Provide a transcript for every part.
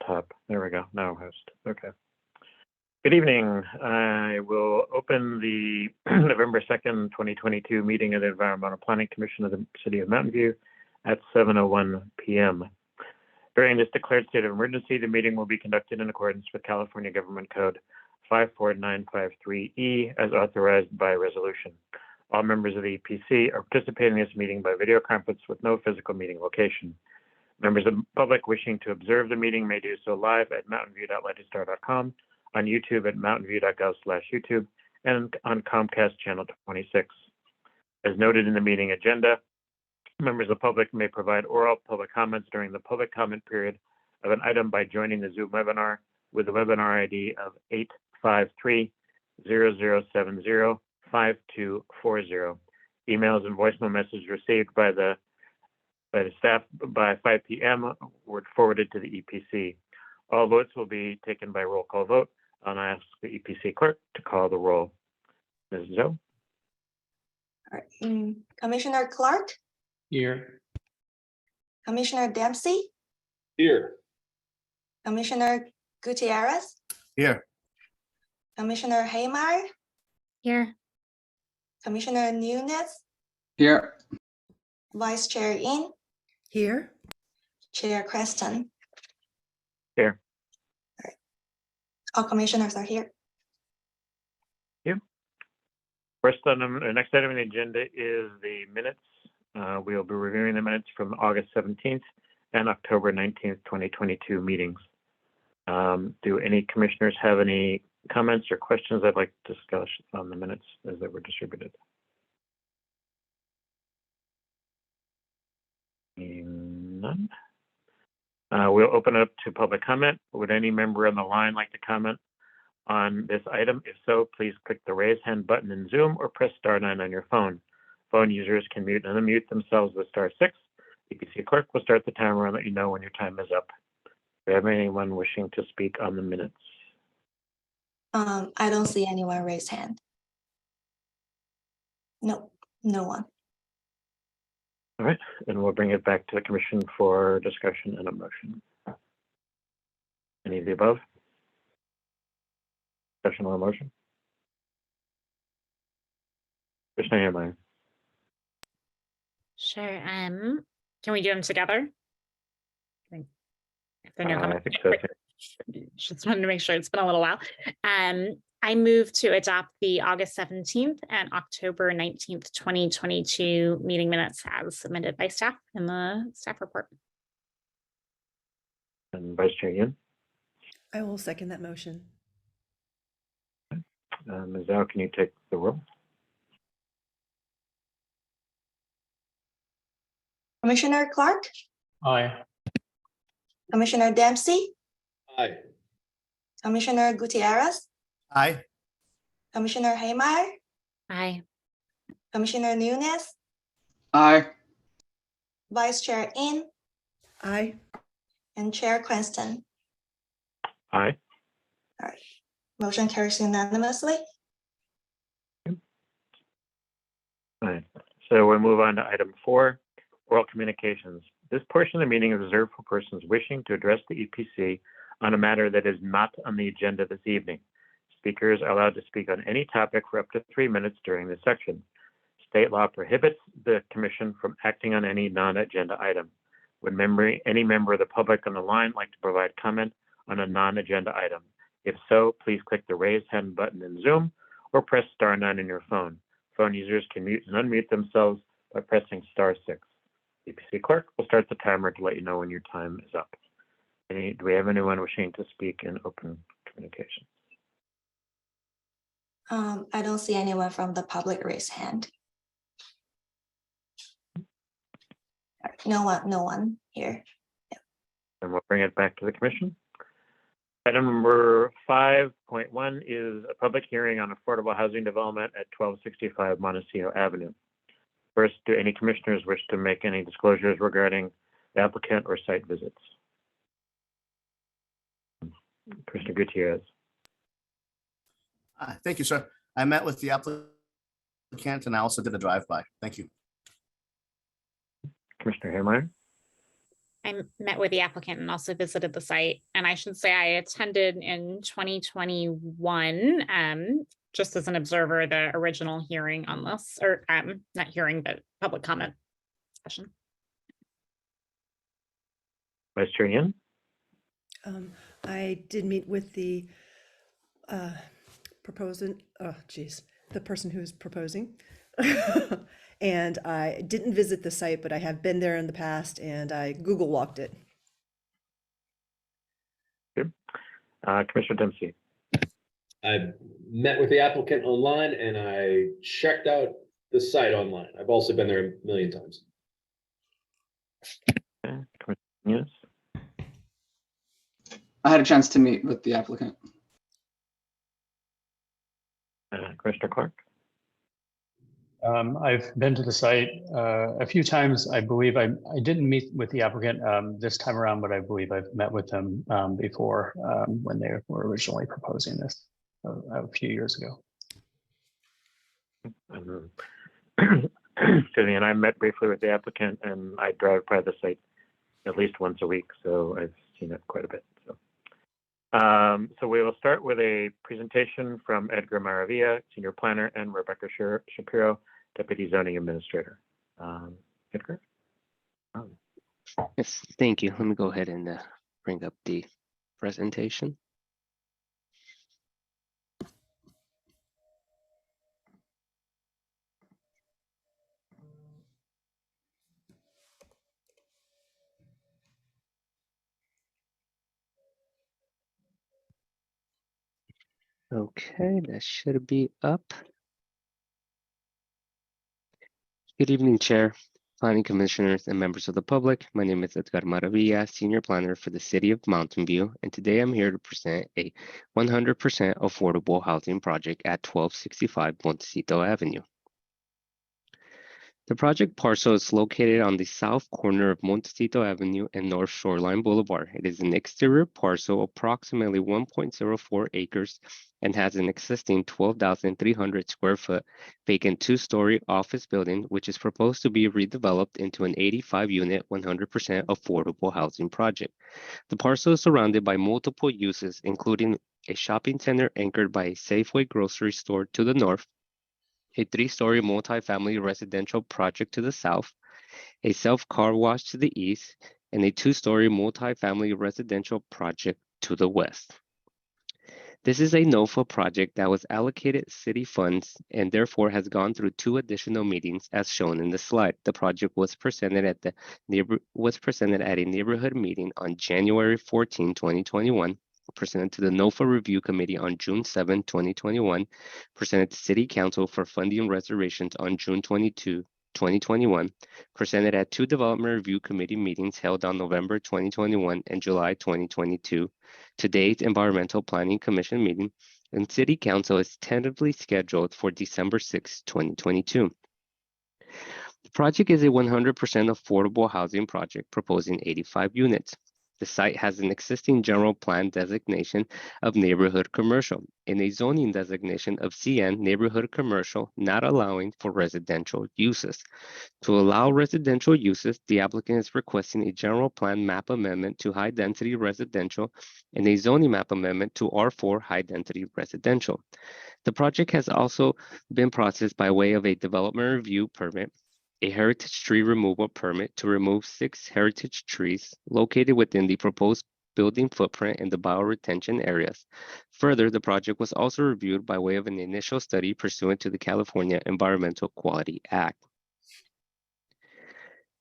top. There we go. Now host. Okay. Good evening. I will open the November 2nd, 2022 meeting of the Environmental Planning Commission of the City of Mountain View at 7:01 p.m. During this declared state of emergency, the meeting will be conducted in accordance with California Government Code 54953E as authorized by resolution. All members of the EPC are participating in this meeting by video conference with no physical meeting location. Members of the public wishing to observe the meeting may do so live at mountainview.lightystar.com, on YouTube at mountainview.gov/YouTube, and on Comcast Channel 26. As noted in the meeting agenda, members of the public may provide oral public comments during the public comment period of an item by joining the Zoom webinar with the webinar ID of 853-0070-5240. Emails and voicemail messages received by the staff by 5 p.m. were forwarded to the EPC. All votes will be taken by roll call vote, and I ask the EPC clerk to call the roll. Ms. Zhou? All right. Commissioner Clark, Here. Commissioner Dempsey, Here. Commissioner Gutierrez, Here. Commissioner Haymeyer, Here. Commissioner Nunes, Here. Vice Chair In, Here. Chair Creston. Here. All right. All commissioners are here. First item, the next item on the agenda is the minutes. We'll be reviewing the minutes from August 17th and October 19th, 2022 meetings. Do any commissioners have any comments or questions I'd like to discuss on the minutes as they were distributed? None. We'll open it up to public comment. Would any member on the line like to comment on this item? If so, please click the raise hand button in Zoom or press *9 on your phone. Phone users can mute and unmute themselves with *6. EPC clerk will start the timer and let you know when your time is up. Do you have anyone wishing to speak on the minutes? I don't see anyone raise hand. No, no one. All right, and we'll bring it back to the commission for discussion and a motion. Any of the above? Discussion or motion? Commissioner Haymeyer. Sure. Can we do them together? If there are no I comments. think so. Just wanted to make sure, it's been a little while. I move to adopt the August 17th and October 19th, 2022 meeting minutes as submitted by staff in the staff report. And Vice Chair Yin. I will second that motion. Ms. Zhao, can you take the roll? Commissioner Clark, Aye. Commissioner Dempsey, Aye. Commissioner Gutierrez, Aye. Commissioner Haymeyer, Aye. Commissioner Nunes, Aye. Vice Chair In, Aye. and Chair Cranston. Aye. All right. Motion carries unanimously. Aye. So we'll move on to item 4, oral communications. This portion of the meeting is reserved for persons wishing to address the EPC on a matter that is not on the agenda this evening. Speakers are allowed to speak on any topic for up to 3 minutes during this section. State law prohibits the commission from acting on any non-agenda item. Would any member of the public on the line like to provide comment on a non-agenda item? If so, please click the raise hand button in Zoom or press *9 on your phone. Phone users can mute and unmute themselves by pressing *6. EPC clerk will start the timer to let you know when your time is up. Do we have anyone wishing to speak in open communication? I don't see anyone from the public raise hand. No one here. And we'll bring it back to the commission. Item number 5.1 is a public hearing on affordable housing development at 1265 Montecito Avenue. First, do any commissioners wish to make any disclosures regarding the applicant or site visits? Commissioner Gutierrez. Thank you, sir. I met with the applicant and I also did a drive-by. Thank you. Commissioner Haymeyer. I met with the applicant and also visited the site. And I should say I attended in 2021, just as an observer, the original hearing on this, or not hearing, but public comment session. Vice Chair Yin? I did meet with the the person who's proposing. And I didn't visit the site, but I have been there in the past and I Google walked it. Commissioner Dempsey? I met with the applicant online and I checked out the site online. I've also been there a million times. Okay. Commissioner Munoz? I had a chance to meet with the applicant. Commissioner Clark? I've been to the site a few times. I believe I didn't meet with the applicant this time around, but I believe I've met with them before when they were originally proposing this a few years ago. Excuse me, and I met briefly with the applicant and I drive by the site at least once a week, so I've seen it quite a bit. So we will start with a presentation from Edgar Maravilla, Senior Planner, and Rebecca Shapiro, Deputy Zoning Administrator. Edgar? Yes, thank you. Let me go ahead and bring up the presentation. Okay, that should be up. Good evening, Chair, Planning Commissioners, and members of the public. My name is Edgar Maravilla, Senior Planner for the City of Mountain View, and today I'm here to present a 100% affordable housing project at 1265 Montecito Avenue. The project parcel is located on the south corner of Montecito Avenue and North Shoreline Boulevard. It is an exterior parcel approximately 1.04 acres and has an existing 12,300 square foot vacant two-story office building, which is proposed to be redeveloped into an 85-unit, 100% affordable housing project. The parcel is surrounded by multiple uses, including a shopping center anchored by a Safeway grocery store to the north, a 3-story multifamily residential project to the south, a self-car wash to the east, and a 2-story multifamily residential project to the west. This is a NOFA project that was allocated city funds and therefore has gone through 2 additional meetings as shown in the slide. The project was presented at a neighborhood meeting on January 14, 2021. Presented to the NOFA Review Committee on June 7, 2021, presented to City Council for funding reservations on June 22, 2021, presented at 2 Development Review Committee meetings held on November 2021 and July 2022, today's Environmental Planning Commission meeting, and City Council is tentatively scheduled for December 6, 2022. The project is a 100% affordable housing project proposing 85 units. The site has an existing general plan designation of neighborhood commercial and a zoning designation of CN neighborhood commercial, not allowing for residential uses. To allow residential uses, the applicant is requesting a general plan map amendment to high density residential and a zoning map amendment to R4 high density residential. The project has also been processed by way of a development review permit, a heritage tree removal permit to remove 6 heritage trees located within the proposed building footprint in the bioretention areas. Further, the project was also reviewed by way of an initial study pursuant to the California Environmental Quality Act.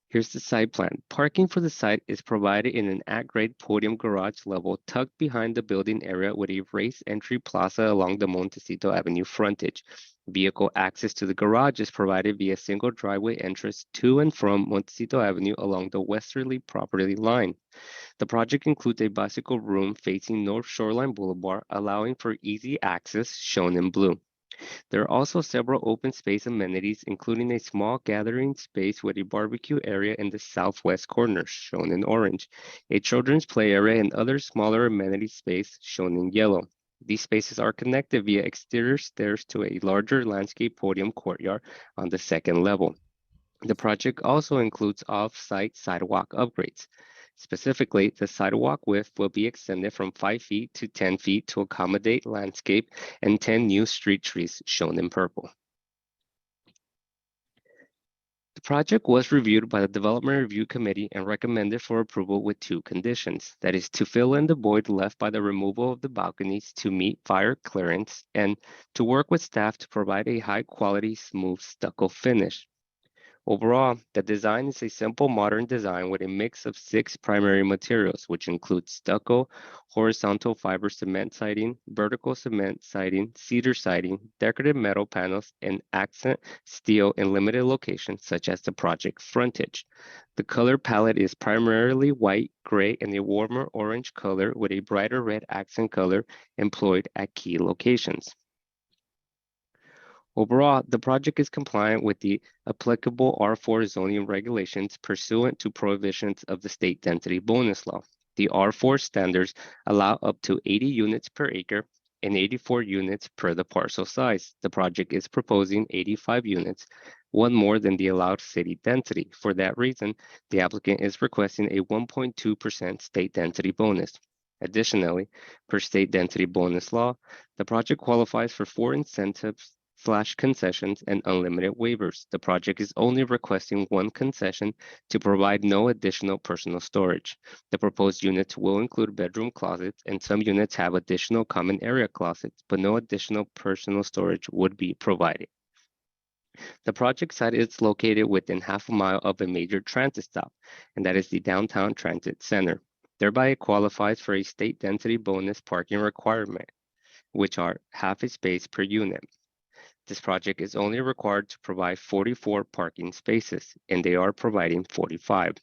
Here's the site plan. Parking for the site is provided in an at-grade podium garage level tucked behind the building area with a raised entry plaza along the Montecito Avenue frontage. Vehicle access to the garage is provided via single driveway entrance to and from Montecito Avenue along the westerly property line. The project includes a bicycle room facing North Shoreline Boulevard, allowing for easy access, shown in blue. There are also several open space amenities, including a small gathering space with a barbecue area in the southwest corner, shown in orange, a children's play area, and other smaller amenity space, shown in yellow. These spaces are connected via exterior stairs to a larger landscape podium courtyard on the second level. The project also includes off-site sidewalk upgrades. Specifically, the sidewalk width will be extended from 5 feet to 10 feet to accommodate landscape and 10 new street trees shown in purple. The project was reviewed by the Development Review Committee and recommended for approval with 2 conditions. That is to fill in the void left by the removal of the balconies to meet fire clearance and to work with staff to provide a high quality smooth stucco finish. Overall, the design is a simple modern design with a mix of 6 primary materials, which include stucco, horizontal fiber cement siding, vertical cement siding, cedar siding, decorative metal panels, and accent steel in limited locations such as the project frontage. The color palette is primarily white, gray, and a warmer orange color with a brighter red accent color employed at key locations. Overall, the project is compliant with the applicable R4 zoning regulations pursuant to prohibitions of the state density bonus law. The R4 standards allow up to 80 units per acre and 84 units per the parcel size. The project is proposing 85 units, 1 more than the allowed city density. For that reason, the applicant is requesting a 1.2% state density bonus. Additionally, per state density bonus law, the project qualifies for 4 incentives / concessions and unlimited waivers. The project is only requesting 1 concession to provide no additional personal storage. The proposed units will include bedroom closets, and some units have additional common area closets, but no additional personal storage would be provided. The project site is located within half a mile of a major transit stop, and that is the Downtown Transit Center. Thereby, it qualifies for a state density bonus parking requirement, which are half a space per unit. This project is only required to provide 44 parking spaces, and they are providing 45.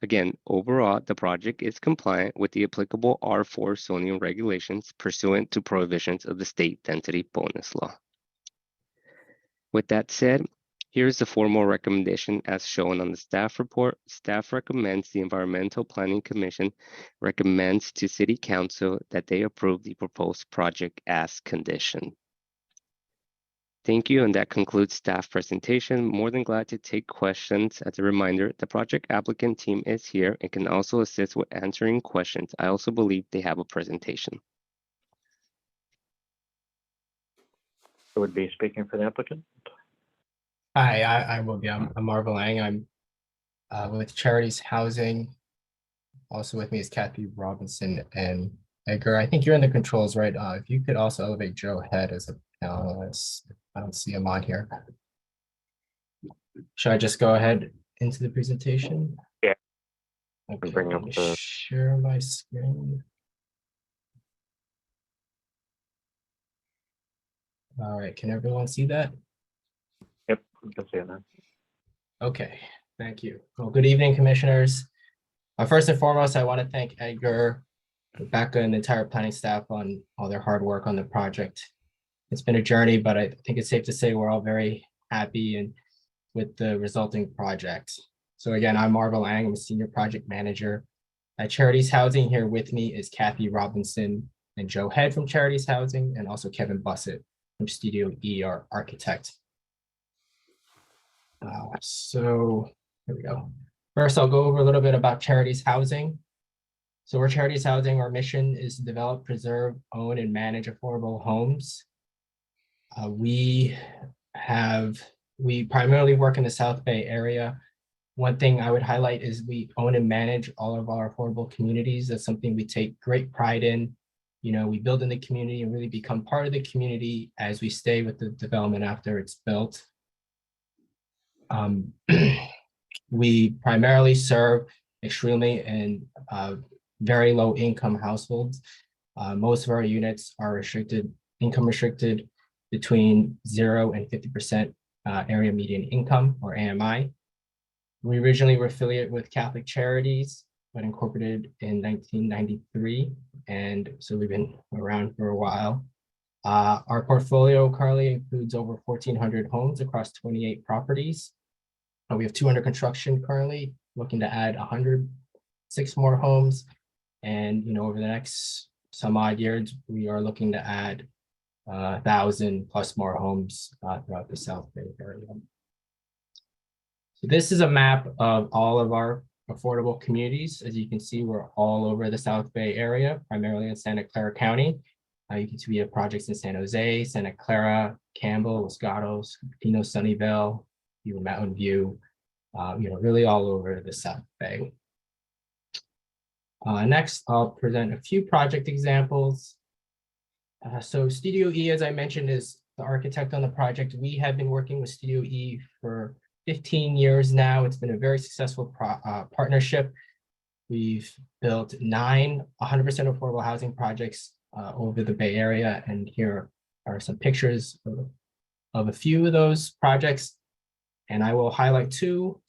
Again, overall, the project is compliant with the applicable R4 zoning regulations pursuant to prohibitions of the state density bonus law. With that said, here's the formal recommendation as shown on the staff report. Staff recommends the Environmental Planning Commission recommends to City Council that they approve the proposed project as conditioned. Thank you, and that concludes staff presentation. More than glad to take questions. As a reminder, the project applicant team is here and can also assist with answering questions. I also believe they have a presentation. Who would be speaking for the applicant? Hi, I will be. I'm Marvel Lang. I'm with Charities Housing. Also with me is Kathy Robinson and Edgar. I think you're in the controls, right? If you could also elevate Joe Head as a panelist. I don't see him on here. Should I just go ahead into the presentation? Yeah. Okay, Bring let up me the- share my screen. All right, can everyone see that? Yep, you can see it now. Okay, thank you. Well, good evening, commissioners. First and foremost, I want to thank Edgar, Rebecca, and the entire planning staff on all their hard work on the project. It's been a journey, but I think it's safe to say we're all very happy and with the resulting project. So again, I'm Marvel Lang. I'm a senior project manager at Charities Housing. Here with me is Kathy Robinson and Joe Head from Charities Housing, and also Kevin Bussett from Studio E, our architect. So here we go. First, I'll go over a little bit about Charities Housing. So we're Charities Housing. Our mission is to develop, preserve, own, and manage affordable homes. We primarily work in the South Bay area. One thing I would highlight is we own and manage all of our affordable communities. That's something we take great pride in. You know, we build in the community and really become part of the community as we stay with the development after it's built. We primarily serve extremely and very low income households. Most of our units are income restricted between 0 and 50% area median income, or AMI. We originally were affiliated with Catholic Charities, but incorporated in 1993. And so we've been around for a while. Our portfolio currently includes over 1,400 homes across 28 properties. We have 200 construction currently, looking to add 106 more homes. And, you know, over the next some odd years, we are looking to add 1,000 plus more homes throughout the South Bay area. So this is a map of all of our affordable communities. As you can see, we're all over the South Bay area, primarily in Santa Clara County. You can see we have projects in San Jose, Santa Clara, Campbell, Los Gatos, Cupertino, Sunnyvale, even Mountain View, really all over the South Bay. Next, I'll present a few project examples. So Studio E, as I mentioned, is the architect on the project. We have been working with Studio E for 15 years now. It's been a very successful partnership. We've built 9 100% affordable housing projects over the Bay Area, and here are some pictures of a few of those projects. And I will highlight 2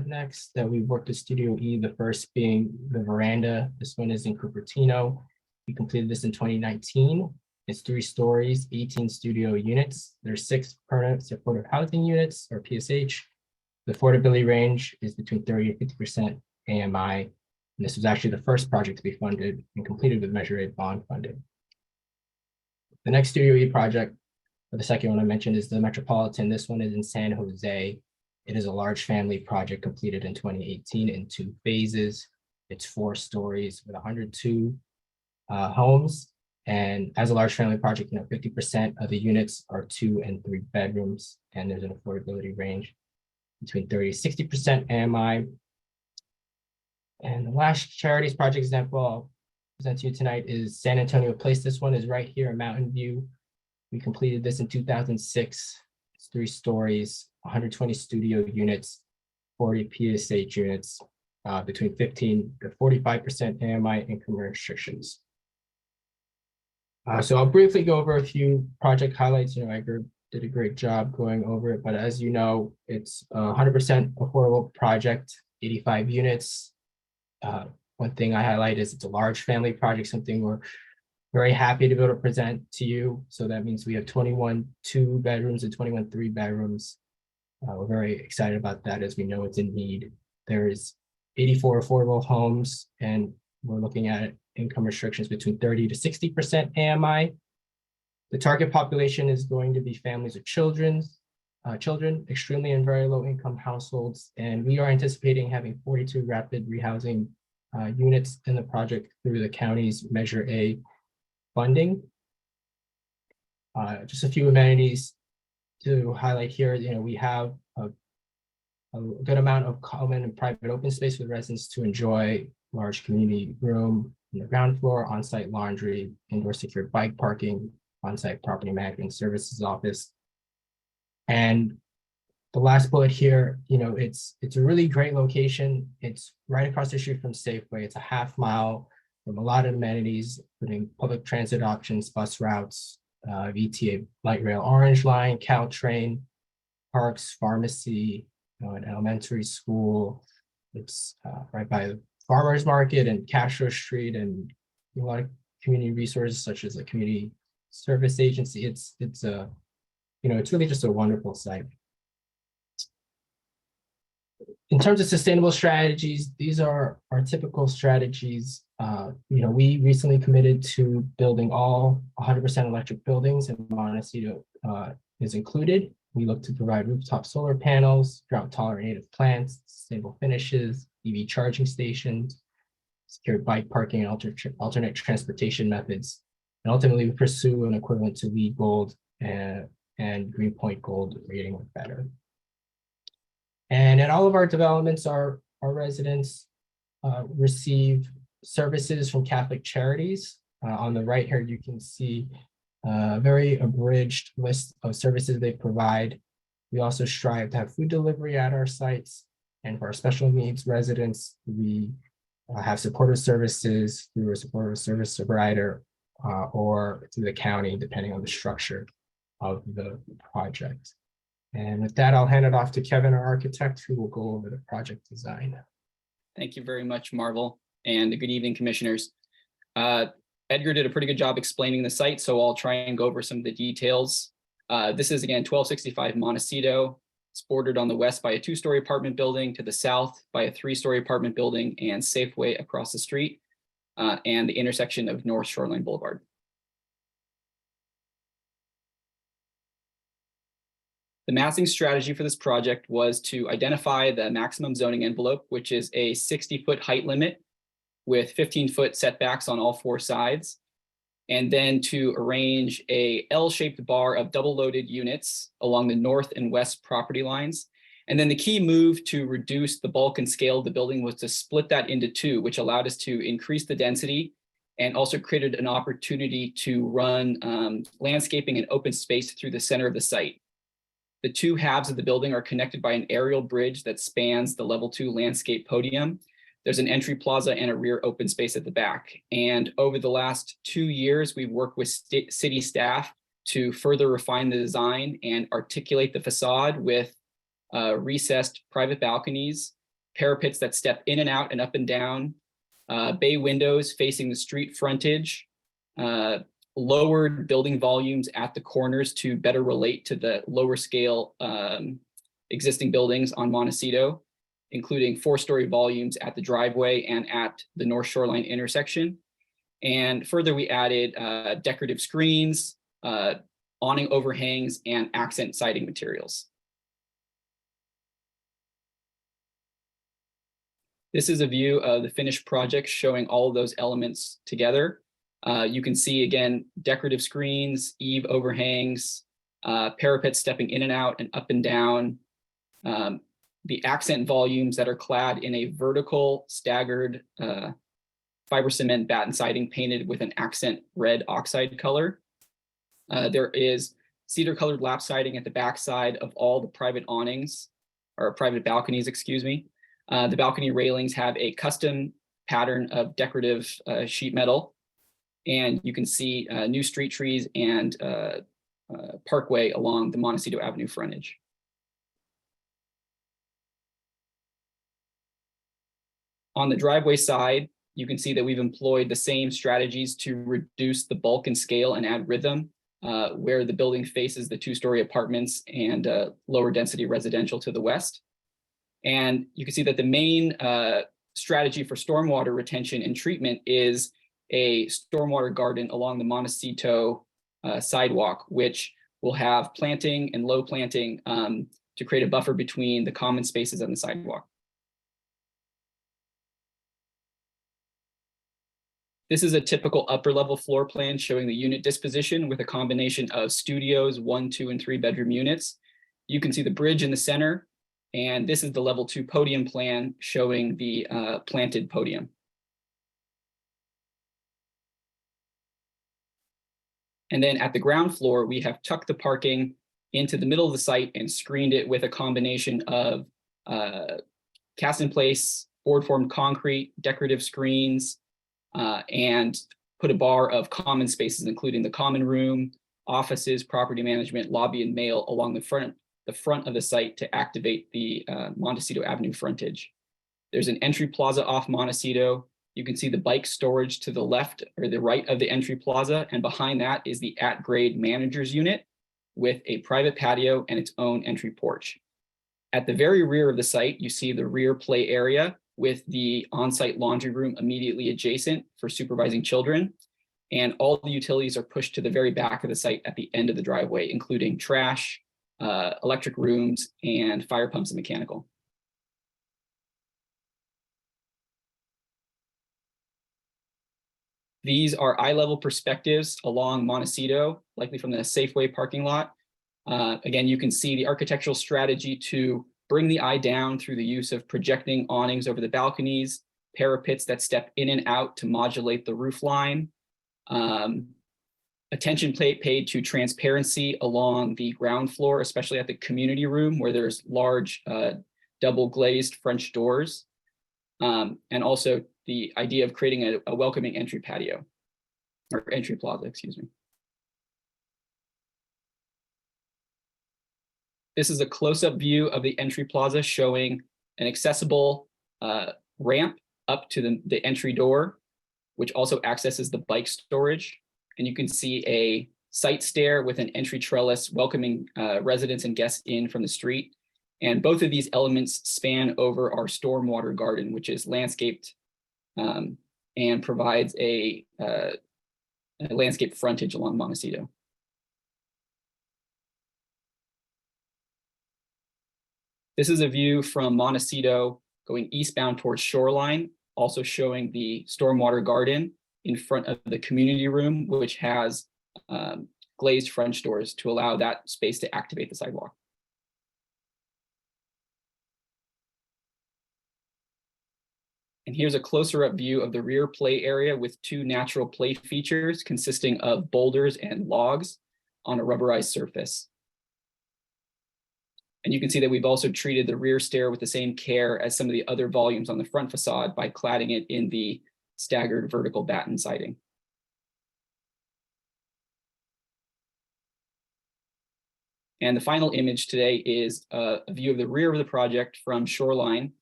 next that we've worked with Studio E, the first being the Veranda. This one is in Cupertino. We completed this in 2019. It's 3 stories, 18 studio units. There's 6 permanent supportive housing units, or PSH. The affordability range is between 30 and 50% AMI. And this was actually the first project to be funded and completed with Measure A bond funding. The next Studio E project, or the second one I mentioned, is the Metropolitan. This one is in San Jose. It is a large family project completed in 2018 in 2 phases. It's 4 stories with 102 homes. And as a large family project, 50% of the units are 2 and 3 bedrooms, and there's an affordability range between 30 to 60% AMI. And the last charities project example I'll present to you tonight is San Antonio Place. This one is right here in Mountain View. We completed this in 2006. It's 3 stories, 120 studio units, 40 PSH units, between 15 to 45% AMI income restrictions. So I'll briefly go over a few project highlights. Edgar did a great job going over it, but as you know, it's a 100% affordable project, 85 units. One thing I highlight is it's a large family project, something we're very happy to be able to present to you. So that means we have 21 2 bedrooms and 21 3 bedrooms. We're very excited about that, as we know it's in need. There's 84 affordable homes, and we're looking at income restrictions between 30 to 60% AMI. The target population is going to be families with children, extremely and very low income households, and we are anticipating having 42 rapid rehousing units in the project through the county's Measure A funding. Just a few amenities to highlight here. We have a good amount of common and private open space for residents to enjoy: large community room on the ground floor, on-site laundry, indoor secured bike parking, on-site property management services office. And the last bullet here, it's a really great location. It's right across the street from Safeway. It's a half mile from a lot of amenities, including public transit options, bus routes, VTA light rail orange line, Caltrain, parks, pharmacy, an elementary school. It's right by the farmers market and Castro Street, and a lot of community resources such as a community service agency. It's really just a wonderful site. In terms of sustainable strategies, these are our typical strategies. We recently committed to building all 100% electric buildings, and Montecito is included. We look to provide rooftop solar panels, drought-tolerant native plants, sustainable finishes, EV charging stations, secured bike parking, and alternate transportation methods. And ultimately, we pursue an equivalent to LEED Gold and Greenpoint Gold rating or better. And at all of our developments, our residents receive services from Catholic Charities. On the right here, you can see a very abridged list of services they provide. We also strive to have food delivery at our sites. And for our special needs residents, we have supportive services through a supportive service provider or through the county, depending on the structure of the project. And with that, I'll hand it off to Kevin, our architect, who will go over the project design. Thank you very much, Marvel, and good evening, commissioners. Edgar did a pretty good job explaining the site, so I'll try and go over some of the details. This is, again, 1265 Montecito. It's bordered on the west by a 2-story apartment building, to the south by a 3-story apartment building and Safeway across the street, and the intersection of North Shoreline Boulevard. The massing strategy for this project was to identify the maximum zoning envelope, which is a 60-foot height limit with 15-foot setbacks on all 4 sides, and then to arrange a L-shaped bar of double-loaded units along the north and west property lines. And then the key move to reduce the bulk and scale of the building was to split that into 2, which allowed us to increase the density and also created an opportunity to run landscaping and open space through the center of the site. The 2 halves of the building are connected by an aerial bridge that spans the level 2 landscape podium. There's an entry plaza and a rear open space at the back. And over the last 2 years, we've worked with city staff to further refine the design and articulate the facade with recessed private balconies, parapets that step in and out and up and down, bay windows facing the street frontage, lowered building volumes at the corners to better relate to the lower scale existing buildings on Montecito, including 4-story volumes at the driveway and at the North Shoreline intersection. And further, we added decorative screens, awning overhangs, and accent siding materials. This is a view of the finished project showing all of those elements together. You can see, again, decorative screens, eave overhangs, parapets stepping in and out and up and down, the accent volumes that are clad in a vertical staggered fiber cement batten siding painted with an accent red oxide color. There is cedar colored lap siding at the back side of all the private awnings, or private balconies, excuse me. The balcony railings have a custom pattern of decorative sheet metal. And you can see new street trees and parkway along the Montecito Avenue frontage. On the driveway side, you can see that we've employed the same strategies to reduce the bulk and scale and add rhythm, where the building faces the 2-story apartments and lower density residential to the west. And you can see that the main strategy for stormwater retention and treatment is a stormwater garden along the Montecito sidewalk, which will have planting and low planting to create a buffer between the common spaces and the sidewalk. This is a typical upper level floor plan showing the unit disposition with a combination of studios, 1, 2, and 3 bedroom units. You can see the bridge in the center, and this is the level 2 podium plan showing the planted podium. And then at the ground floor, we have tucked the parking into the middle of the site and screened it with a combination of cast in place, board formed concrete, decorative screens, and put a bar of common spaces, including the common room, offices, property management, lobby, and mail along the front of the site to activate the Montecito Avenue frontage. There's an entry plaza off Montecito. You can see the bike storage to the left or the right of the entry plaza, and behind that is the at-grade manager's unit with a private patio and its own entry porch. At the very rear of the site, you see the rear play area with the on-site laundry room immediately adjacent for supervising children. And all the utilities are pushed to the very back of the site at the end of the driveway, including trash, electric rooms, and fire pumps and mechanical. These are eye-level perspectives along Montecito, likely from the Safeway parking lot. Again, you can see the architectural strategy to bring the eye down through the use of projecting awnings over the balconies, parapets that step in and out to modulate the roof line. Attention paid to transparency along the ground floor, especially at the community room where there's large double glazed French doors. And also the idea of creating a welcoming entry patio or entry plaza, excuse me. This is a close-up view of the entry plaza showing an accessible ramp up to the entry door, which also accesses the bike storage. And you can see a site stair with an entry trellis welcoming residents and guests in from the street. And both of these elements span over our stormwater garden, which is landscaped and provides a landscape frontage along Montecito. This is a view from Montecito going eastbound towards Shoreline, also showing the stormwater garden in front of the community room, which has glazed French doors to allow that space to activate the sidewalk. And here's a closer up view of the rear play area with two natural play features consisting of boulders and logs on a rubberized surface. And you can see that we've also treated the rear stair with the same care as some of the other volumes on the front facade by cladding it in the staggered vertical batten siding. And the final image today is a view of the rear of the project from Shoreline,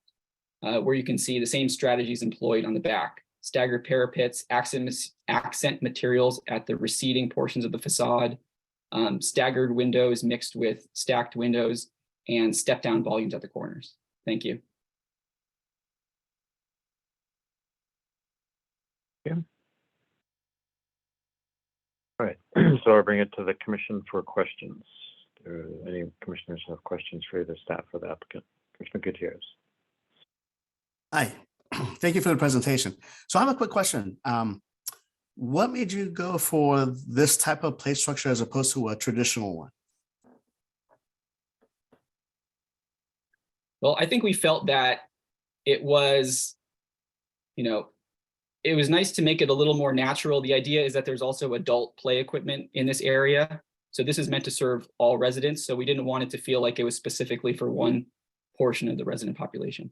where you can see the same strategies employed on the back. Staggered parapets, accent materials at the receding portions of the facade, staggered windows mixed with stacked windows, and step down volumes at the corners. Thank you. All right, so I'll bring it to the commission for questions. Do any commissioners have questions for either staff or the applicant? Commissioner Gutierrez. Hi, thank you for the presentation. So I have a quick question. What made you go for this type of play structure as opposed to a traditional one? Well, I think we felt that it was, it was nice to make it a little more natural. The idea is that there's also adult play equipment in this area. So this is meant to serve all residents. So we didn't want it to feel like it was specifically for one portion of the resident population.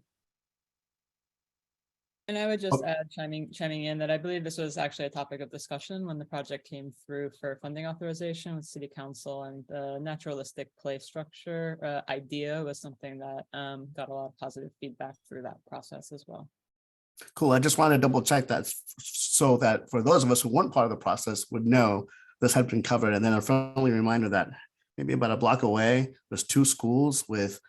And I would just add, chiming in, that I believe this was actually a topic of discussion when the project came through for funding authorization with City Council, and the naturalistic play structure idea was something that got a lot of positive feedback through that process as well. Cool. I just wanted to double check that so that for those of us who weren't part of the process would know this had been covered. And then a friendly reminder that maybe about a block away, there's two schools with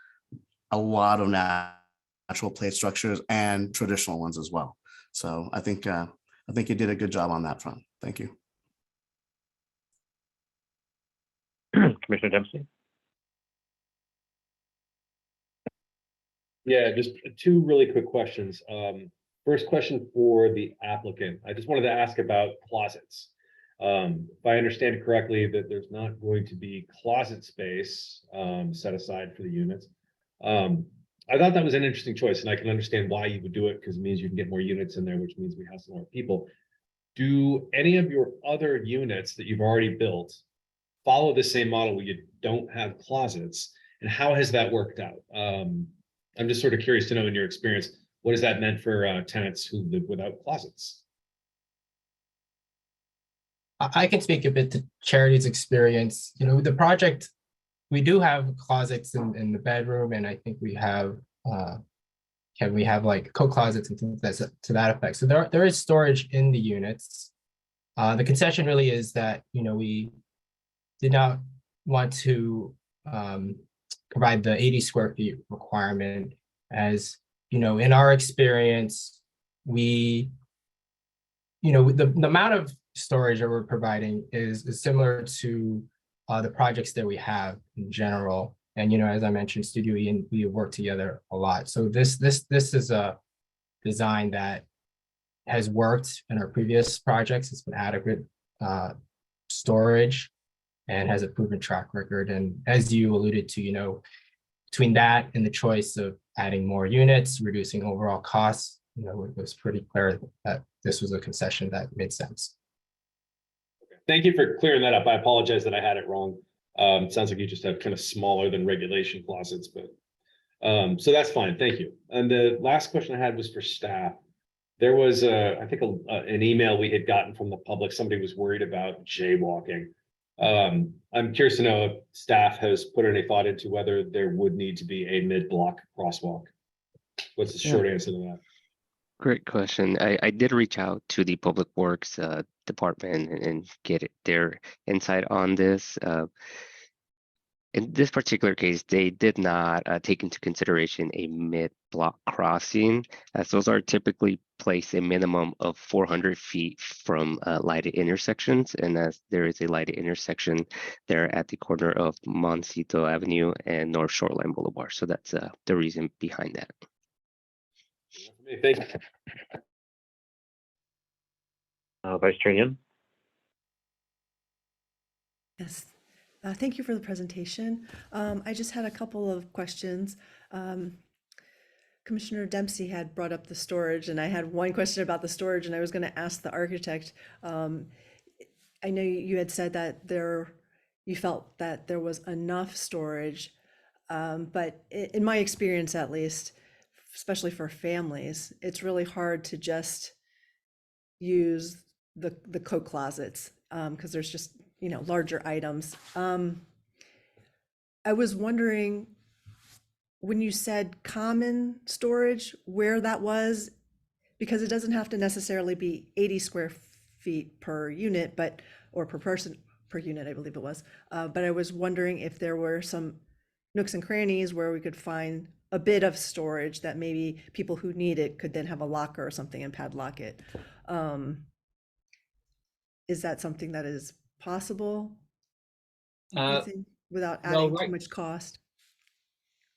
a lot of natural play structures and traditional ones as well. So I think you did a good job on that front. Thank you. Commissioner Dempsey. Yeah, just two really quick questions. First question for the applicant. I just wanted to ask about closets. If I understand correctly, that there's not going to be closet space set aside for the units. I thought that was an interesting choice, and I can understand why you would do it, because it means you can get more units in there, which means we have some more people. Do any of your other units that you've already built follow the same model where you don't have closets? And how has that worked out? I'm just sort of curious to know, in your experience, what has that meant for tenants who live without closets? I can speak a bit to Charity's experience. The project, we do have closets in the bedroom, and I think we have like coat closets and things that's to that effect. So there is storage in the units. The concession really is that we did not want to provide the 80 square feet requirement, as in our experience, the amount of storage that we're providing is similar to the projects that we have in general. And as I mentioned, Studio E and we have worked together a lot. So this is a design that has worked in our previous projects. It's been adequate storage and has a proven track record. And as you alluded to, between that and the choice of adding more units, reducing overall costs, it was pretty clear that this was a concession that made sense. Thank you for clearing that up. I apologize that I had it wrong. It sounds like you just have kind of smaller than regulation closets, but so that's fine. Thank you. And the last question I had was for staff. There was I think an email we had gotten from the public. Somebody was worried about jaywalking. I'm curious to know if staff has put any thought into whether there would need to be a mid-block crosswalk. What's the short answer to that? Great question. I did reach out to the Public Works department and get their insight on this. In this particular case, they did not take into consideration a mid-block crossing, as those are typically placed a minimum of 400 feet from lighted intersections. And as there is a lighted intersection there at the corner of Montecito Avenue and North Shoreline Boulevard. So that's the reason behind that. Thank you. Vice Chair Yin. Yes, thank you for the presentation. I just had a couple of questions. Commissioner Dempsey had brought up the storage, and I had one question about the storage, and I was going to ask the architect. I know you had said that you felt that there was enough storage, but in my experience, at least, especially for families, it's really hard to just use the coat closets because there's just larger items. I was wondering, when you said common storage, where that was, because it doesn't have to necessarily be 80 square feet per unit, or per person per unit, I believe it was. But I was wondering if there were some nooks and crannies where we could find a bit of storage that maybe people who need it could then have a locker or something and padlock it. Is that something that is possible? You think, without adding too much cost?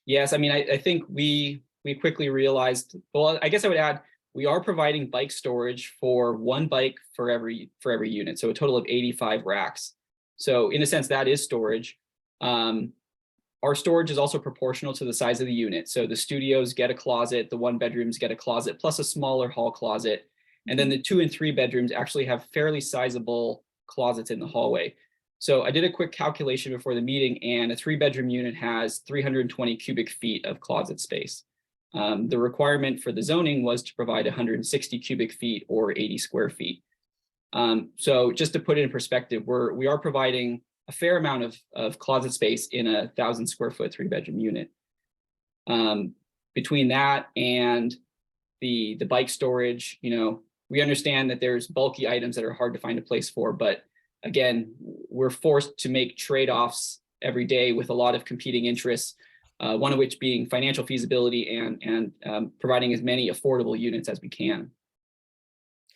Yes, I mean, I think we quickly realized, well, I guess I would add, we are providing bike storage for one bike for every unit, so a total of 85 racks. So in a sense, that is storage. Our storage is also proportional to the size of the unit. So the studios get a closet, the 1 bedrooms get a closet, plus a smaller hall closet. And then the 2 and 3 bedrooms actually have fairly sizable closets in the hallway. So I did a quick calculation before the meeting, and a 3-bedroom unit has 320 cubic feet of closet space. The requirement for the zoning was to provide 160 cubic feet or 80 square feet. So just to put it in perspective, we are providing a fair amount of closet space in a 1,000 square foot 3-bedroom unit. Between that and the bike storage, we understand that there's bulky items that are hard to find a place for, but again, we're forced to make trade-offs every day with a lot of competing interests, one of which being financial feasibility and providing as many affordable units as we can.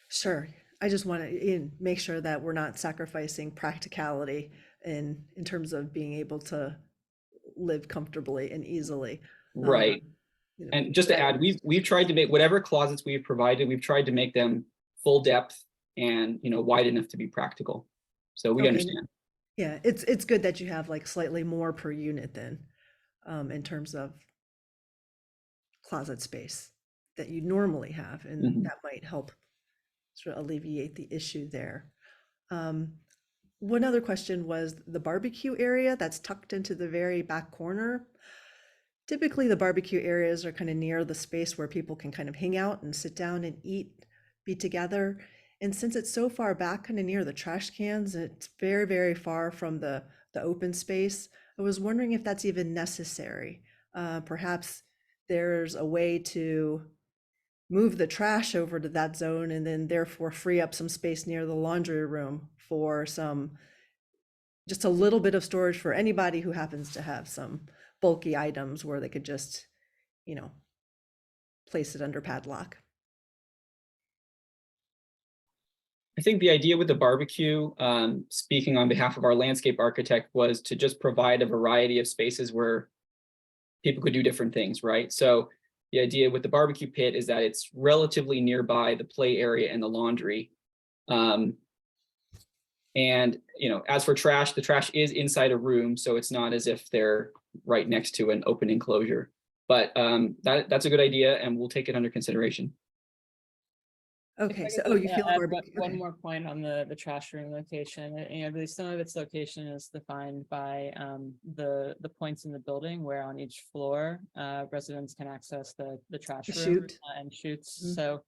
Sure. I just want to make sure that we're not sacrificing practicality in terms of being able to live comfortably and easily. Right. And just to add, we've tried to make whatever closets we've provided, we've tried to make them full depth and wide enough to be practical. So we understand. Yeah, it's good that you have like slightly more per unit then, in terms of closet space that you normally have, and that might help sort of alleviate the issue there. One other question was the barbecue area that's tucked into the very back corner. Typically the barbecue areas are kind of near the space where people can kind of hang out and sit down and eat, be together. And since it's so far back, kind of near the trash cans, it's very, very far from the open space. I was wondering if that's even necessary. Perhaps there's a way to move the trash over to that zone and then therefore free up some space near the laundry room for just a little bit of storage for anybody who happens to have some bulky items where they could just, place it under padlock. I think the idea with the barbecue, speaking on behalf of our landscape architect, was to just provide a variety of spaces where people could do different things, right? So the idea with the barbecue pit is that it's relatively nearby the play area and the laundry. And, as for trash, the trash is inside a room, so it's not as if they're right next to an open enclosure. But that's a good idea, and we'll take it under consideration. Okay, If I so could you just feel add barbecue. one Okay. more point on the trash room location. I believe some of its location is defined by the points in the building where on each floor residents can access the trash The room chute. and chutes. Mhm. So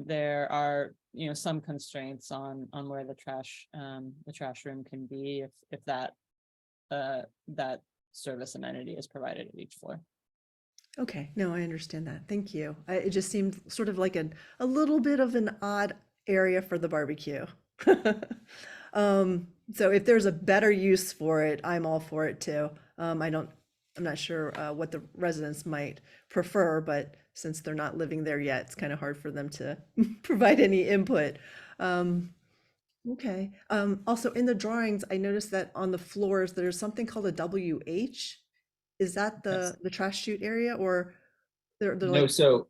there are some constraints on where the trash room can be if that service amenity is provided at each floor. Okay, no, I understand that. Thank you. It just seemed sort of like a little bit of an odd area for the barbecue. So if there's a better use for it, I'm all for it too. I'm not sure what the residents might prefer, but since they're not living there yet, it's kind of hard for them to provide any input. Okay. Also in the drawings, I noticed that on the floors, there's something called a WH. Is that the trash chute area, or they're No, like, so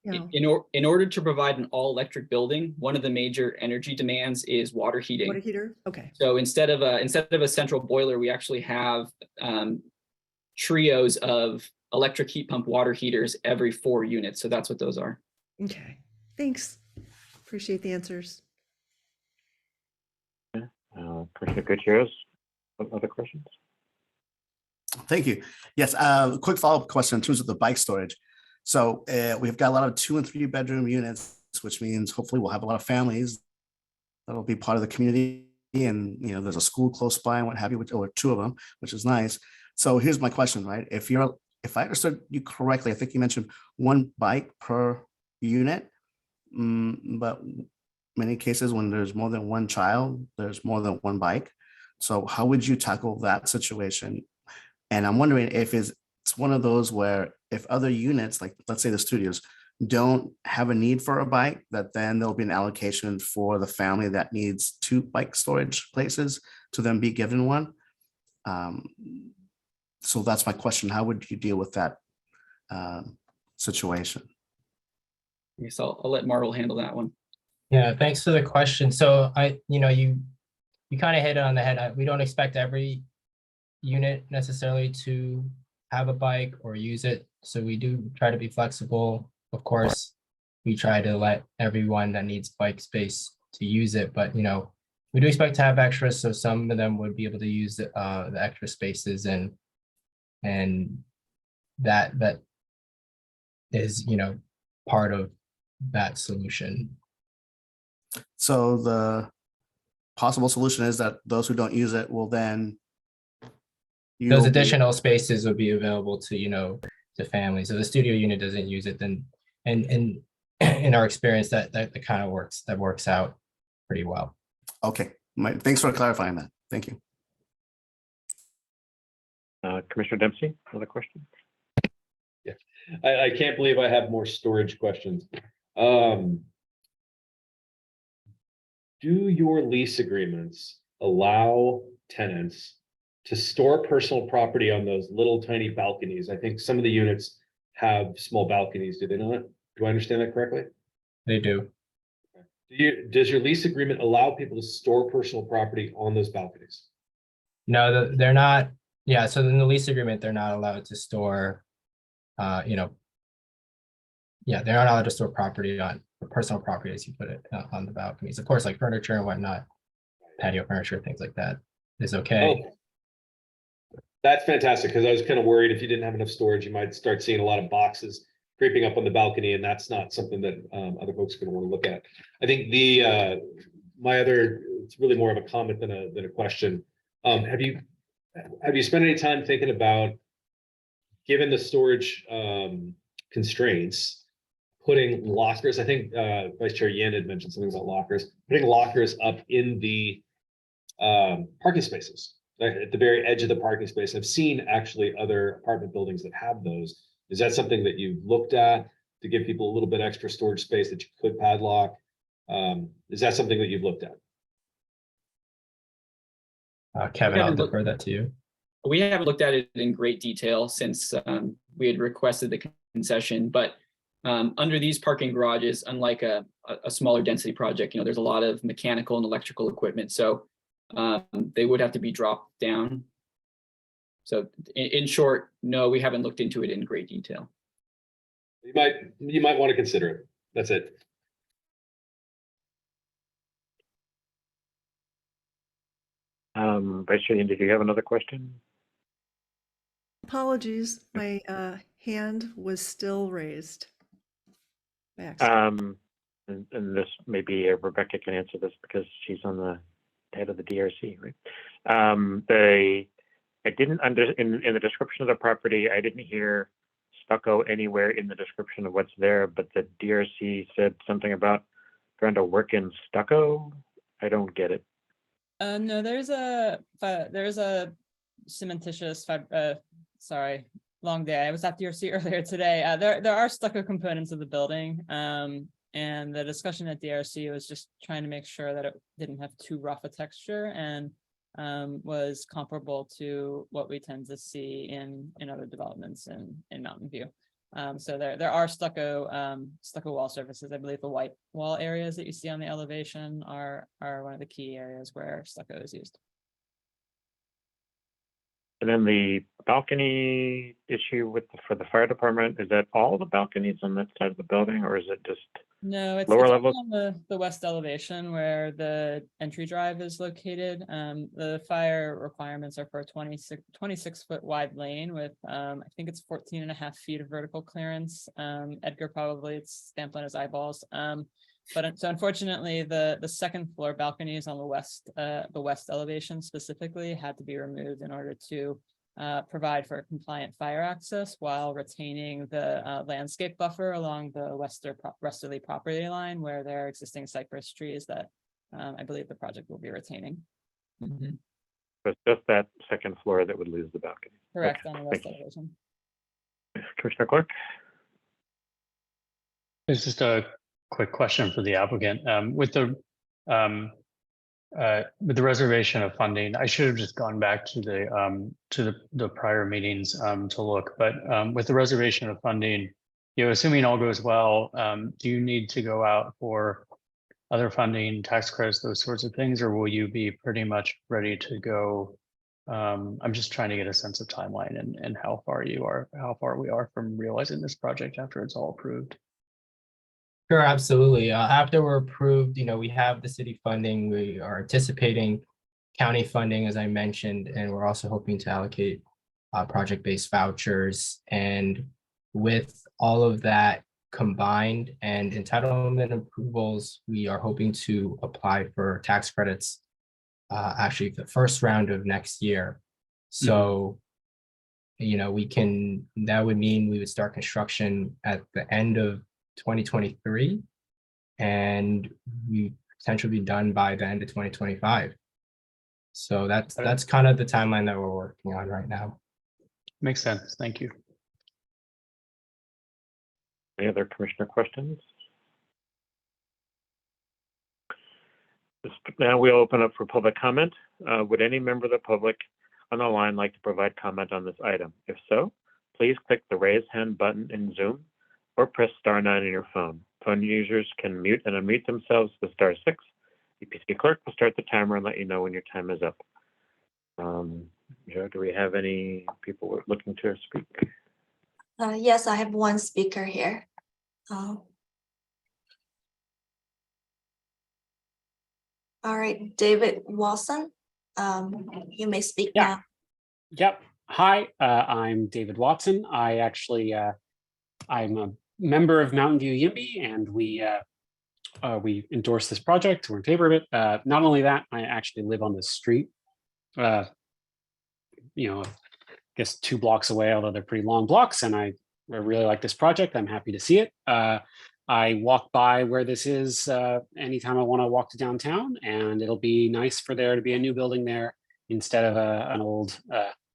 Yeah. in order to provide an all-electric building, one of the major energy demands is water water heating. heater? Okay. So instead of a central boiler, we actually have trios of electric heat pump water heaters every 4 units. So that's what those are. Okay. Thanks. Appreciate the answers. Commissioner Gutierrez, other questions? Thank you. Yes, quick follow-up question in terms of the bike storage. So we've got a lot of 2 and 3 bedroom units, which means hopefully we'll have a lot of families that'll be part of the community. And there's a school close by and what have you, or 2 of them, which is nice. So here's my question, right? If I understood you correctly, I think you mentioned 1 bike per unit, but many cases when there's more than 1 child, there's more than 1 bike. So how would you tackle that situation? And I'm wondering if it's one of those where if other units, like let's say the studios, don't have a need for a bike, that then there'll be an allocation for the family that needs 2 bike storage places to then be given 1. So that's my question. How would you deal with that situation? I guess I'll let Marvel handle that one. Yeah, thanks for the question. So you kind of hit it on the head. We don't expect every unit necessarily to have a bike or use it. So we do try to be flexible. Of course, we try to let everyone that needs bike space to use it, but we do expect to have extras. So some of them would be able to use the extra spaces, and that is part of that solution. So the possible solution is that those who don't use it will then Those additional spaces would be available to to families. So the studio unit doesn't use it, then and in our experience that kind of works out pretty well. Okay, thanks for clarifying that. Thank you. Commissioner Dempsey, another question? Yeah, I can't believe I have more storage questions. Do your lease agreements allow tenants to store personal property on those little tiny balconies? I think some of the units have small balconies, do they not? Do I understand that correctly? They do. Does your lease agreement allow people to store personal property on those balconies? No, they're not. Yeah, so in the lease agreement, they're not allowed to store, they're not allowed to store property on personal property, as you put it, on the balconies. Of course, like furniture and whatnot, patio furniture, things like that is okay. Oh, that's fantastic, because I was kind of worried if you didn't have enough storage, you might start seeing a lot of boxes creeping up on the balcony, and that's not something that other folks are going to want to look at. I think it's really more of a comment than a question. Have you spent any time thinking about, given the storage constraints, putting lockers? I think Vice Chair Yin had mentioned something about lockers, putting lockers up in the parking spaces, like at the very edge of the parking space. I've seen actually other apartment buildings that have those. Is that something that you've looked at to give people a little bit extra storage space that you could padlock? Is that something that you've looked at? Kevin, I'll defer that to you. We haven't looked at it in great detail since we had requested the concession, but under these parking garages, unlike a smaller density project, there's a lot of mechanical and electrical equipment, so they would have to be dropped down. So in short, no, we haven't looked into it in great detail. You might want to consider it. That's it. Vice Chair Yin, did you have another question? Apologies, my hand was still raised. by accident. And this maybe Rebecca can answer this because she's on the head of the DRC, right? I didn't in the description of the property, I didn't hear stucco anywhere in the description of what's there, but the DRC said something about trying to work in stucco. I don't get it. No, there's a cementitious, sorry, long day. I was at the DRC earlier today. There are stucco components of the building. And the discussion at DRC was just trying to make sure that it didn't have too rough a texture and was comparable to what we tend to see in other developments in Mountain View. So there are stucco wall surfaces. I believe the white wall areas that you see on the elevation are one of the key areas where stucco is used. And then the balcony issue for the fire department, is that all the balconies on that side of the building, or is it just No, it's lower only level? on the west elevation where the entry drive is located. The fire requirements are for a 26 foot wide lane with I think it's 14.5 feet of vertical clearance. Edgar probably it's stamped on his eyeballs. But so unfortunately, the second floor balconies on the west elevation specifically had to be removed in order to provide for compliant fire access while retaining the landscape buffer along the westerly property line where there are existing cypress trees that I believe the project will be retaining. So it's just that second floor that would lose the balcony. Correct, Okay, on the west thank you. elevation. Commissioner Clark? It's just a quick question for the applicant. With the reservation of funding, I should have just gone back to the prior meetings to look. But with the reservation of funding, assuming all goes well, do you need to go out for other funding, tax credits, those sorts of things, or will you be pretty much ready to go? I'm just trying to get a sense of timeline and how far we are from realizing this project after it's all approved. Sure, absolutely. After we're approved, we have the city funding. We are anticipating county funding, as I mentioned, and we're also hoping to allocate project-based vouchers. And with all of that combined and entitlement approvals, we are hoping to apply for tax credits actually the first round of next year. So, that would mean we would start construction at the end of 2023 and we potentially be done by the end of 2025. So that's kind of the timeline that we're working on right now. Makes sense. Thank you. Any other commissioner questions? Now we'll open up for public comment. Would any member of the public on the line like to provide comment on this item? If so, please click the raise hand button in Zoom or press *9 on your phone. Phone users can mute and unmute themselves with *6. EPC clerk will start the timer and let you know when your time is up. Joe, do we have any people looking to speak? Yes, I have one speaker here. All right, David Watson, you may speak now. Yep. Hi, I'm David Watson. I actually, I'm a member of Mountain View YIMBY, and we endorse this project. We're in favor of it. Not only that, I actually live on the street. I guess 2 blocks away, although they're pretty long blocks, and I really like this project. I'm happy to see it. I walk by where this is anytime I want to walk to downtown, and it'll be nice for there to be a new building there instead of an old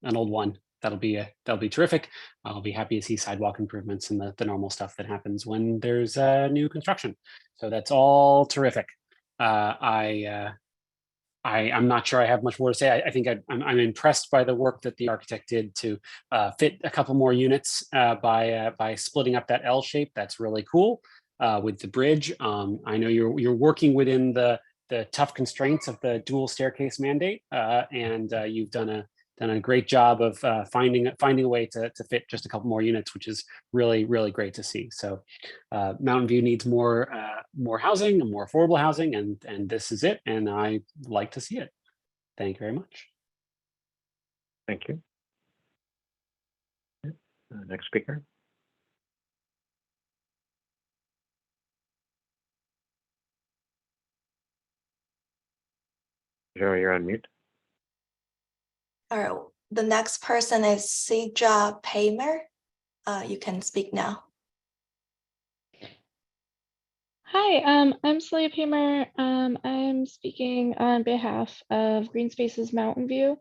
one. That'll be terrific. I'll be happy to see sidewalk improvements and the normal stuff that happens when there's new construction. So that's all terrific. I'm not sure I have much more to say. I think I'm impressed by the work that the architect did to fit a couple more units by splitting up that L shape. That's really cool with the bridge. I know you're working within the tough constraints of the dual staircase mandate, and you've done a great job of finding a way to fit just a couple more units, which is really, really great to see. So Mountain View needs more housing and more affordable housing, and this is it, and I like to see it. Thank you very much. Thank you. Next speaker. Joe, you're on mute. All right, the next person is Sija Paymer. You can speak now. Hi, I'm Celia Paymer. I'm speaking on behalf of Green Spaces Mountain View.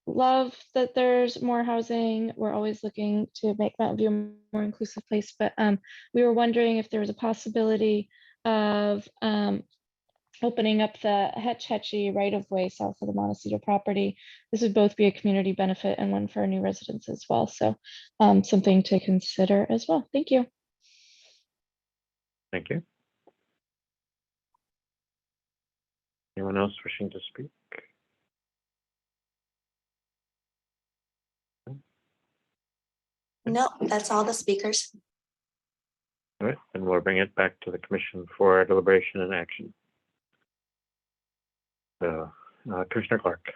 love that there's more housing. We're always looking to make Mountain View a more inclusive place, but we were wondering if there was a possibility of opening up the Hetch Hetchy right-of-way south of the Montecito property. This would both be a community benefit and one for our new residents as well. So something to consider as well. Thank you. Thank you. Anyone else wishing to speak? No, that's all the speakers. All right, and we'll bring it back to the commission for deliberation and action. So, Commissioner Clark.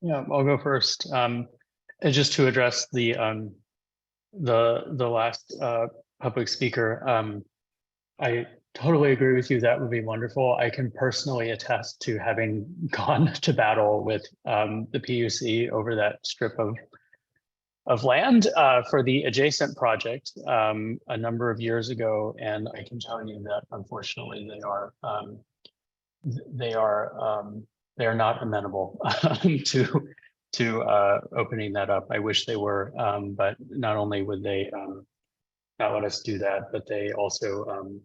Yeah, I'll go first. And just to address the last public speaker, I totally agree with you. That would be wonderful. I can personally attest to having gone to battle with the PUC over that strip of land for the adjacent project a number of years ago, and I can tell you that unfortunately they are not amenable to opening that up. I wish they were, but not only would they not let us do that, but they also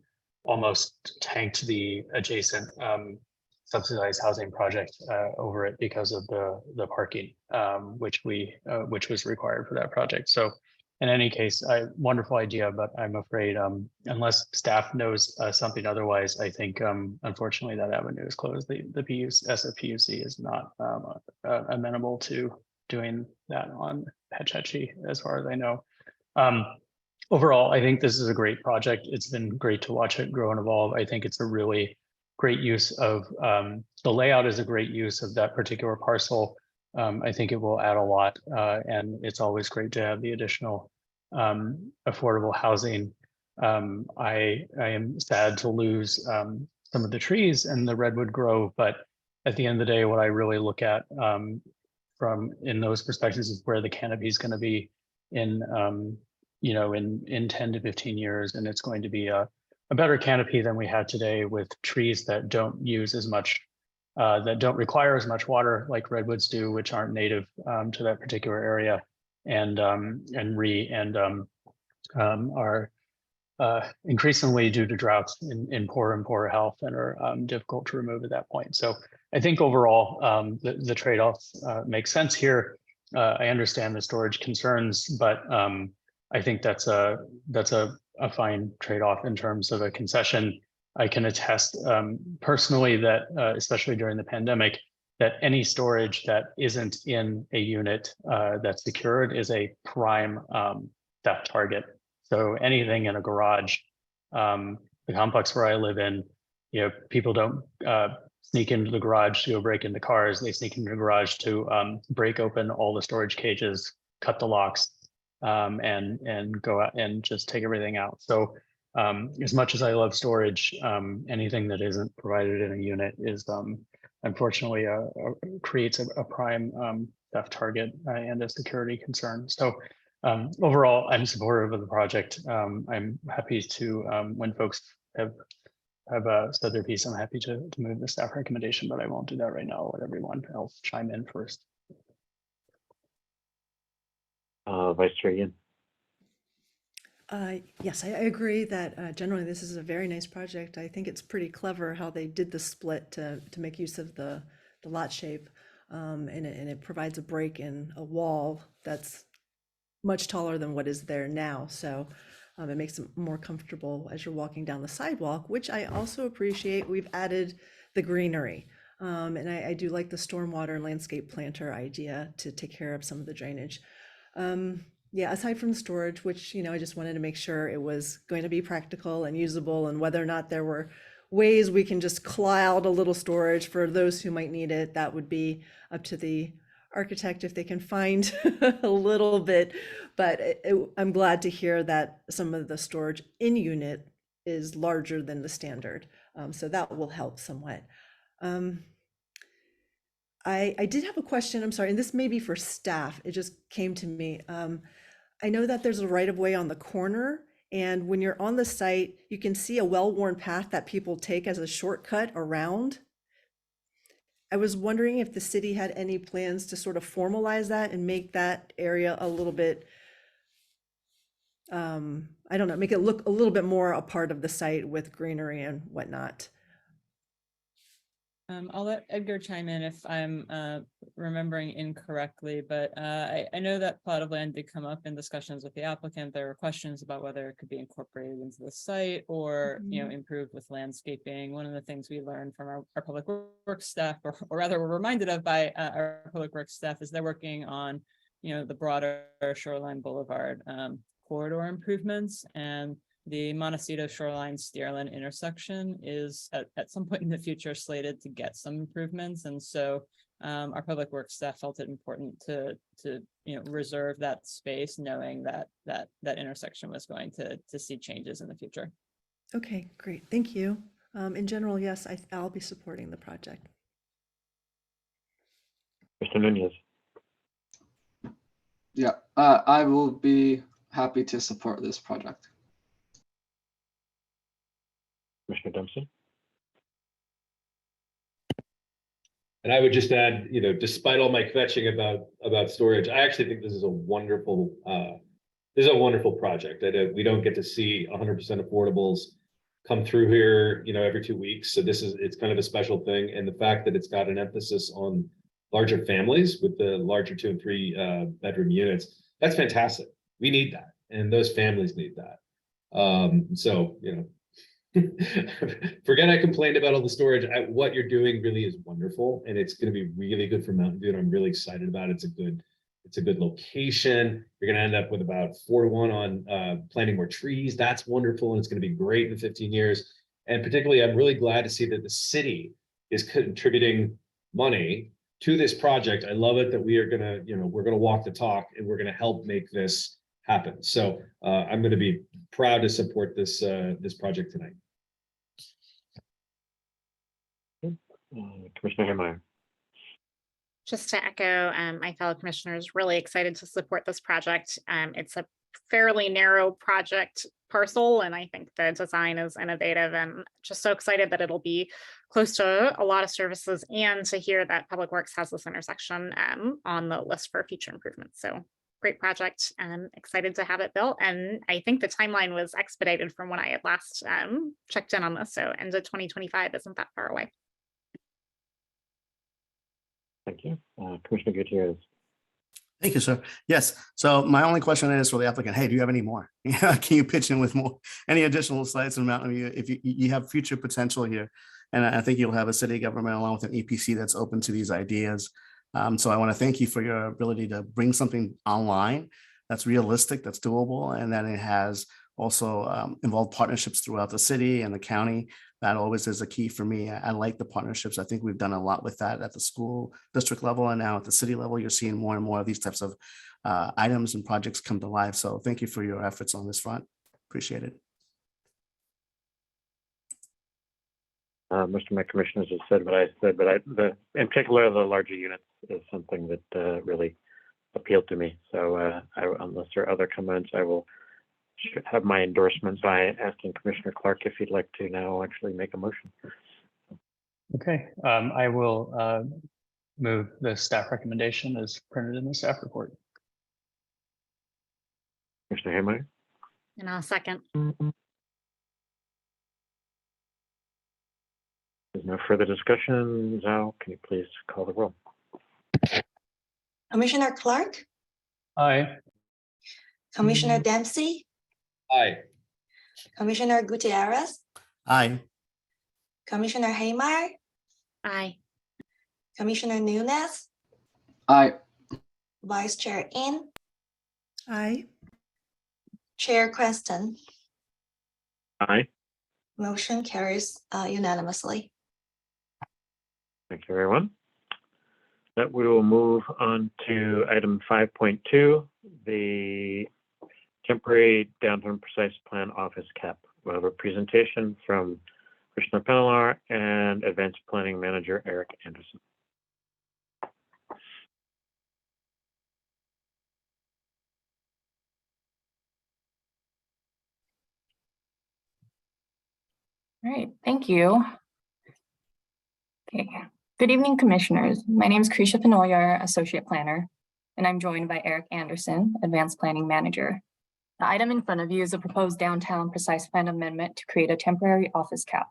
almost tanked the adjacent subsidized housing project over it because of the parking, which was required for that project. So in any case, wonderful idea, but I'm afraid unless staff knows something otherwise, I think unfortunately that avenue is closed. The PUC is not amenable to doing that on Hetch Hetchy, as far as I know. Overall, I think this is a great project. It's been great to watch it grow and evolve. I think it's a really great use of the layout is a great use of that particular parcel. I think it will add a lot, and it's always great to have the additional affordable housing. I am sad to lose some of the trees and the redwood grove, but at the end of the day, what I really look at from in those perspectives is where the canopy is going to be in in 10 to 15 years, and it's going to be a better canopy than we have today, with trees that don't use as much, that don't require as much water like redwoods do, which aren't native to that particular area, and are increasingly due to droughts in poorer health and are difficult to remove at that point. So I think overall the trade-offs make sense here. I understand the storage concerns, but I think that's a fine trade-off in terms of a concession. I can attest personally that, especially during the pandemic, that any storage that isn't in a unit that's secured is a prime theft target. So anything in a garage, the complex where I live in, people don't sneak into the garage to go break into cars. They sneak into the garage to break open all the storage cages, cut the locks, and go out and just take everything out. So as much as I love storage, anything that isn't provided in a unit is unfortunately creates a prime theft target and a security concern. So overall, I'm supportive of the project. I'm happy to, when folks have said their piece, I'm happy to move the staff recommendation, but I won't do that right now. I'll let everyone else chime in first. Vice Chair Yin. Yes, I agree that generally this is a very nice project. I think it's pretty clever how they did the split to make use of the lot shape, and it provides a break in a wall that's much taller than what is there now. So it makes it more comfortable as you're walking down the sidewalk, which I also appreciate. We've added the greenery, and I do like the stormwater and landscape planter idea to take care of some of the drainage. Yeah, aside from the storage, which, I just wanted to make sure it was going to be practical and usable, and whether or not there were ways we can just claw out a little storage for those who might need it, that would be up to the architect if they can find a little bit. But I'm glad to hear that some of the storage in unit is larger than the standard. So that will help somewhat. I did have a question, I'm sorry, and this may be for staff. It just came to me. I know that there's a right-of-way on the corner, and when you're on the site, you can see a well-worn path that people take as a shortcut around. I was wondering if the city had any plans to sort of formalize that and make that area a little bit, I don't know, make it look a little bit more a part of the site with greenery and whatnot. I'll let Edgar chime in if I'm remembering incorrectly, but I know that plot of land did come up in discussions with the applicant. There were questions about whether it could be incorporated into the site or, you know, improved with landscaping. One of the things we learned from our public works staff, or rather we're reminded of by our public works staff, is they're working on, you know, the broader Shoreline Boulevard corridor improvements, and the Montecito Shoreline Stearland intersection is at some point in the future slated to get some improvements. And so our public works staff felt it important to you know, reserve that space, knowing that intersection was going to see changes in the future. Okay, great. Thank you. In general, yes, I'll be supporting the project. Mr. Nunez. Yeah, I will be happy to support this project. Commissioner Dempsey. And I would just add, you know, despite all my kvetching about storage, I actually think this is a wonderful project. That we don't get to see 100% affordables come through here, you know, every 2 weeks. So it's kind of a special thing, and the fact that it's got an emphasis on larger families with the larger 2 and 3 bedroom units, that's fantastic. We need that, and those families need that. So, you know. Forget I complained about all the storage. What you're doing really is wonderful, and it's going to be really good for Mountain View, and I'm really excited about it. It's a good location. You're going to end up with about 4-to-1 on planting more trees. That's wonderful, and it's going to be great in 15 years. And particularly, I'm really glad to see that the city is contributing money to this project. I love it that we are going to, you know, we're going to walk the talk, and we're going to help make this happen. So I'm going to be proud to support this this project tonight. Commissioner Haymeyer. Just to echo my fellow commissioners, really excited to support this project. It's a fairly narrow project parcel, and I think the design is innovative, and just so excited that it'll be close to a lot of services, and to hear that Public Works has this intersection on the list for future improvements. So great project, and excited to have it built. And I think the timeline was expedited from when I had last checked in on this. So end of 2025 isn't that far away. Thank you. Commissioner Gutierrez. Thank you, sir. Yes. So my only question is for the applicant, hey, do you have any more? Can you pitch in with more, any additional sites in Mountain View? If you have future potential here, and I think you'll have a city government along with an EPC that's open to these ideas. So I want to thank you for your ability to bring something online that's realistic, that's doable, and that it has also involved partnerships throughout the city and the county. That always is a key for me. I like the partnerships. I think we've done a lot with that at the school district level, and now at the city level, you're seeing more and more of these types of items and projects come to life. So thank you for your efforts on this front. Appreciate it. Most of my commissioners have said what I said, but in particular, the larger units is something that really appealed to me. So unless there are other comments, I will have my endorsement by asking Commissioner Clark if he'd like to now actually make a motion. Okay, I will move the staff recommendation as printed in the staff report. Commissioner Haymeyer. And I'll second. There's no further discussion. Zhao, can you please call the roll? Commissioner Clark, Aye. Commissioner Dempsey, Aye. Commissioner Gutierrez, Aye. Commissioner Haymeyer, Aye. Commissioner Nunez, Aye. Vice Chair In, Aye. Chair Creston. Aye. Motion carries unanimously. Thank you, everyone. That we will move on to item 5.2, the temporary downtown precise plan office cap. We'll have a presentation from Krishna Pennalar and Advanced Planning Manager Eric Anderson. All right, thank you. Okay, Good evening, Commissioners. My name is Krisha Penoyar, Associate Planner, and I'm joined by Eric Anderson, Advanced Planning Manager. The item in front of you is a proposed downtown precise plan amendment to create a temporary office cap.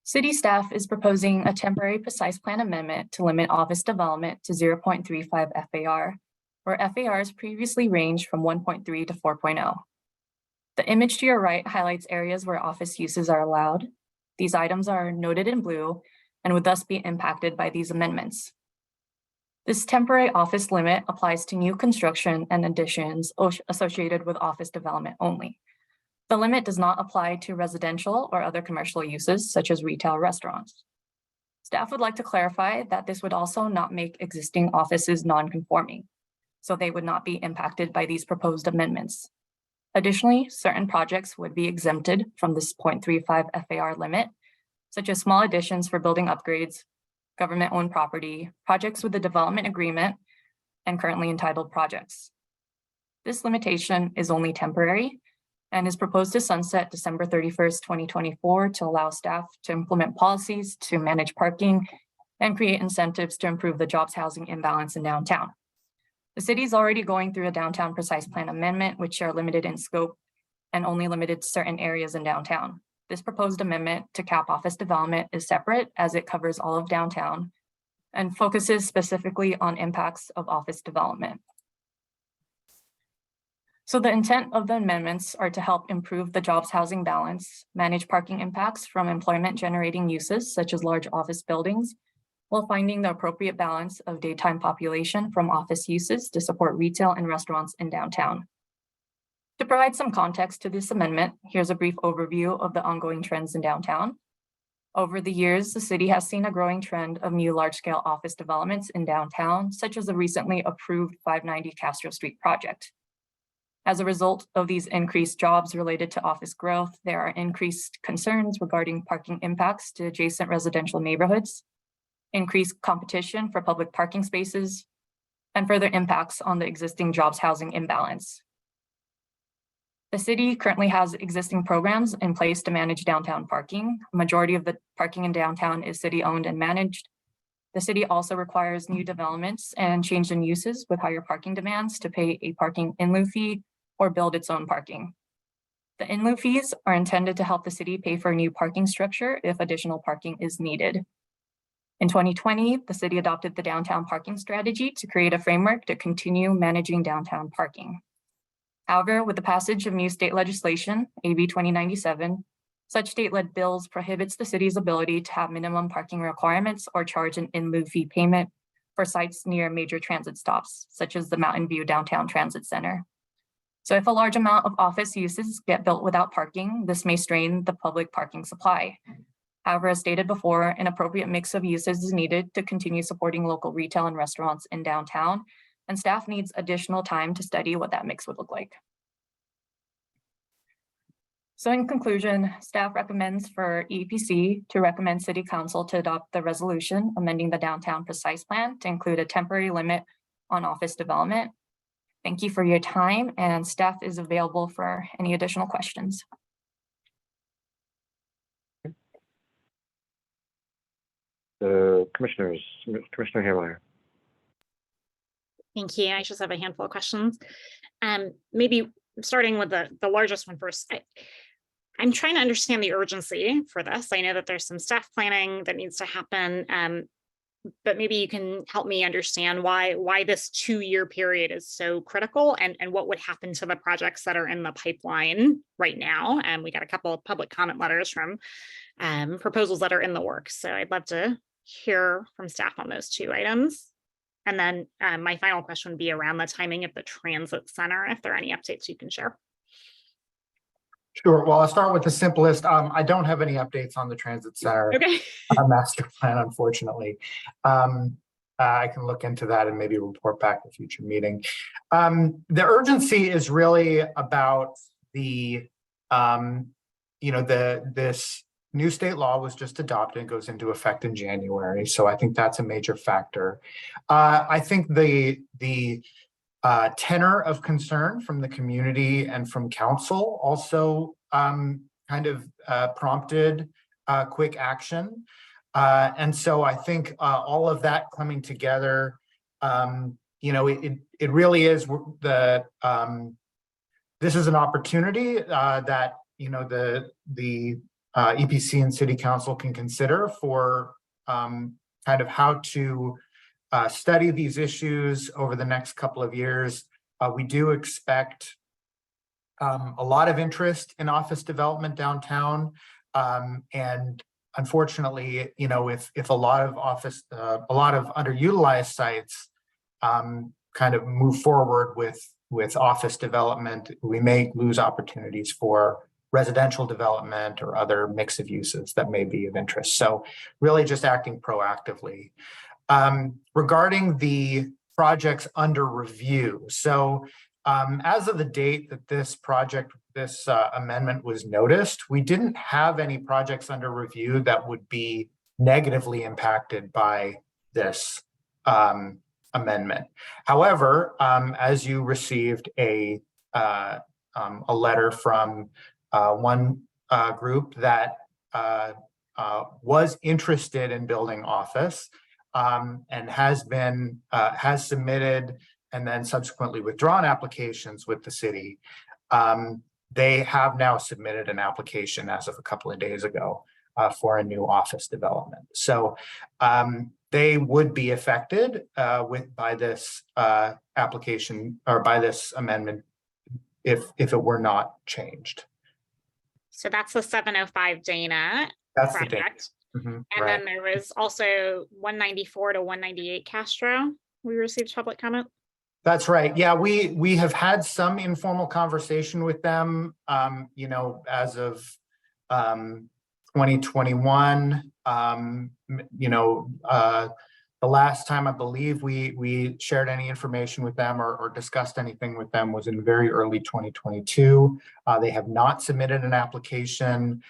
City staff is proposing a temporary precise plan amendment to limit office development to 0.35 FAR, where FARs previously ranged from 1.3 to 4.0. The image to your right highlights areas where office uses are allowed. These items are noted in blue and would thus be impacted by these amendments. This temporary office limit applies to new construction and additions associated with office development only. The limit does not apply to residential or other commercial uses such as retail restaurants. Staff would like to clarify that this would also not make existing offices non-conforming, so they would not be impacted by these proposed amendments. Additionally, certain projects would be exempted from this 0.35 FAR limit, such as small additions for building upgrades, government-owned property, projects with a development agreement, and currently entitled projects. This limitation is only temporary and is proposed to sunset December 31st, 2024 to allow staff to implement policies to manage parking and create incentives to improve the jobs housing imbalance in downtown. The city is already going through a downtown precise plan amendment, which are limited in scope and only limited to certain areas in downtown. This proposed amendment to cap office development is separate as it covers all of downtown and focuses specifically on impacts of office development. So the intent of the amendments are to help improve the jobs housing balance, manage parking impacts from employment generating uses such as large office buildings, while finding the appropriate balance of daytime population from office uses to support retail and restaurants in downtown. To provide some context to this amendment, here's a brief overview of the ongoing trends in downtown. Over the years, the city has seen a growing trend of new large-scale office developments in downtown, such as the recently approved 590 Castro Street project. As a result of these increased jobs related to office growth, there are increased concerns regarding parking impacts to adjacent residential neighborhoods, increased competition for public parking spaces, and further impacts on the existing jobs housing imbalance. The city currently has existing programs in place to manage downtown parking. A majority of the parking in downtown is city-owned and managed. The city also requires new developments and change in uses with higher parking demands to pay a parking in lieu fee or build its own parking. The in lieu fees are intended to help the city pay for a new parking structure if additional parking is needed. In 2020, the city adopted the downtown parking strategy to create a framework to continue managing downtown parking. However, with the passage of new state legislation, AB 2097, such state-led bills prohibits the city's ability to have minimum parking requirements or charge an in lieu fee payment for sites near major transit stops, such as the Mountain View Downtown Transit Center. So if a large amount of office uses get built without parking, this may strain the public parking supply. However, as stated before, an appropriate mix of uses is needed to continue supporting local retail and restaurants in downtown, and staff needs additional time to study what that mix would look like. So in conclusion, staff recommends for EPC to recommend City Council to adopt the resolution amending the downtown precise plan to include a temporary limit on office development. Thank you for your time, and staff is available for any additional questions. So Commissioners, Commissioner Haywire. Thank you. I just have a handful of questions. Maybe starting with the largest one first. I'm trying to understand the urgency for this. I know that there's some staff planning that needs to happen, but maybe you can help me understand why this 2-year period is so critical and what would happen to the projects that are in the pipeline right now. And we got a couple of public comment letters from proposals that are in the works. So I'd love to hear from staff on those 2 items. And then my final question would be around the timing of the transit center, if there are any updates you can share. Sure. Well, I'll start with the simplest. I don't have any updates on the transit center master plan, unfortunately. I can look into that and maybe report back at a future meeting. The urgency is really about the, this new state law was just adopted and goes into effect in January. So I think that's a major factor. I think the tenor of concern from the community and from council also kind of prompted quick action. And so I think all of that coming together, it really is this is an opportunity that the EPC and City Council can consider for kind of how to study these issues over the next couple of years. We do expect a lot of interest in office development downtown, and unfortunately, if a lot of underutilized sites kind of move forward with office development, we may lose opportunities for residential development or other mix of uses that may be of interest. So really just acting proactively. Regarding the projects under review. So as of the date that this amendment was noticed, we didn't have any projects under review that would be negatively impacted by this amendment. However, as you received a letter from one group that was interested in building office and has submitted and then subsequently withdrawn applications with the city. They have now submitted an application as of a couple of days ago for a new office development. So they would be affected by this application or by this amendment if it were not changed. So that's the 705 Dana That's project. the date. And then there was also 194 to 198 Castro. We received public comment. That's right. Yeah, we have had some informal conversation with them, as of 2021. The last time I believe we shared any information with them or discussed anything with them was in very early 2022. They have not submitted an application.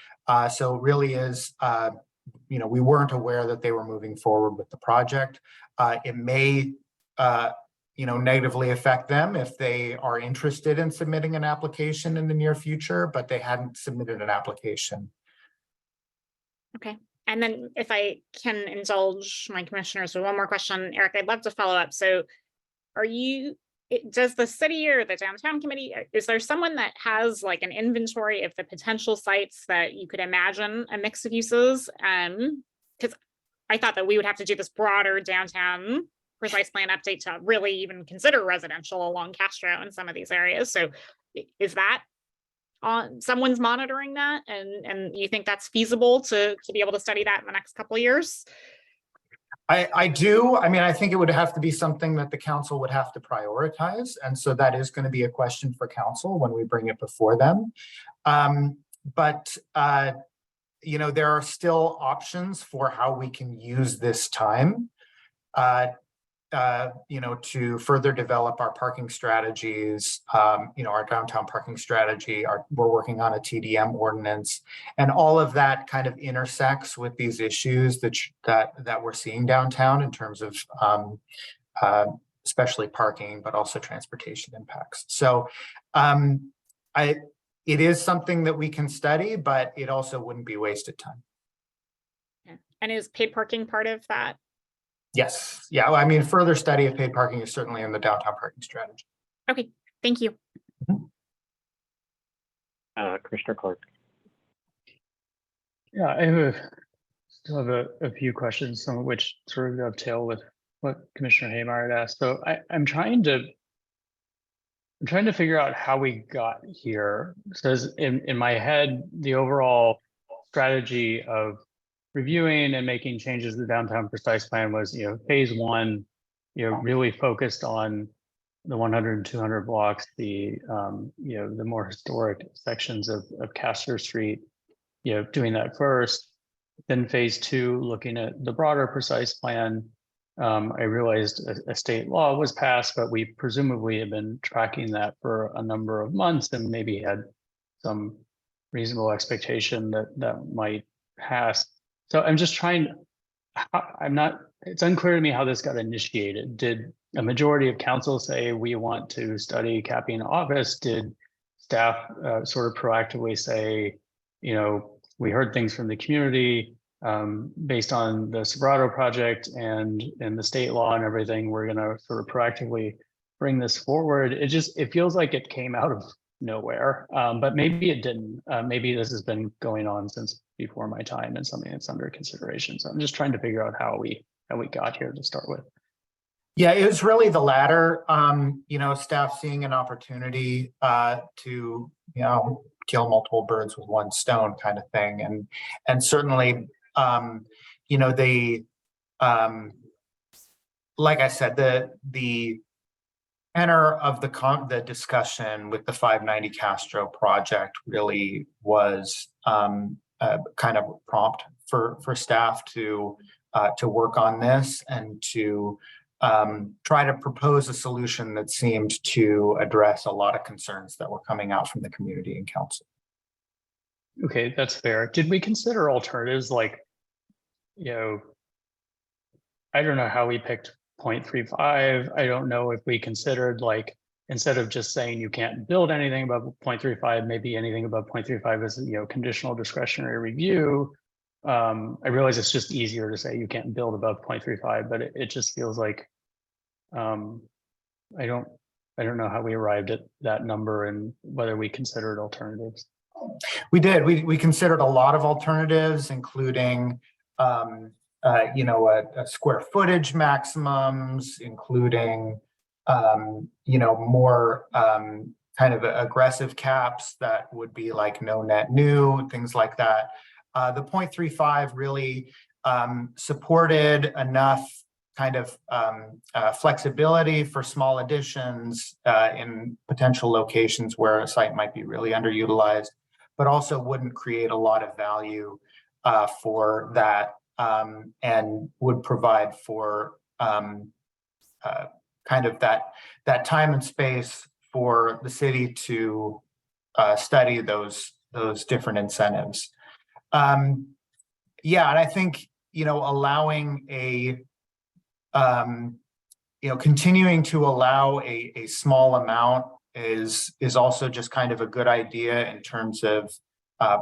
So it really is, we weren't aware that they were moving forward with the project. It may, negatively affect them if they are interested in submitting an application in the near future, but they hadn't submitted an application. Okay. And then if I can indulge my commissioners with one more question, Eric, I'd love to follow up. So does the city or the downtown committee, is there someone that has like an inventory of the potential sites that you could imagine a mix of uses? Because I thought that we would have to do this broader downtown precise plan update to really even consider residential along Castro in some of these areas. So is that someone's monitoring that, and you think that's feasible to be able to study that in the next couple of years? I do. I mean, I think it would have to be something that the council would have to prioritize. And so that is going to be a question for council when we bring it before them. But there are still options for how we can use this time to further develop our parking strategies, our downtown parking strategy. We're working on a TDM ordinance, and all of that kind of intersects with these issues that we're seeing downtown in terms of especially parking, but also transportation impacts. So it is something that we can study, but it also wouldn't be wasted time. Okay. And is paid parking part of that? Yes. Yeah. I mean, further study of paid parking is certainly in the downtown parking strategy. Okay. Thank you. Commissioner Clark. Yeah, I still have a few questions, some of which sort of dovetail with what Commissioner Haymeyer had asked. So I'm trying to figure out how we got here. So in my head, the overall strategy of reviewing and making changes to the downtown precise plan was, phase one, really focused on the 100 and 200 blocks, the more historic sections of Castro Street, doing that first. Then phase two, looking at the broader precise plan. I realized a state law was passed, but we presumably have been tracking that for a number of months and maybe had some reasonable expectation that might pass. So I'm just it's unclear to me how this got initiated. Did a majority of council say we want to study capping office? Did staff sort of proactively say, we heard things from the community based on the Sobrato project and the state law and everything. We're going to sort of proactively bring this forward. It feels like it came out of nowhere, but maybe it didn't. Maybe this has been going on since before my time and something that's under consideration. So I'm just trying to figure out how we got here to start with. Yeah, it was really the latter. Staff seeing an opportunity to kill multiple birds with one stone kind of thing, and certainly they like I said, the tenor of the discussion with the 590 Castro project really was kind of prompt for staff to work on this and to try to propose a solution that seemed to address a lot of concerns that were coming out from the community and council. Okay, that's fair. Did we consider alternatives like, I don't know how we picked 0.35. I don't know if we considered, like, instead of just saying you can't build anything above 0.35, maybe anything above 0.35 is, conditional discretionary review. I realize it's just easier to say you can't build above 0.35, but it just feels like I don't know how we arrived at that number and whether we considered alternatives. We did. We considered a lot of alternatives, including a square footage maximums, including more kind of aggressive caps that would be like no net new, things like that. The 0.35 really supported enough kind of flexibility for small additions in potential locations where a site might be really underutilized, but also wouldn't create a lot of value for that and would provide for kind of that time and space for the city to study those different incentives. And I think, allowing continuing to allow a small amount is also just kind of a good idea in terms of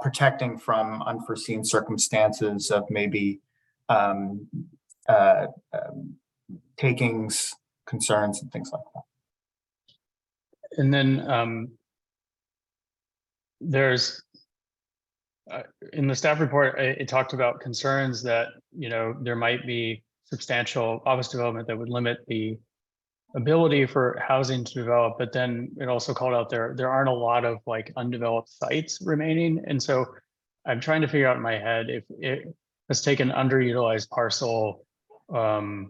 protecting from unforeseen circumstances of maybe takings concerns and things like that. And then there's in the staff report, it talked about concerns that, there might be substantial office development that would limit the ability for housing to develop, but then it also called out there aren't a lot of like undeveloped sites remaining. And so I'm trying to figure out in my head if let's take an underutilized parcel. I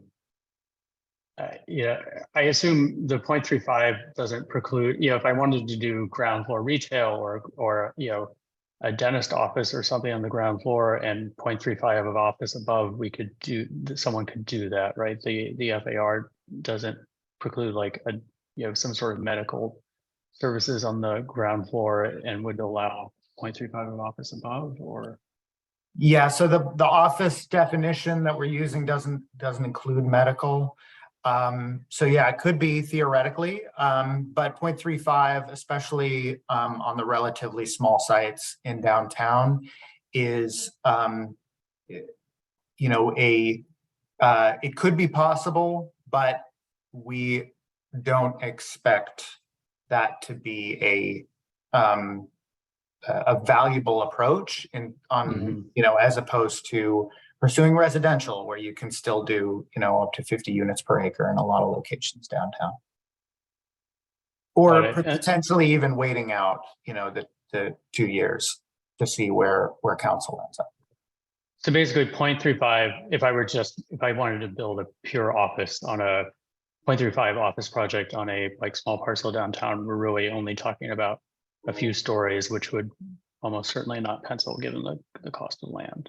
assume the 0.35 doesn't preclude, if I wanted to do ground floor retail or a dentist office or something on the ground floor and 0.35 of office above, someone could do that, right? The FAR doesn't preclude like some sort of medical services on the ground floor and would allow 0.35 of office above, or? Yeah, so the office definition that we're using doesn't include medical. So yeah, it could be theoretically, but 0.35, especially on the relatively small sites in downtown, is it could be possible, but we don't expect that to be a valuable approach as opposed to pursuing residential, where you can still do, up to 50 units per acre in a lot of locations downtown. Or potentially even waiting out, the 2 years to see where council ends up. So basically 0.35, if I wanted to build a pure office on a 0.35 office project on a small parcel downtown, we're really only talking about a few stories, which would almost certainly not pencil given the cost of land.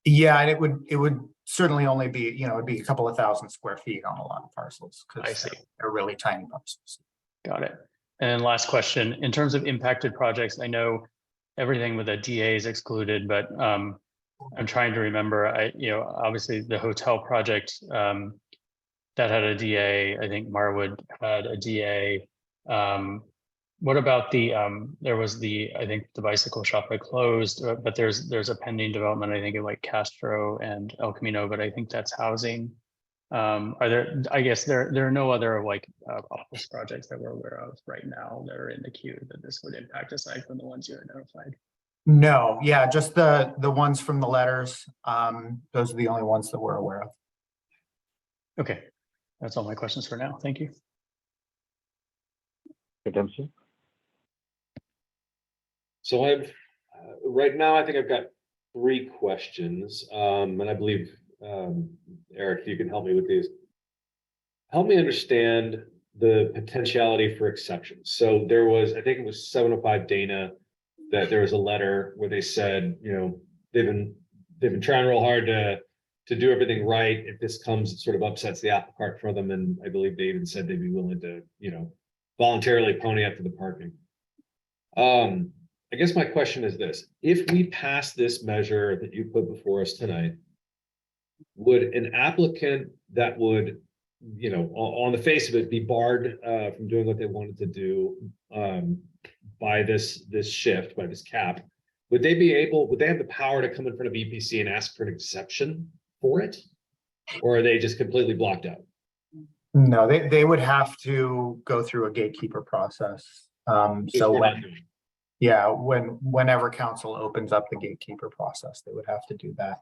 Yeah, and it would certainly only be, it'd be a couple of thousand square feet on a lot of parcels. I see. They're really tiny parcels. Got it. And last question, in terms of impacted projects, I know everything with a DA is excluded, but I'm trying to remember, obviously the hotel project that had a DA, I think Marwood had a DA. What about the, there was I think the bicycle shop I closed, but there's a pending development, I think in like Castro and El Camino, but I think that's housing. Are there, I guess there are no other like office projects that we're aware of right now that are in the queue that this would impact aside from the ones you identified? No, yeah, just the ones from the letters. Those are the only ones that we're aware of. Okay, that's all my questions for now. Thank you. Mr. Dempsey? So I've, right now, I think I've got 3 questions, and I believe, Eric, you can help me with these. Help me understand the potentiality for exceptions. So there was, I think it was 705 Dana, that there was a letter where they said, you know, they've been trying real hard to do everything right. If this comes, it sort of upsets the apple cart for them. And I believe they even said they'd be willing to, you know, voluntarily pony up for the parking. I guess my question is this: if we pass this measure that you put before us tonight, would an applicant that would, you know, on the face of it, be barred from doing what they wanted to do by this shift, by this cap? Would they have the power to come in front of EPC and ask for an exception for it? Or are they just completely blocked out? No, they would have to go through a gatekeeper process. Whenever council opens up the gatekeeper process, they would have to do that.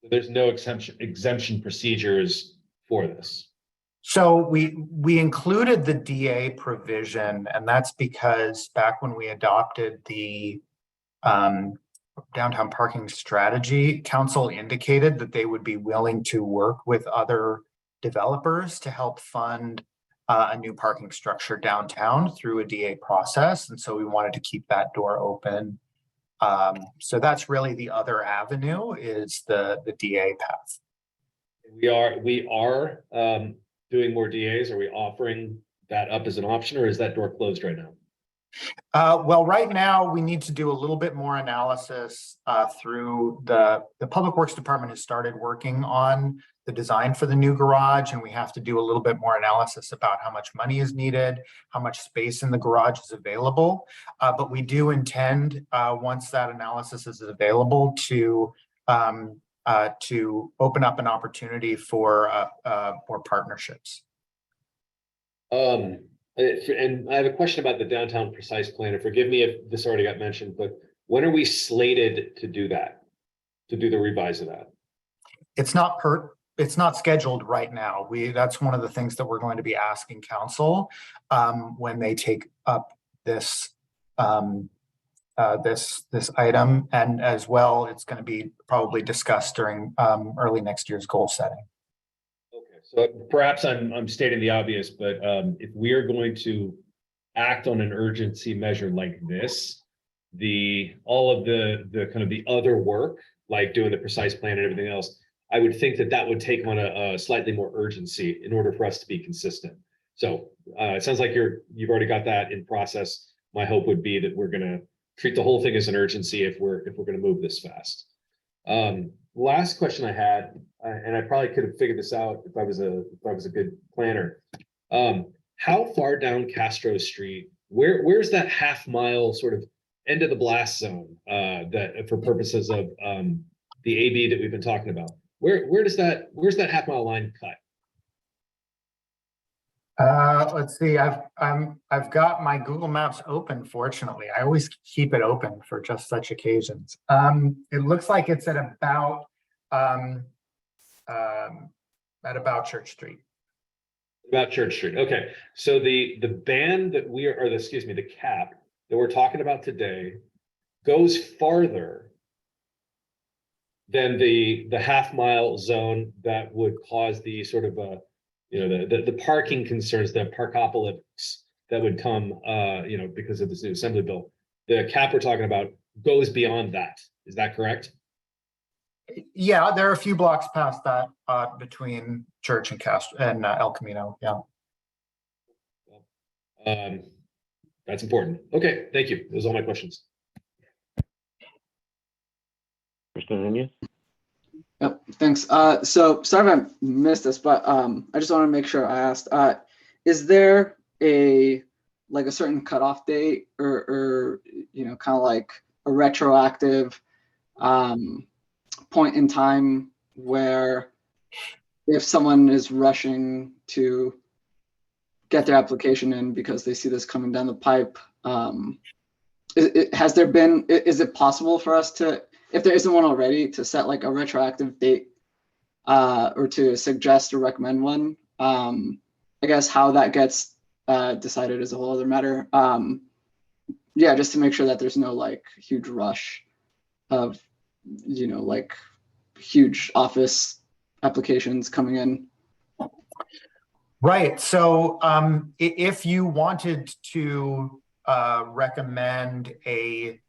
There's no exemption procedures for this. So we included the DA provision, and that's because back when we adopted the downtown parking strategy, council indicated that they would be willing to work with other developers to help fund a new parking structure downtown through a DA process. And so we wanted to keep that door open. So that's really the other avenue, is the DA path. We are doing more DAs. Are we offering that up as an option, or is that door closed right now? Well, right now we need to do a little bit more analysis through the Public Works Department has started working on the design for the new garage, and we have to do a little bit more analysis about how much money is needed, how much space in the garage is available. But we do intend, once that analysis is available, to open up an opportunity for partnerships. And I have a question about the downtown precise plan. And forgive me if this already got mentioned, but when are we slated to do that? To do the revise of that? It's not scheduled right now. That's one of the things that we're going to be asking council when they take up this this item, and as well, it's going to be probably discussed during early next year's goal setting. So perhaps I'm stating the obvious, but if we are going to act on an urgency measure like this, all of the kind of the other work, like doing the precise plan and everything else, I would think that would take on a slightly more urgency in order for us to be consistent. So it sounds like you've already got that in process. My hope would be that we're going to treat the whole thing as an urgency if we're going to move this fast. Last question I had, and I probably could have figured this out if I was a good planner. How far down Castro Street, where's that half-mile sort of end of the blast zone that for purposes of the AB that we've been talking about? Where's that half-mile line cut? Let's see. I've got my Google Maps open. Fortunately, I always keep it open for just such occasions. It looks like it's at about Church Street. About Church Street. Okay. So the band that the cap that we're talking about today goes farther than the half-mile zone that would cause the sort of the parking concerns, the parkopolis that would come, because of this new assembly bill. The cap we're talking about goes beyond that. Is that correct? Yeah, there are a few blocks past that between Church and Castro and El Camino. Yeah. That's important. Okay, thank you. Those are all my questions. Mr. Nunez? Yep, thanks. So sorry if I missed this, but I just want to make sure I asked. Is there a like a certain cutoff date or kind of like a retroactive point in time where if someone is rushing to get their application in because they see this coming down the pipe, is it possible for us to, if there isn't one already, to set like a retroactive date or to suggest or recommend one? I guess how that gets decided is a whole other matter. Yeah, just to make sure that there's no like huge rush of, like huge office applications coming in. Right. So if you wanted to recommend a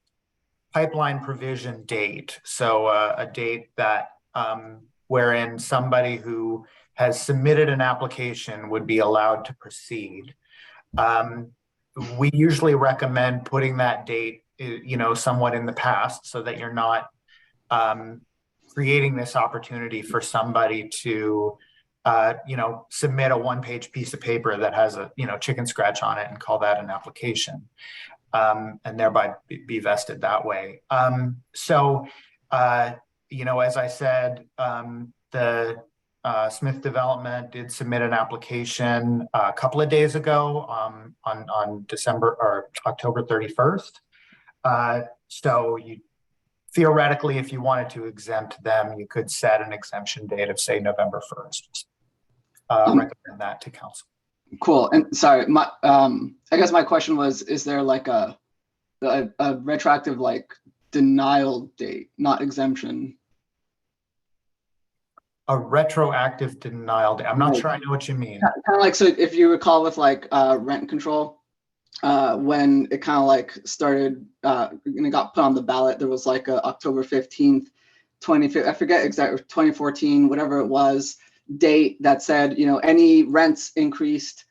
pipeline provision date, so a date that wherein somebody who has submitted an application would be allowed to proceed, we usually recommend putting that date, somewhat in the past, so that you're not creating this opportunity for somebody to submit a one-page piece of paper that has a chicken scratch on it and call that an application, and thereby be vested that way. So as I said, the Smith Development did submit an application a couple of days ago on October 31st. So theoretically, if you wanted to exempt them, you could set an exemption date of, say, November 1st. Recommend that to council. Cool. And sorry, I guess my question was, is there like a retroactive like denial date, not exemption? A retroactive denial date. I'm not sure I know what you mean. Kind of like, so if you recall with like rent control, when it kind of like started and it got put on the ballot, there was like a October 15th, I forget exactly, 2014, whatever it was, date that said, any rents increased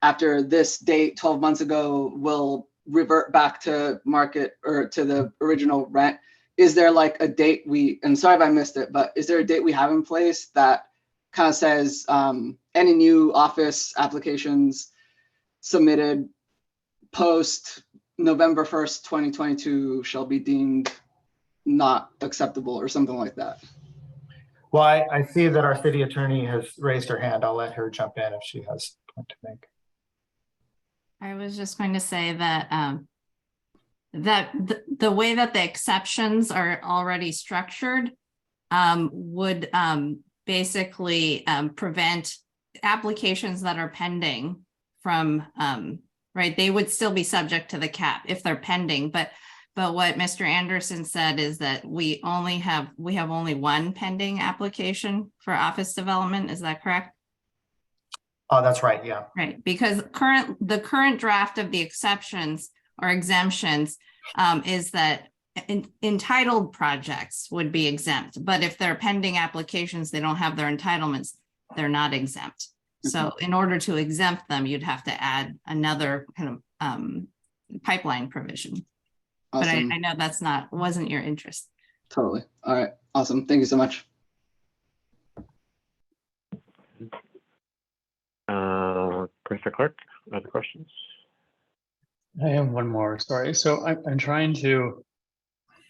after this date 12 months ago will revert back to market or to the original rent. Is there like a date and sorry if I missed it, but is there a date we have in place that kind of says any new office applications submitted post November 1st, 2022 shall be deemed not acceptable or something like that? Well, I see that our city attorney has raised her hand. I'll let her jump in if she has a point to make. I was just going to say that the way that the exceptions are already structured would basically prevent applications that are pending from, right? They would still be subject to the cap if they're pending, but what Mr. Anderson said is that we have only one pending application for office development. Is that correct? Oh, that's right. Yeah. Right, because the current draft of the exceptions or exemptions is that entitled projects would be exempt, but if they're pending applications, they don't have their entitlements, they're not exempt. So in order to exempt them, you'd have to add another kind of pipeline provision. Awesome. But I know wasn't your interest. Totally. All right. Awesome. Thank you so much. Commissioner Clark, other questions? I have one more. Sorry. So I'm trying to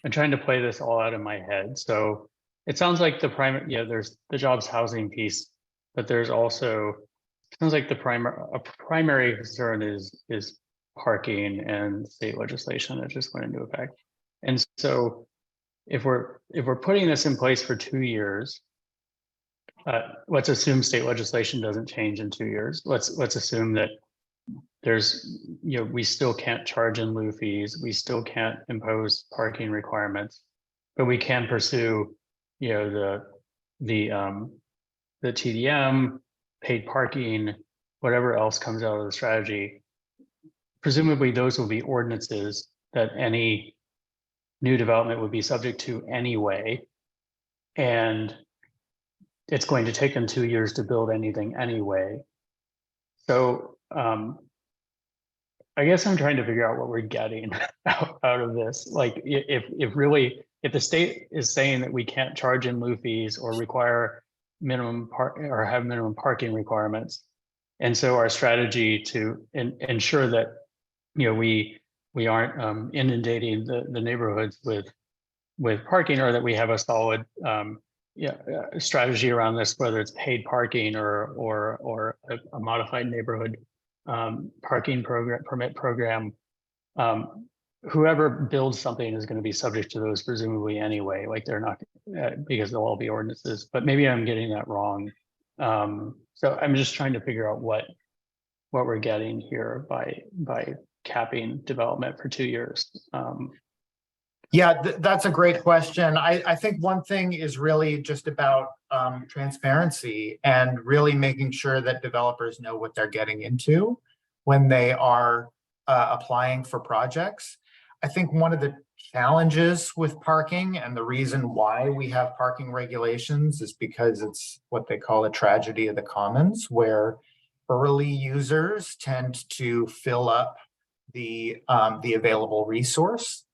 play this all out in my head. So it sounds like there's the jobs housing piece, but there's also, it sounds like a primary concern is parking and state legislation that just went into effect. And so if we're putting this in place for 2 years, let's assume state legislation doesn't change in 2 years. Let's assume that there's, we still can't charge in lieu fees. We still can't impose parking requirements, but we can pursue, the TDM, paid parking, whatever else comes out of the strategy. Presumably those will be ordinances that any new development would be subject to anyway. And it's going to take them 2 years to build anything anyway. So I guess I'm trying to figure out what we're getting out of this. Like if the state is saying that we can't charge in lieu fees or require have minimum parking requirements. And so our strategy to ensure that we aren't inundating the neighborhoods with parking, or that we have a solid strategy around this, whether it's paid parking or a modified neighborhood parking program, permit program. Whoever builds something is going to be subject to those presumably anyway, like they're not, because they'll all be ordinances, but maybe I'm getting that wrong. So I'm just trying to figure out what we're getting here by capping development for 2 years. Yeah, that's a great question. I think one thing is really just about transparency and really making sure that developers know what they're getting into when they are applying for projects. I think one of the challenges with parking, and the reason why we have parking regulations, is because it's what they call a tragedy of the commons, where early users tend to fill up the available resource,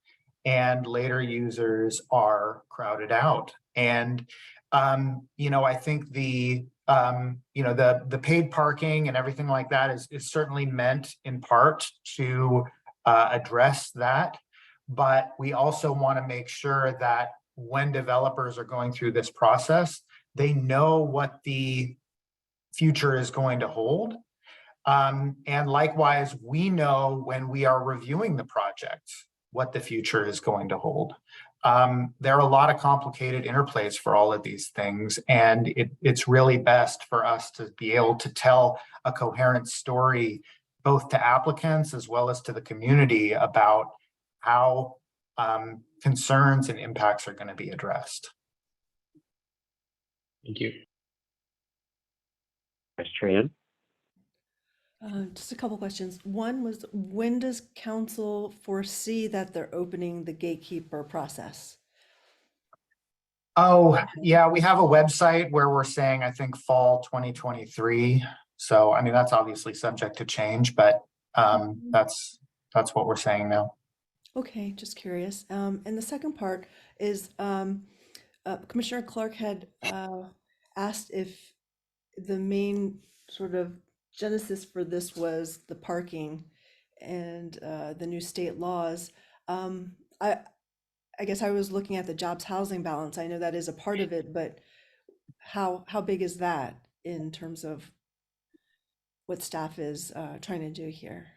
and later users are crowded out. And I think the paid parking and everything like that is certainly meant in part to address that. But we also want to make sure that when developers are going through this process, they know what the future is going to hold. And likewise, we know when we are reviewing the project what the future is going to hold. There are a lot of complicated interplays for all of these things, and it's really best for us to be able to tell a coherent story, both to applicants as well as to the community, about how concerns and impacts are going to be addressed. Thank you. Vice Chair Yan? Just a couple questions. One was, when does council foresee that they're opening the gatekeeper process? Oh, yeah, we have a website where we're saying, I think, fall 2023. So, I mean, that's obviously subject to change, but that's what we're saying now. Okay, just curious. And the second part is, Commissioner Clark had asked if the main sort of genesis for this was the parking and the new state laws. I guess I was looking at the jobs housing balance. I know that is a part of it, but how big is that in terms of what staff is trying to do here?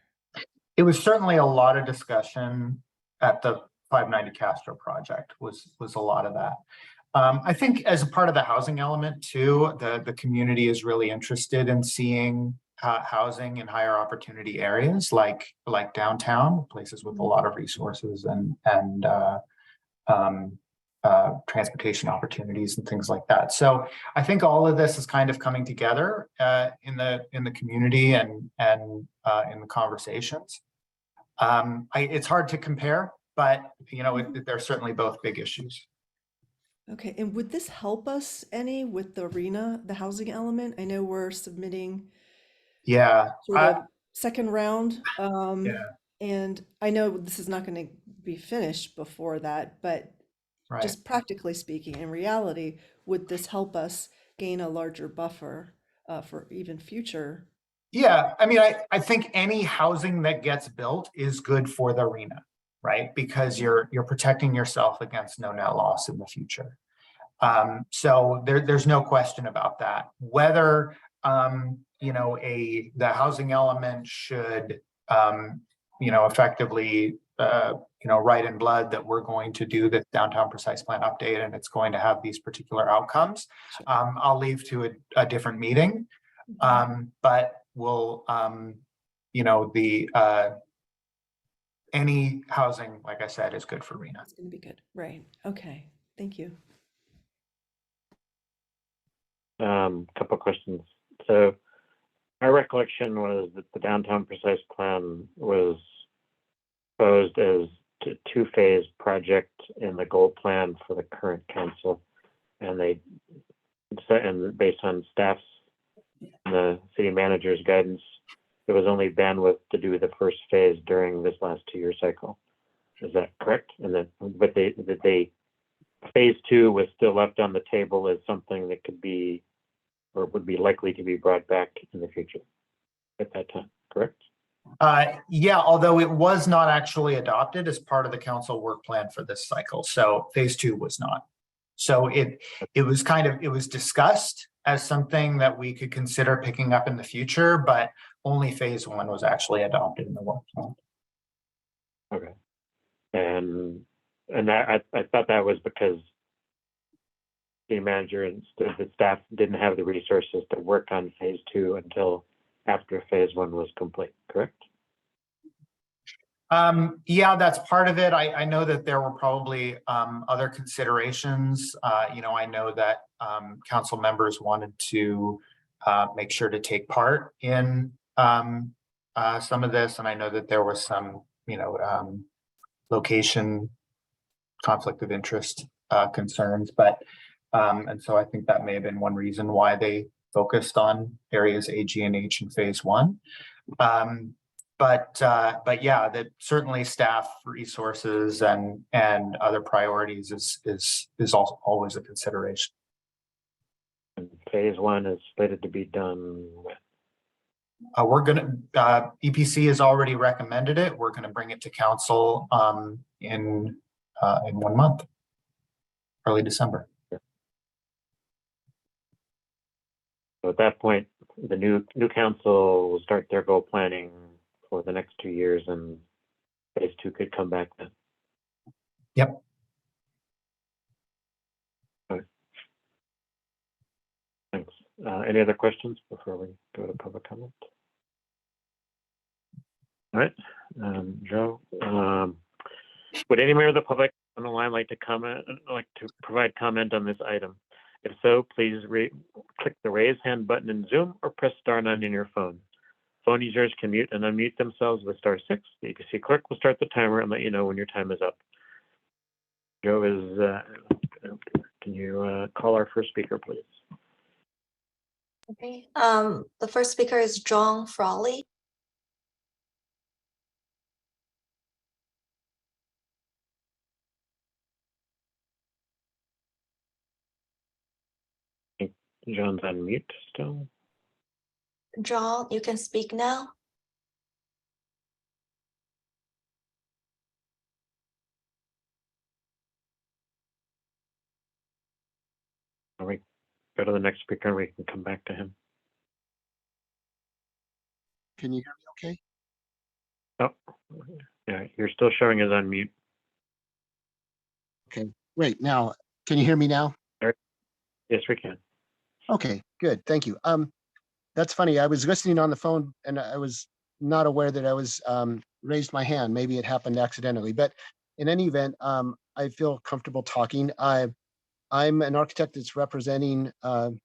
It was certainly a lot of discussion at the 590 Castro project, was a lot of that. I think as a part of the housing element too, the community is really interested in seeing housing in higher opportunity areas like downtown, places with a lot of resources and transportation opportunities and things like that. So I think all of this is kind of coming together in the community and in the conversations. It's hard to compare, but they're certainly both big issues. Okay, and would this help us any with the arena, the housing element? I know we're submitting sort of second round. And I know this is not going to be finished before that, but just practically speaking, in reality, would this help us gain a larger buffer for even future? Yeah, I mean, I think any housing that gets built is good for the arena, right? Because you're protecting yourself against no net loss in the future. So there's no question about that. Whether the housing element should effectively write in blood that we're going to do the downtown precise plan update and it's going to have these particular outcomes. I'll leave to a different meeting, but we'll any housing, like I said, is good for RENA. It's going to be good, right? Okay, thank you. Couple questions. So my recollection was that the downtown precise plan was proposed as a two-phase project in the goal plan for the current council, and based on staff's and the city manager's guidance, there was only bandwidth to do the first phase during this last 2-year cycle. Is that correct? And then, but phase 2 was still left on the table as something that could be or would be likely to be brought back in the future at that time, correct? Yeah, although it was not actually adopted as part of the council work plan for this cycle. So phase 2 was not. So it was it was discussed as something that we could consider picking up in the future, but only phase 1 was actually adopted in the work plan. Okay. And that I thought that was because the manager and the staff didn't have the resources to work on phase 2 until after phase 1 was complete, correct? Yeah, that's part of it. I know that there were probably other considerations. I know that council members wanted to make sure to take part in some of this, and I know that there was some, location conflict of interest concerns, but and so I think that may have been one reason why they focused on areas A, G, and H in phase 1. But yeah, that certainly staff resources and other priorities is also always a consideration. And phase 1 is slated to be done with. We're gonna EPC has already recommended it. We're gonna bring it to council in 1 month, early December. So at that point, the new council will start their goal planning for the next 2 years, and phase 2 could come back then. Yep. Okay. Thanks. Any other questions before we go to public comment? All right, Joe. Would any member of the public on the line like to provide comment on this item? If so, please click the raise hand button in Zoom or press star 9 on your phone. Phone users can mute and unmute themselves with star 6. The EPC clerk will start the timer and let you know when your time is up. Joe can you call our first speaker, please? Okay. The first speaker is John Frawley. John's on mute still. John, you can speak now. We go to the next speaker and we can come back to him. Can you hear me okay? Oh, yeah, you're still showing as on mute. Okay, great. Now, can you hear me now? Yes, we can. Okay, good. Thank you. That's funny. I was listening on the phone and I was not aware that I was raised my hand. Maybe it happened accidentally, but in any event, I feel comfortable talking. I'm an architect that's representing an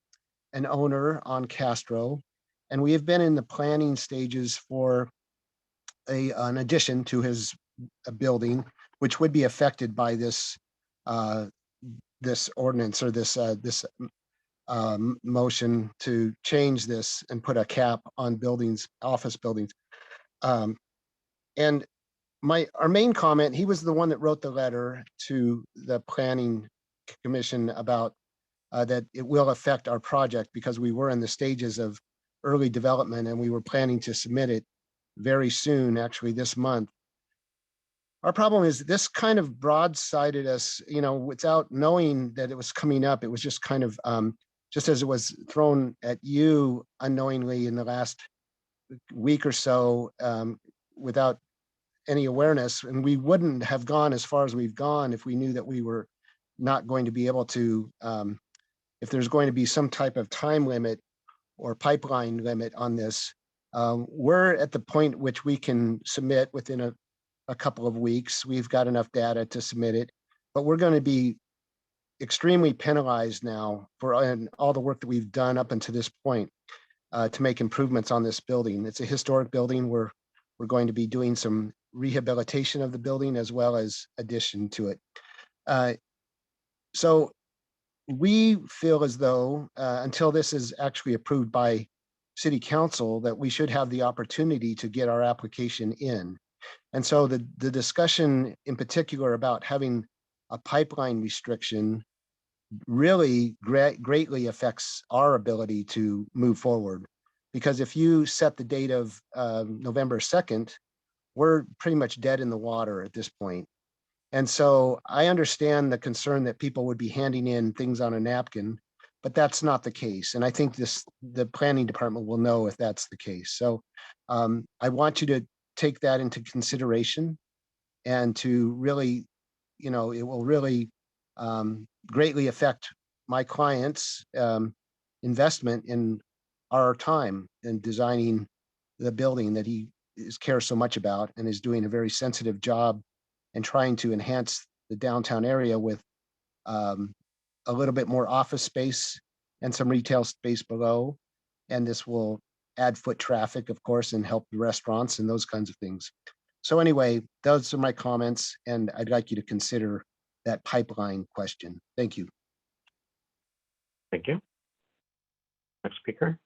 owner on Castro, and we have been in the planning stages for an addition to his building, which would be affected by this this ordinance or this motion to change this and put a cap on buildings, office buildings. And our main comment, he was the one that wrote the letter to the planning commission about that it will affect our project because we were in the stages of early development and we were planning to submit it very soon, actually this month. Our problem is this kind of broadsided us, without knowing that it was coming up. It was just kind of just as it was thrown at you unknowingly in the last week or so without any awareness. And we wouldn't have gone as far as we've gone if we knew that we were not going to be able to, if there's going to be some type of time limit or pipeline limit on this. We're at the point which we can submit within a couple of weeks. We've got enough data to submit it, but we're going to be extremely penalized now for all the work that we've done up until this point to make improvements on this building. It's a historic building. We're going to be doing some rehabilitation of the building as well as addition to it. So we feel as though until this is actually approved by City Council, that we should have the opportunity to get our application in. And so the discussion in particular about having a pipeline restriction really greatly affects our ability to move forward. Because if you set the date of November 2nd, we're pretty much dead in the water at this point. And so I understand the concern that people would be handing in things on a napkin, but that's not the case. And I think the planning department will know if that's the case. So I want you to take that into consideration and to really, it will really greatly affect my clients' investment in our time in designing the building that he cares so much about and is doing a very sensitive job and trying to enhance the downtown area with a little bit more office space and some retail space below. And this will add foot traffic, of course, and help the restaurants and those kinds of things. So anyway, those are my comments, and I'd like you to consider that pipeline question. Thank you. Thank you. Next speaker.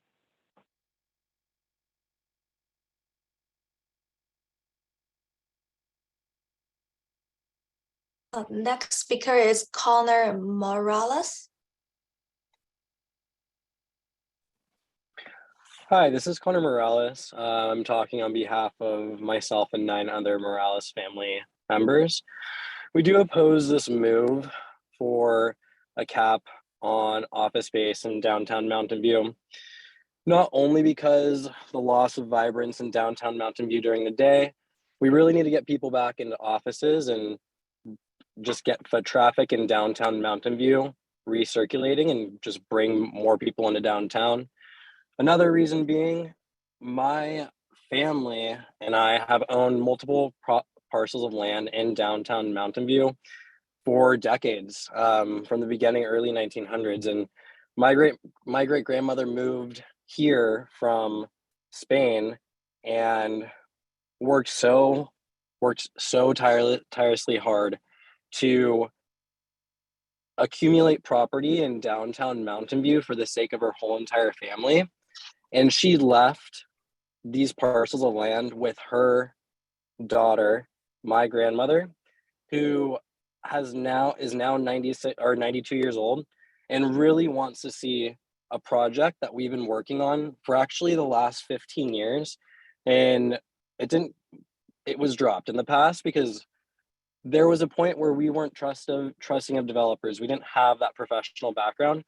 Next speaker is Connor Morales. Hi, this is Connor Morales. I'm talking on behalf of myself and 9 other Morales family members. We do oppose this move for a cap on office space in downtown Mountain View, not only because the loss of vibrance in downtown Mountain View during the day. We really need to get people back into offices and just get foot traffic in downtown Mountain View recirculating and just bring more people into downtown. Another reason being, my family and I have owned multiple parcels of land in downtown Mountain View for decades, from the beginning, early 1900s. And my great grandmother moved here from Spain and worked so tirelessly hard to accumulate property in downtown Mountain View for the sake of her whole entire family. And she left these parcels of land with her daughter, my grandmother, who is now 96 or 92 years old and really wants to see a project that we've been working on for actually the last 15 years. And it was dropped in the past because there was a point where we weren't trusting of developers. We didn't have that professional background.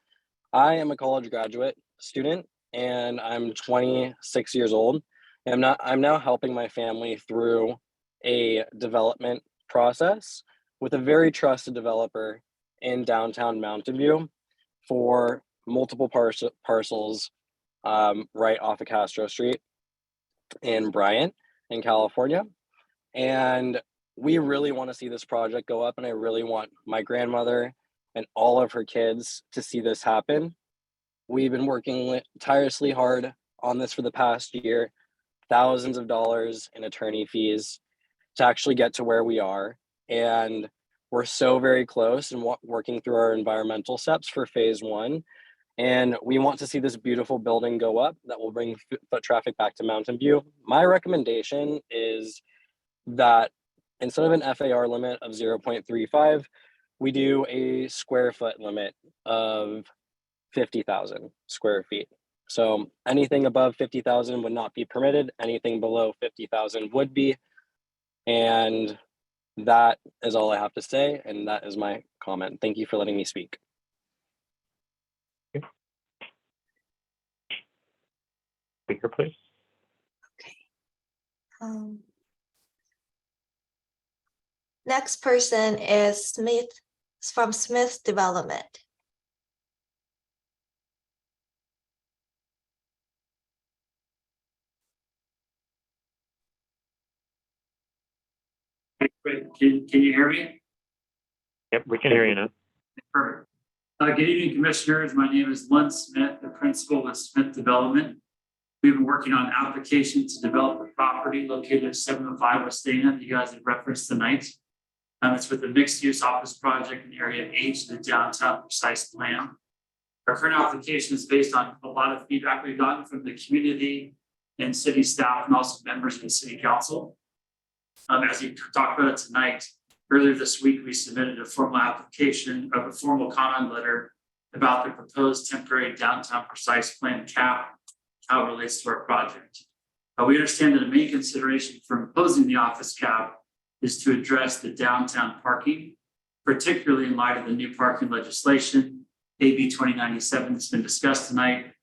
I am a college graduate student and I'm 26 years old. And I'm now helping my family through a development process with a very trusted developer in downtown Mountain View for multiple parcels right off of Castro Street in Bryant in California. And we really want to see this project go up, and I really want my grandmother and all of her kids to see this happen. We've been working tirelessly hard on this for the past year, thousands of dollars in attorney fees to actually get to where we are. And we're so very close and working through our environmental steps for phase 1. And we want to see this beautiful building go up that will bring foot traffic back to Mountain View. My recommendation is that instead of an FAR limit of 0.35, we do a square foot limit of 50,000 square feet. So anything above 50,000 would not be permitted. Anything below 50,000 would be. And that is all I have to say. And that is my comment. Thank you for letting me speak. Speaker, please. Next person is Smith from Smith Development. Great. Can you hear me? Yep, we can hear you now. Perfect. Good evening, commissioners. My name is Len Smith, the principal with Smith Development. We've been working on applications to develop a property located at 705 West Dana that you guys have referenced tonight. It's with the mixed-use office project in area H, the downtown precise plan. Our current application is based on a lot of feedback we've gotten from the community and city staff and also members of the city council. As you talked about it tonight, earlier this week, we submitted a formal application of a formal comment letter about the proposed temporary downtown precise plan cap how it relates to our project. We understand that a main consideration for imposing the office cap is to address the downtown parking, particularly in light of the new parking legislation, AB 2097 that's been discussed tonight,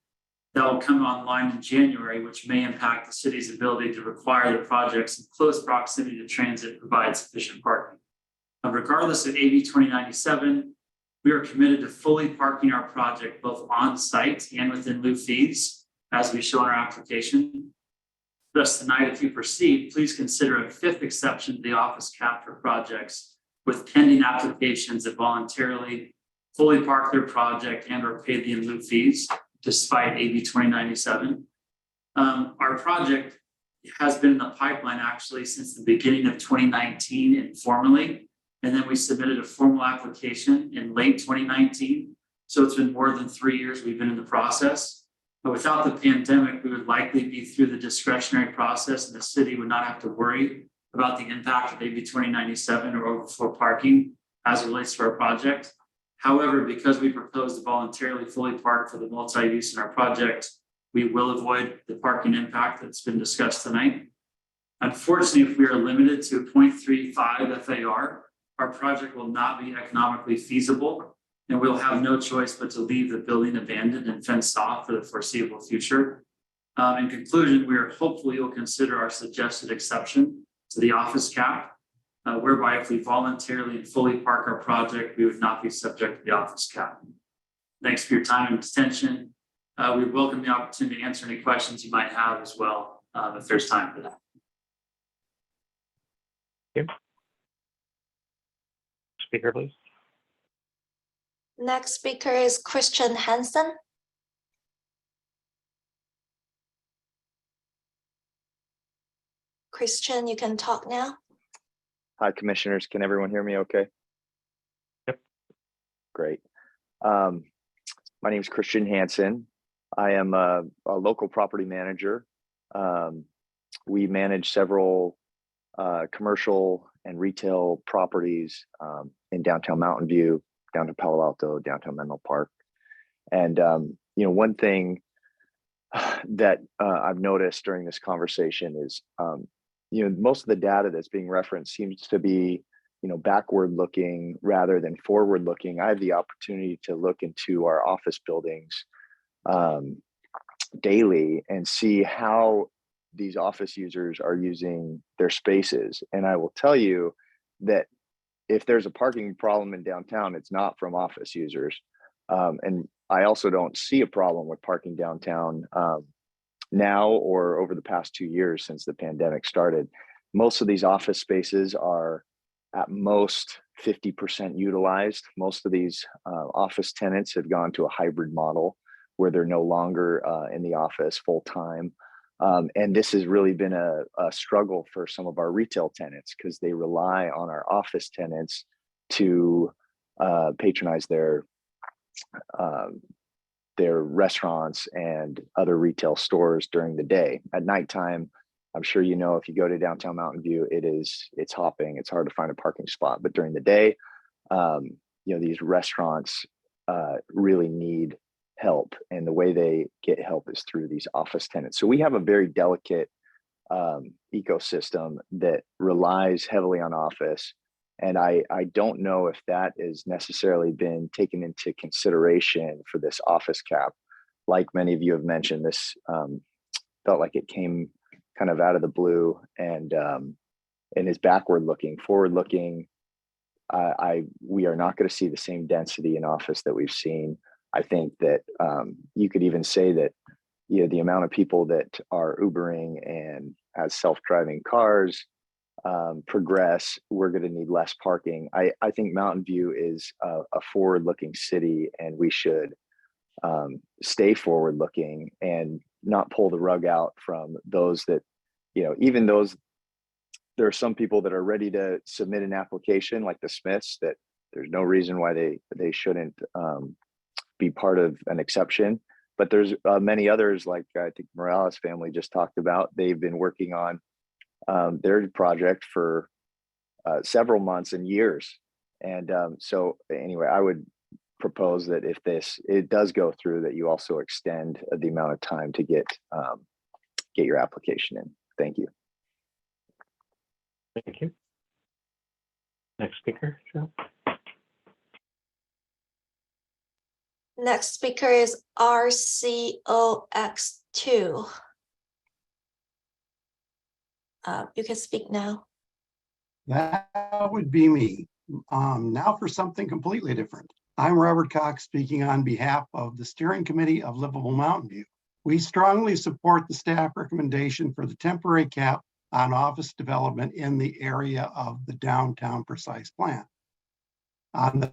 that will come online in January, which may impact the city's ability to require the projects in close proximity to transit provide sufficient parking. Regardless of AB 2097, we are committed to fully parking our project both on site and within lieu fees, as we show in our application. Thus, tonight, if you proceed, please consider a fifth exception to the office cap for projects with pending applications that voluntarily fully park their project and or pay the in lieu fees, despite AB 2097. Our project has been in the pipeline actually since the beginning of 2019 informally, and then we submitted a formal application in late 2019. So it's been more than 3 years we've been in the process. But without the pandemic, we would likely be through the discretionary process and the city would not have to worry about the impact of AB 2097 or overflow parking as it relates to our project. However, because we propose to voluntarily fully park for the multi-use in our project, we will avoid the parking impact that's been discussed tonight. Unfortunately, if we are limited to 0.35 FAR, our project will not be economically feasible, and we'll have no choice but to leave the building abandoned and fenced off for the foreseeable future. In conclusion, we are hopeful you'll consider our suggested exception to the office cap, whereby if we voluntarily and fully park our project, we would not be subject to the office cap. Thanks for your time and attention. We welcome the opportunity to answer any questions you might have as well, if there's time for that. Thank you. Speaker, please. Next speaker is Christian Hansen. Christian, you can talk now. Hi, commissioners. Can everyone hear me okay? Yep. Great. My name is Christian Hansen. I am a local property manager. We manage several commercial and retail properties in downtown Mountain View, downtown Palo Alto, downtown Menlo Park. And, one thing that I've noticed during this conversation is, most of the data that's being referenced seems to be, backward looking rather than forward looking. I have the opportunity to look into our office buildings daily and see how these office users are using their spaces. And I will tell you that if there's a parking problem in downtown, it's not from office users. And I also don't see a problem with parking downtown now or over the past 2 years since the pandemic started. Most of these office spaces are at most 50% utilized. Most of these office tenants have gone to a hybrid model where they're no longer in the office full time. And this has really been a struggle for some of our retail tenants because they rely on our office tenants to patronize their restaurants and other retail stores during the day. At nighttime, I'm sure if you go to downtown Mountain View, it's hopping. It's hard to find a parking spot. But during the day, these restaurants really need help, and the way they get help is through these office tenants. So we have a very delicate ecosystem that relies heavily on office, and I don't know if that has necessarily been taken into consideration for this office cap. Like many of you have mentioned, this felt like it came kind of out of the blue and is backward looking. Forward looking, we are not going to see the same density in office that we've seen. I think that you could even say that the amount of people that are Ubering and as self-driving cars progress, we're going to need less parking. I think Mountain View is a forward-looking city, and we should stay forward-looking and not pull the rug out from those that, even those, there are some people that are ready to submit an application like the Smiths that there's no reason why they shouldn't be part of an exception. But there's many others, like I think Morales family just talked about. They've been working on their project for several months and years. And so anyway, I would propose that if it does go through, that you also extend the amount of time to get your application in. Thank you. Thank you. Next speaker, Joe. Next speaker is RCOX2. You can speak now. That would be me. Now for something completely different. I'm Robert Cox, speaking on behalf of the Steering Committee of Livable Mountain View. We strongly support the staff recommendation for the temporary cap on office development in the area of the downtown precise plan. On the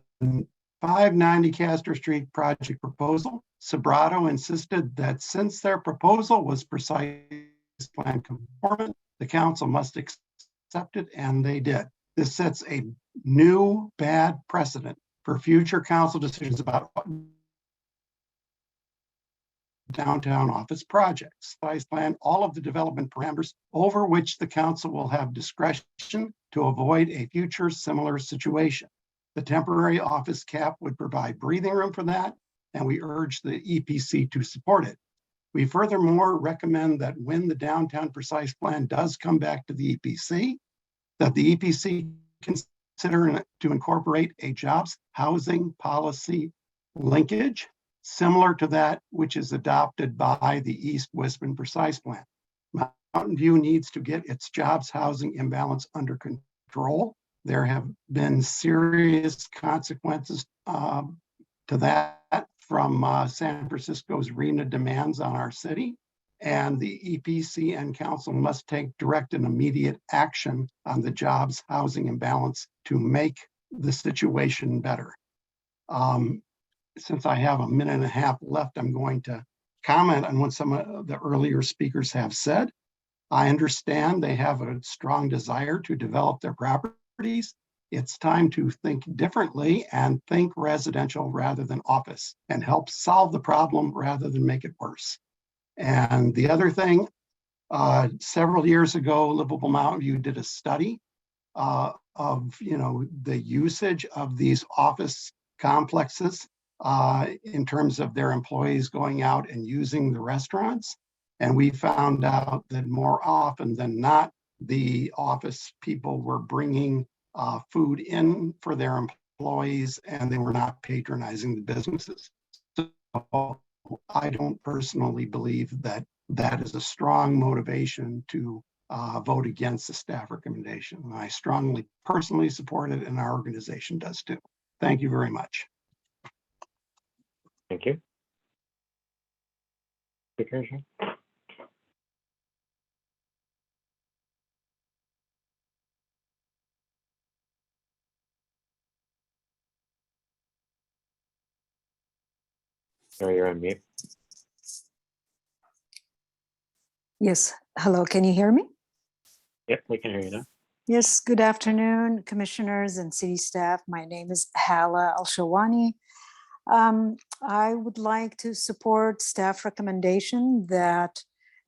590 Castro Street project proposal, Sobrato insisted that since their proposal was precise plan conformant, the council must accept it, and they did. This sets a new bad precedent for future council decisions about downtown office projects. Precise plan all of the development parameters over which the council will have discretion to avoid a future similar situation. The temporary office cap would provide breathing room for that, and we urge the EPC to support it. We furthermore recommend that when the downtown precise plan does come back to the EPC, that the EPC consider to incorporate a jobs housing policy linkage similar to that which is adopted by the East Wisman precise plan. Mountain View needs to get its jobs housing imbalance under control. There have been serious consequences to that from San Francisco's RENA demands on our city, and the EPC and council must take direct and immediate action on the jobs housing imbalance to make the situation better. Since I have a minute and a half left, I'm going to comment on what some of the earlier speakers have said. I understand they have a strong desire to develop their properties. It's time to think differently and think residential rather than office and help solve the problem rather than make it worse. And the other thing, several years ago, Livable Mountain View did a study of the usage of these office complexes in terms of their employees going out and using the restaurants. And we found out that more often than not, the office people were bringing food in for their employees, and they were not patronizing the businesses. So I don't personally believe that that is a strong motivation to vote against the staff recommendation. I strongly personally support it, and our organization does too. Thank you very much. Thank you. Speaker. You're on mute. Yes. Hello, can you hear me? Yep, we can hear you now. Yes, good afternoon, commissioners and city staff. My name is Hala Al-Shawani. I would like to support staff recommendation that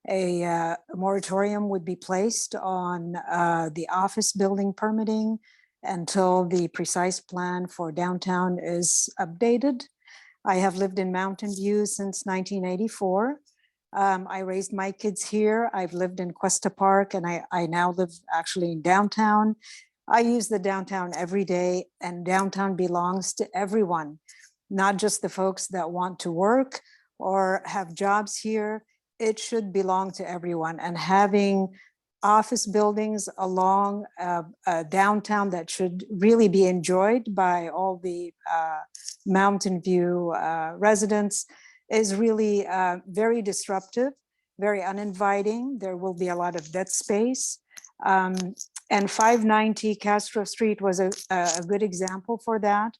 a moratorium would be placed on the office building permitting until the precise plan for downtown is updated. I have lived in Mountain View since 1984. I raised my kids here. I've lived in Cuesta Park, and I now live actually in downtown. I use the downtown every day, and downtown belongs to everyone, not just the folks that want to work or have jobs here. It should belong to everyone. And having office buildings along downtown that should really be enjoyed by all the Mountain View residents is really very disruptive, very uninviting. There will be a lot of dead space. And 590 Castro Street was a good example for that.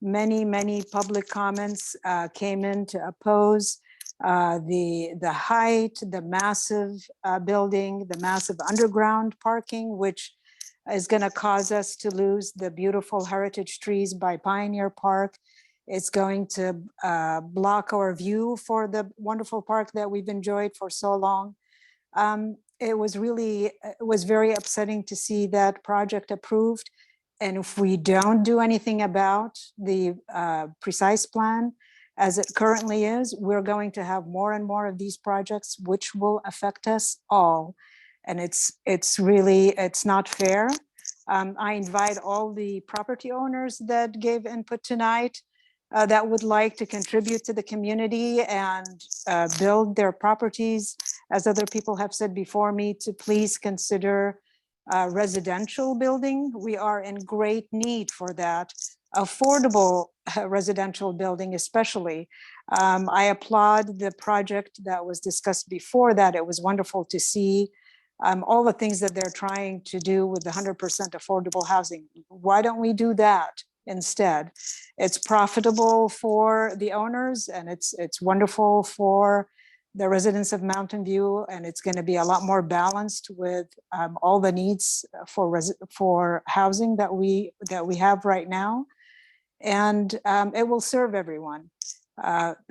Many public comments came in to oppose the height, the massive building, the massive underground parking, which is going to cause us to lose the beautiful heritage trees by Pioneer Park. It's going to block our view for the wonderful park that we've enjoyed for so long. It was very upsetting to see that project approved. And if we don't do anything about the precise plan as it currently is, we're going to have more and more of these projects, which will affect us all. And it's really, it's not fair. I invite all the property owners that gave input tonight that would like to contribute to the community and build their properties, as other people have said before me, to please consider residential building. We are in great need for that. Affordable residential building especially. I applaud the project that was discussed before that. It was wonderful to see all the things that they're trying to do with the 100% affordable housing. Why don't we do that instead? It's profitable for the owners, and it's wonderful for the residents of Mountain View, and it's going to be a lot more balanced with all the needs for housing that we have right now, and it will serve everyone.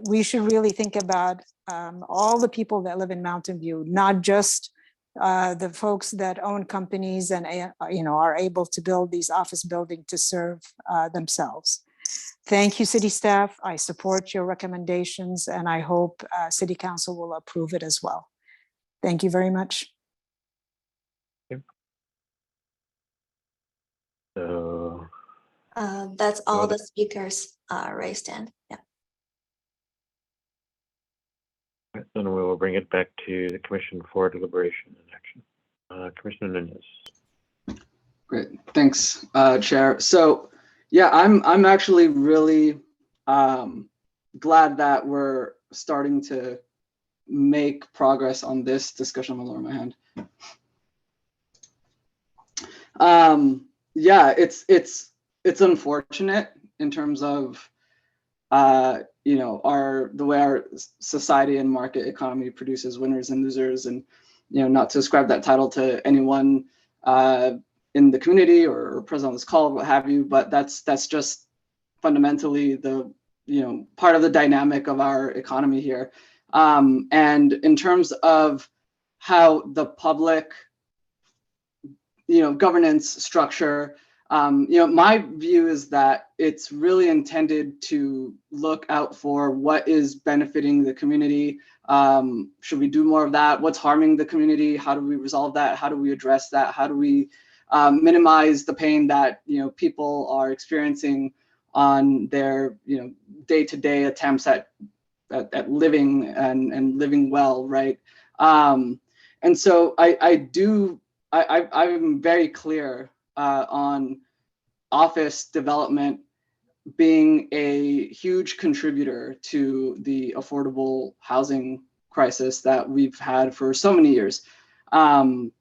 We should really think about all the people that live in Mountain View, not just the folks that own companies and are able to build these office buildings to serve themselves. Thank you, city staff. I support your recommendations, and I hope city council will approve it as well. Thank you very much. So that's all the speakers raised hand. Yeah. then we will bring it back to the commission for deliberation and action. Commissioner Nunez. Great, thanks, Chair. So, yeah, I'm actually really glad that we're starting to make progress on this discussion. I'm gonna lower my hand. Yeah, it's unfortunate in terms of you know, the way our society and market economy produces winners and losers, and you know, not to ascribe that title to anyone in the community or present on this call, what have you, but that's just fundamentally the, you know, part of the dynamic of our economy here. And in terms of how the public, you know, governance structure, you know, my view is that it's really intended to look out for what is benefiting the community. Should we do more of that? What's harming the community? How do we resolve that? How do we address that? How do we minimize the pain that, you know, people are experiencing on their, you know, day-to-day attempts at living and living well, right? And so I'm very clear on office development being a huge contributor to the affordable housing crisis that we've had for so many years. The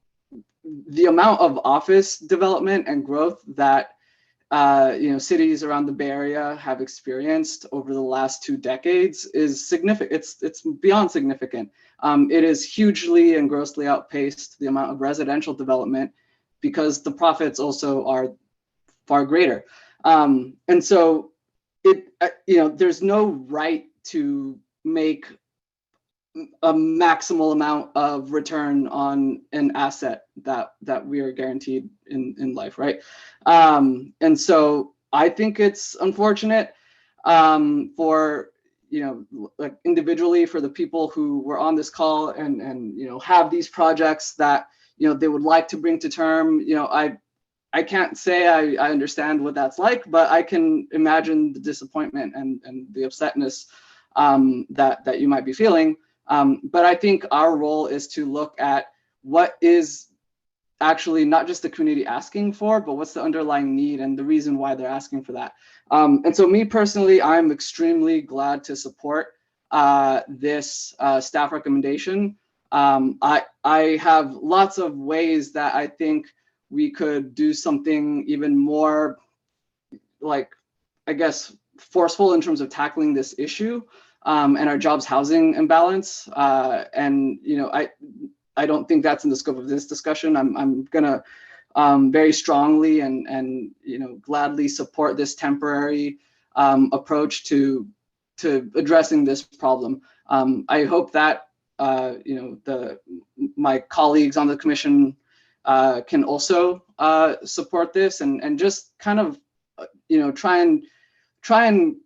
amount of office development and growth that you know, cities around the Bay Area have experienced over the last 2 decades is significant. It's beyond significant. It is hugely and grossly outpaced the amount of residential development, because the profits also are far greater. And so you know, there's no right to make a maximal amount of return on an asset that we are guaranteed in life, right? And so I think it's unfortunate for, you know, like individually, for the people who were on this call and you know, have these projects that, you know, they would like to bring to term. You know, I can't say I understand what that's like, but I can imagine the disappointment and the upsetness that you might be feeling. But I think our role is to look at what is actually not just the community asking for, but what's the underlying need and the reason why they're asking for that. And so me personally, I'm extremely glad to support this staff recommendation. I have lots of ways that I think we could do something even more, like, I guess, forceful in terms of tackling this issue and our jobs housing imbalance. And, you know, I don't think that's in the scope of this discussion. I'm gonna very strongly and you know, gladly support this temporary approach to addressing this problem. I hope that you know, my colleagues on the commission can also support this and just kind of, try and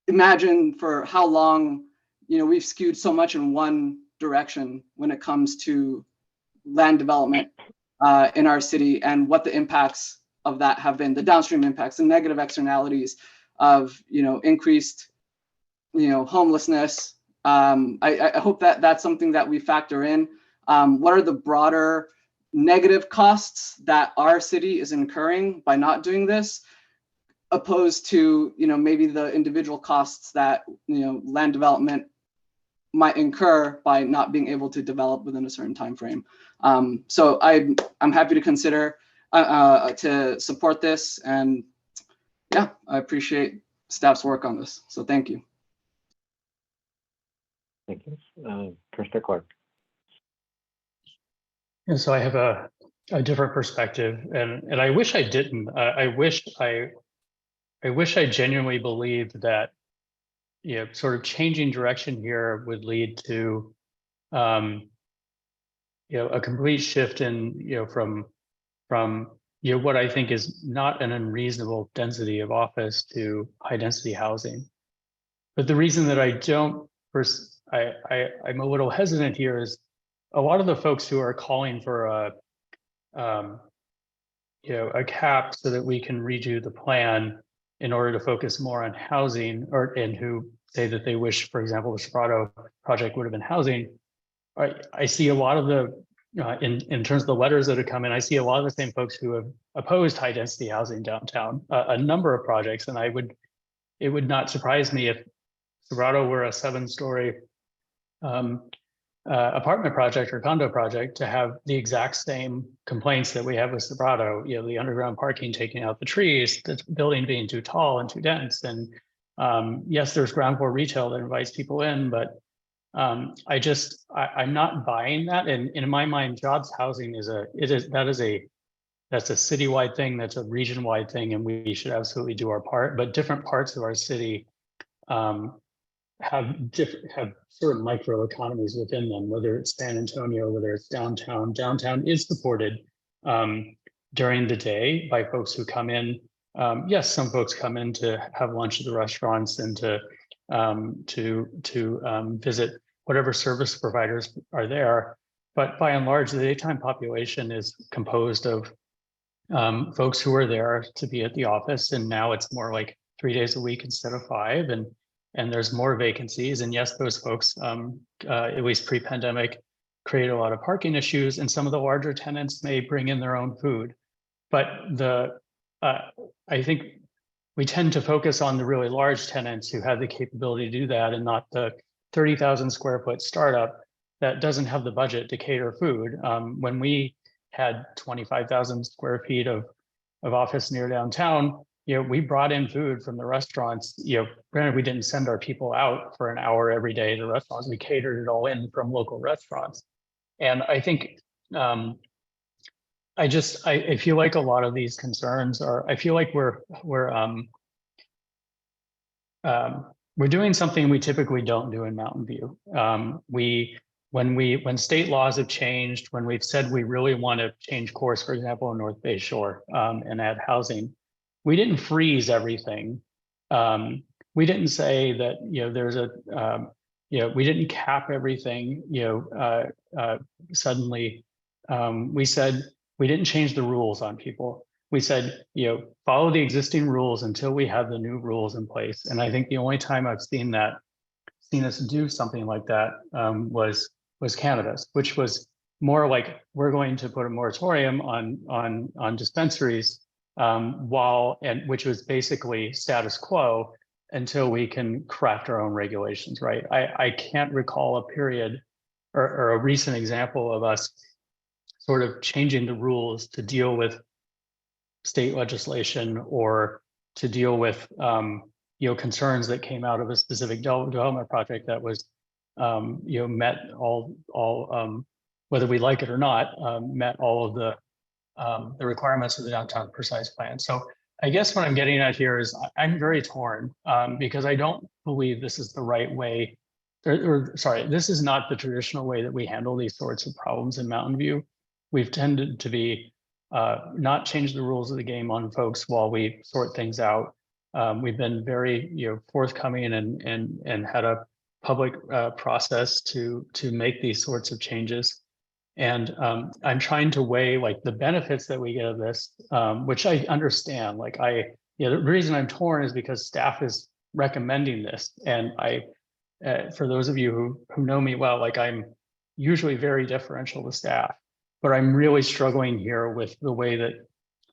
imagine for how long, we've skewed so much in one direction when it comes to land development in our city, and what the impacts of that have been, the downstream impacts and negative externalities of, increased, homelessness. I hope that that's something that we factor in. What are the broader negative costs that our city is incurring by not doing this, opposed to, maybe the individual costs that, land development might incur by not being able to develop within a certain time frame. So I'm happy to consider to support this, and yeah, I appreciate staff's work on this. So thank you. Thank you. Commissioner Clark. And so I have a different perspective, and I wish I didn't. I wish I genuinely believed that, sort of changing direction here would lead to, a complete shift in, from what I think is not an unreasonable density of office to high density housing. But the reason that I don't, I'm a little hesitant here is a lot of the folks who are calling for a cap so that we can redo the plan in order to focus more on housing, and who say that they wish, for example, the Serato project would have been housing. I see a lot of the, in terms of the letters that have come in, I see a lot of the same folks who have opposed high density housing downtown, a number of projects. And it would not surprise me if Serato were a 7-story apartment project or condo project to have the exact same complaints that we have with Serato, the underground parking taking out the trees, the building being too tall and too dense. And yes, there's ground floor retail that invites people in, but I'm not buying that. And in my mind, jobs housing that's a citywide thing, that's a region-wide thing, and we should absolutely do our part. But different parts of our city have sort of micro economies within them, whether it's San Antonio, whether it's downtown. Downtown is supported during the day by folks who come in. Yes, some folks come in to have lunch at the restaurants and to visit whatever service providers are there. But by and large, the daytime population is composed of folks who are there to be at the office, and now it's more like 3 days a week instead of 5, and there's more vacancies. And yes, those folks, at least pre-pandemic, create a lot of parking issues, and some of the larger tenants may bring in their own food. But I think we tend to focus on the really large tenants who have the capability to do that, and not the 30,000 square foot startup that doesn't have the budget to cater food. When we had 25,000 square feet of office near downtown, we brought in food from the restaurants. Granted, we didn't send our people out for an hour every day to restaurants. We catered it all in from local restaurants. And I think I feel like a lot of these concerns are, I feel like we're doing something we typically don't do in Mountain View. When state laws have changed, when we've said we really want to change course, for example, in North Bay Shore and add housing, we didn't freeze everything. We didn't say that, there's we didn't cap everything, suddenly. We said we didn't change the rules on people. We said, follow the existing rules until we have the new rules in place. And I think the only time I've seen us do something like that was cannabis, which was more like, we're going to put a moratorium on dispensaries, which was basically status quo until we can craft our own regulations, right? I can't recall a period or a recent example of us sort of changing the rules to deal with state legislation or to deal with concerns that came out of a specific development project that was met all whether we like it or not, met all of the requirements of the downtown precise plan. So I guess what I'm getting at here is I'm very torn because I don't believe this is the right way, or sorry, this is not the traditional way that we handle these sorts of problems in Mountain View. we've tended to be not change the rules of the game on folks while we sort things out. We've been very, forthcoming and had a public process to make these sorts of changes. And I'm trying to weigh like the benefits that we get of this, which I understand. Like the reason I'm torn is because staff is recommending this, and for those of you who know me well, like I'm usually very deferential to staff, but I'm really struggling here with the way that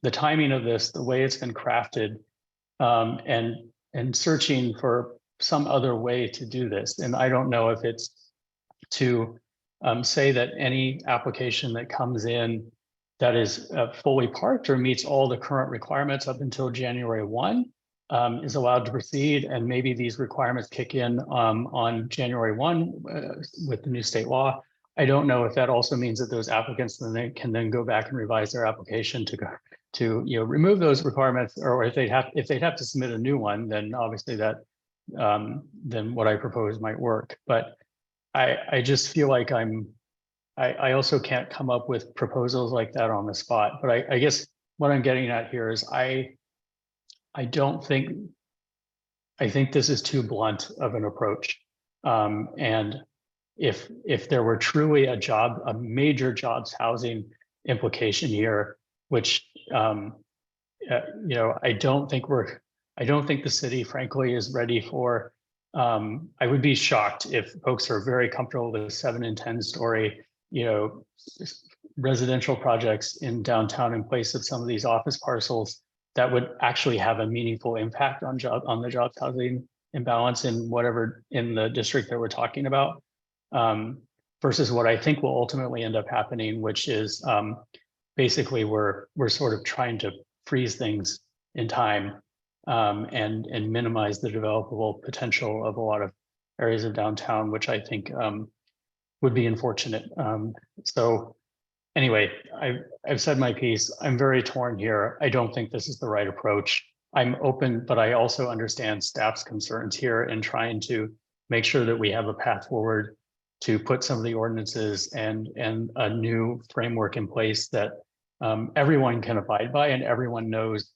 the timing of this, the way it's been crafted, and searching for some other way to do this. And I don't know if it's to say that any application that comes in that is fully parked or meets all the current requirements up until January 1 is allowed to proceed. And maybe these requirements kick in on January 1 with the new state law. I don't know if that also means that those applicants can then go back and revise their application to remove those requirements, or if they'd have to submit a new one, then obviously that then what I propose might work. But I just feel like I also can't come up with proposals like that on the spot. But I guess what I'm getting at here is I think this is too blunt of an approach. And if there were truly a major jobs housing implication here, which I don't think the city, frankly, is ready for. I would be shocked if folks are very comfortable with 7 and 10 story, residential projects in downtown in place of some of these office parcels that would actually have a meaningful impact on the jobs housing imbalance in the district that we're talking about, versus what I think will ultimately end up happening, which is basically we're sort of trying to freeze things in time and minimize the developable potential of a lot of areas of downtown, which I think would be unfortunate. So anyway, I've said my piece. I'm very torn here. I don't think this is the right approach. I'm open, but I also understand staff's concerns here in trying to make sure that we have a path forward to put some of the ordinances and a new framework in place that everyone can abide by and everyone knows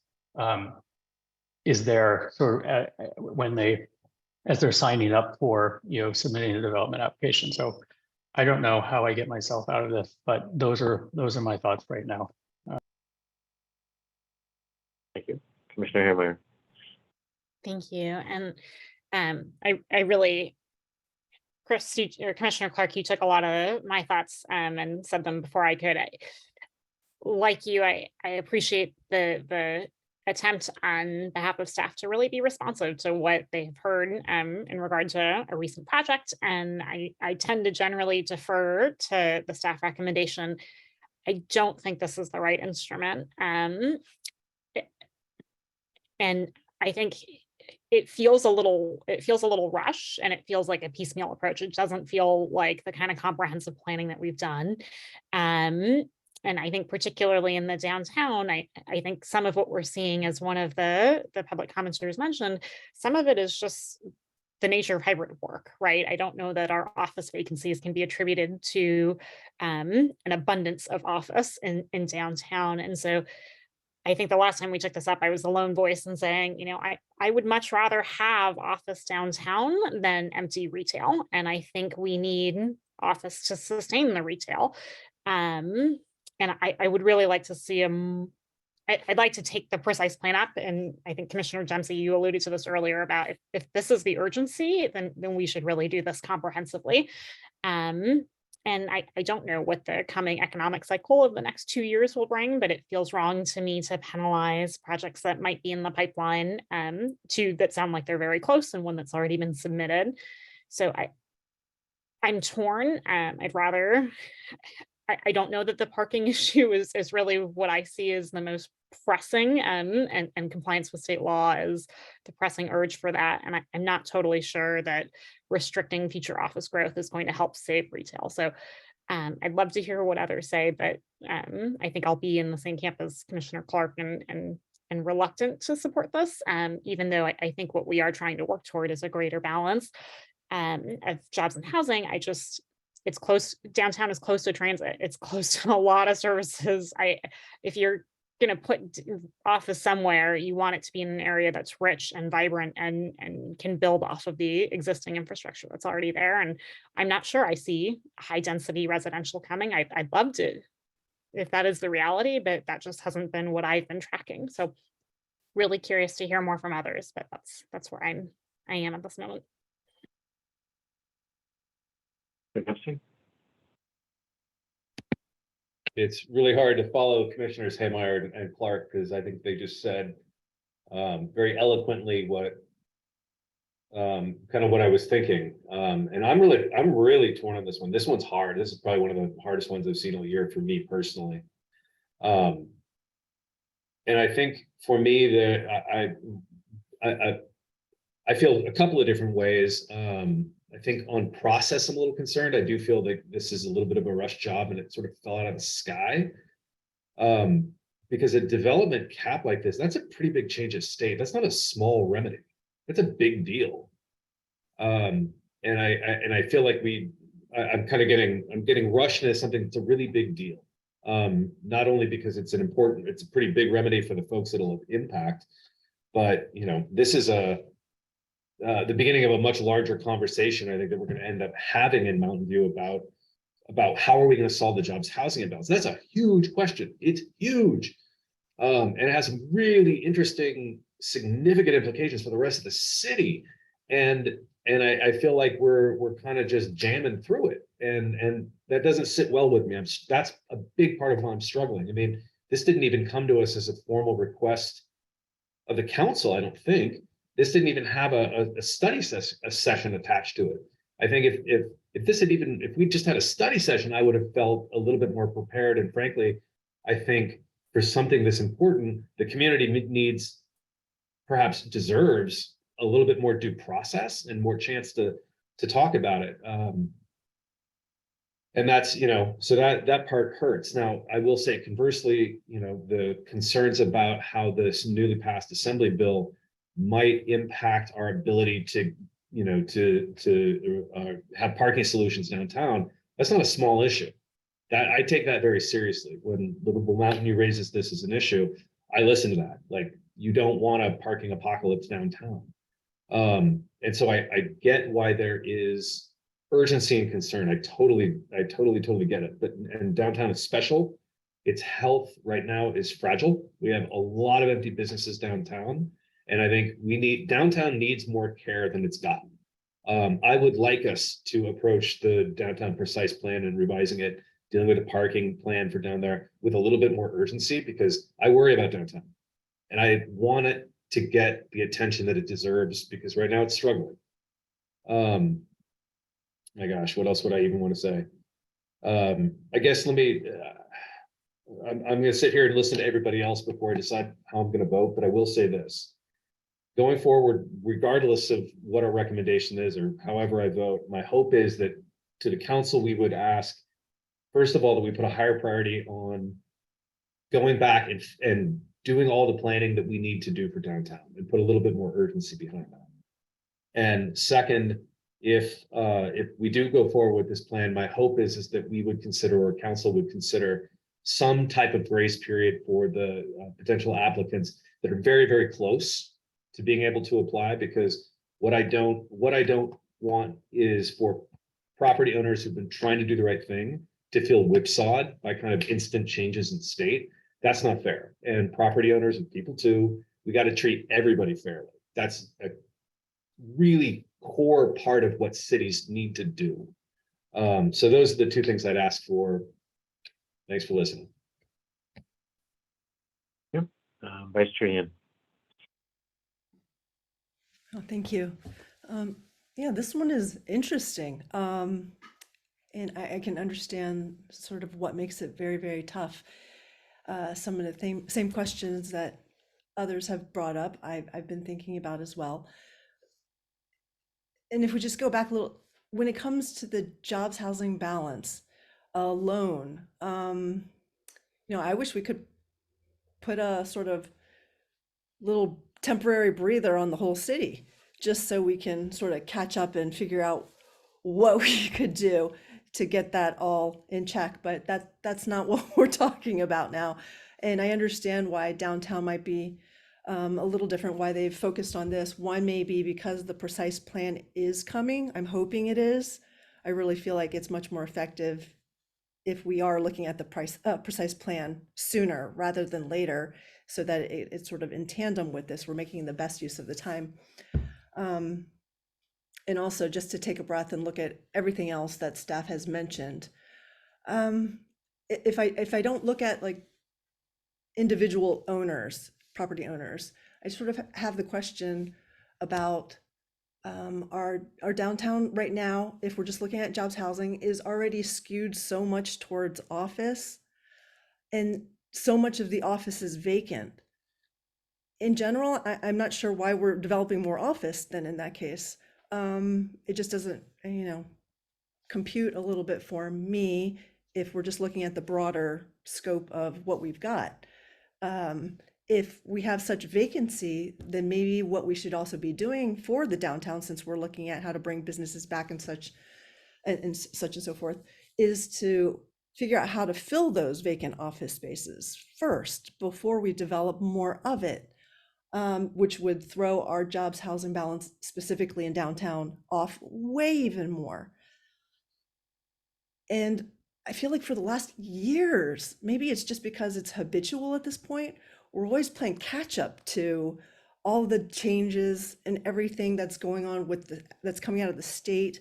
is there sort of as they're signing up for submitting a development application. So I don't know how I get myself out of this, but those are my thoughts right now. Thank you, Commissioner Hammer. Thank you, and I really, Commissioner Clark, you took a lot of my thoughts and said them before I could. Like you, I appreciate the attempt on behalf of staff to really be responsive to what they've heard in regard to a recent project. And I tend to generally defer to the staff recommendation. I don't think this is the right instrument. And I think it feels a little rushed, and it feels like a piecemeal approach. It doesn't feel like the kind of comprehensive planning that we've done. And I think particularly in the downtown, I think some of what we're seeing, as one of the public commenters mentioned, some of it is just the nature of hybrid work, right? I don't know that our office vacancies can be attributed to an abundance of office in downtown. And so I think the last time we took this up, I was the lone voice in saying, I would much rather have office downtown than empty retail. And I think we need office to sustain the retail. And I would really like to see I'd like to take the precise plan up. And I think Commissioner Dempsey, you alluded to this earlier about if this is the urgency, then we should really do this comprehensively. And I don't know what the coming economic cycle of the next 2 years will bring, but it feels wrong to me to penalize projects that might be in the pipeline, two that sound like they're very close and one that's already been submitted. So I'm torn. I don't know that the parking issue is really what I see as the most pressing, and compliance with state law is the pressing urge for that. And I'm not totally sure that restricting future office growth is going to help save retail. So I'd love to hear what others say, but I think I'll be in the same camp as Commissioner Clark and reluctant to support this, even though I think what we are trying to work toward is a greater balance of jobs and housing. it's close, downtown is close to transit, it's close to a lot of services. If you're gonna put office somewhere, you want it to be in an area that's rich and vibrant and can build off of the existing infrastructure that's already there. And I'm not sure I see high density residential coming. I'd love to, if that is the reality, but that just hasn't been what I've been tracking. So really curious to hear more from others, but that's where I am at this moment. It's really hard to follow Commissioners Haymeyer and Clark because I think they just said very eloquently what kind of what I was thinking. And I'm really torn on this one. This one's hard. This is probably one of the hardest ones I've seen all year for me personally. And I think for me that I feel a couple of different ways. I think on process, I'm a little concerned. I do feel that this is a little bit of a rush job and it sort of fell out of the sky. Because a development cap like this, that's a pretty big change of state. That's not a small remedy. That's a big deal. And I feel like I'm getting rushed into something that's a really big deal. Not only because it's a pretty big remedy for the folks that'll impact, but this is the beginning of a much larger conversation, I think, that we're going to end up having in Mountain View about how are we going to solve the jobs housing imbalance. That's a huge question. It's huge. And it has some really interesting, significant implications for the rest of the city. And I feel like we're kind of just jamming through it. And that doesn't sit well with me. That's a big part of why I'm struggling. I mean, this didn't even come to us as a formal request of the council, I don't think. This didn't even have a study session attached to it. I think if we just had a study session, I would have felt a little bit more prepared. And frankly, I think for something this important, the community perhaps deserves a little bit more due process and more chance to talk about it. And that's, so that part hurts. Now, I will say conversely, the concerns about how this newly passed assembly bill might impact our ability to have parking solutions downtown. That's not a small issue. That I take that very seriously. When Livable Mountain View raises this as an issue, I listen to that. Like, you don't want a parking apocalypse downtown. And so I get why there is urgency and concern. I totally get it. And downtown is special. Its health right now is fragile. We have a lot of empty businesses downtown. And I think downtown needs more care than it's gotten. I would like us to approach the downtown precise plan and revising it, dealing with a parking plan for down there with a little bit more urgency, because I worry about downtown. And I want it to get the attention that it deserves, because right now it's struggling. My gosh, what else would I even want to say? I guess I'm going to sit here and listen to everybody else before I decide how I'm going to vote, but I will say this. Going forward, regardless of what our recommendation is or however I vote, my hope is that to the council, we would ask, first of all, that we put a higher priority on going back and doing all the planning that we need to do for downtown and put a little bit more urgency behind that. And second, if we do go forward with this plan, my hope is that we would consider, or council would consider, some type of grace period for the potential applicants that are very, very close to being able to apply, because what I don't want is for property owners who've been trying to do the right thing to feel whipsawed by kind of instant changes in state. That's not fair. And property owners and people too, we got to treat everybody fairly. That's a really core part of what cities need to do. So those are the two things I'd ask for. Thanks for listening. Yep. Vice Chair Yan. Oh, thank you. Yeah, this one is interesting. And I can understand sort of what makes it very, very tough. Some of the same questions that others have brought up, I've been thinking about as well. And if we just go back a little, when it comes to the jobs housing balance alone, I wish we could put a sort of little temporary breather on the whole city, just so we can sort of catch up and figure out what we could do to get that all in check, but that's not what we're talking about now. And I understand why downtown might be a little different, why they've focused on this. One may be because the precise plan is coming. I'm hoping it is. I really feel like it's much more effective if we are looking at the precise plan sooner rather than later, so that it's sort of in tandem with this. We're making the best use of the time. And also just to take a breath and look at everything else that staff has mentioned. If I don't look at like individual owners, property owners, I sort of have the question about our downtown right now, if we're just looking at jobs housing, is already skewed so much towards office, and so much of the office is vacant. In general, I'm not sure why we're developing more office then in that case. It just doesn't, compute a little bit for me if we're just looking at the broader scope of what we've got. If we have such vacancy, then maybe what we should also be doing for the downtown, since we're looking at how to bring businesses back and such and so forth, is to figure out how to fill those vacant office spaces first before we develop more of it. Which would throw our jobs housing balance specifically in downtown off way even more. And I feel like for the last years, maybe it's just because it's habitual at this point, we're always playing catch up to all the changes and everything that's going on with that's coming out of the state.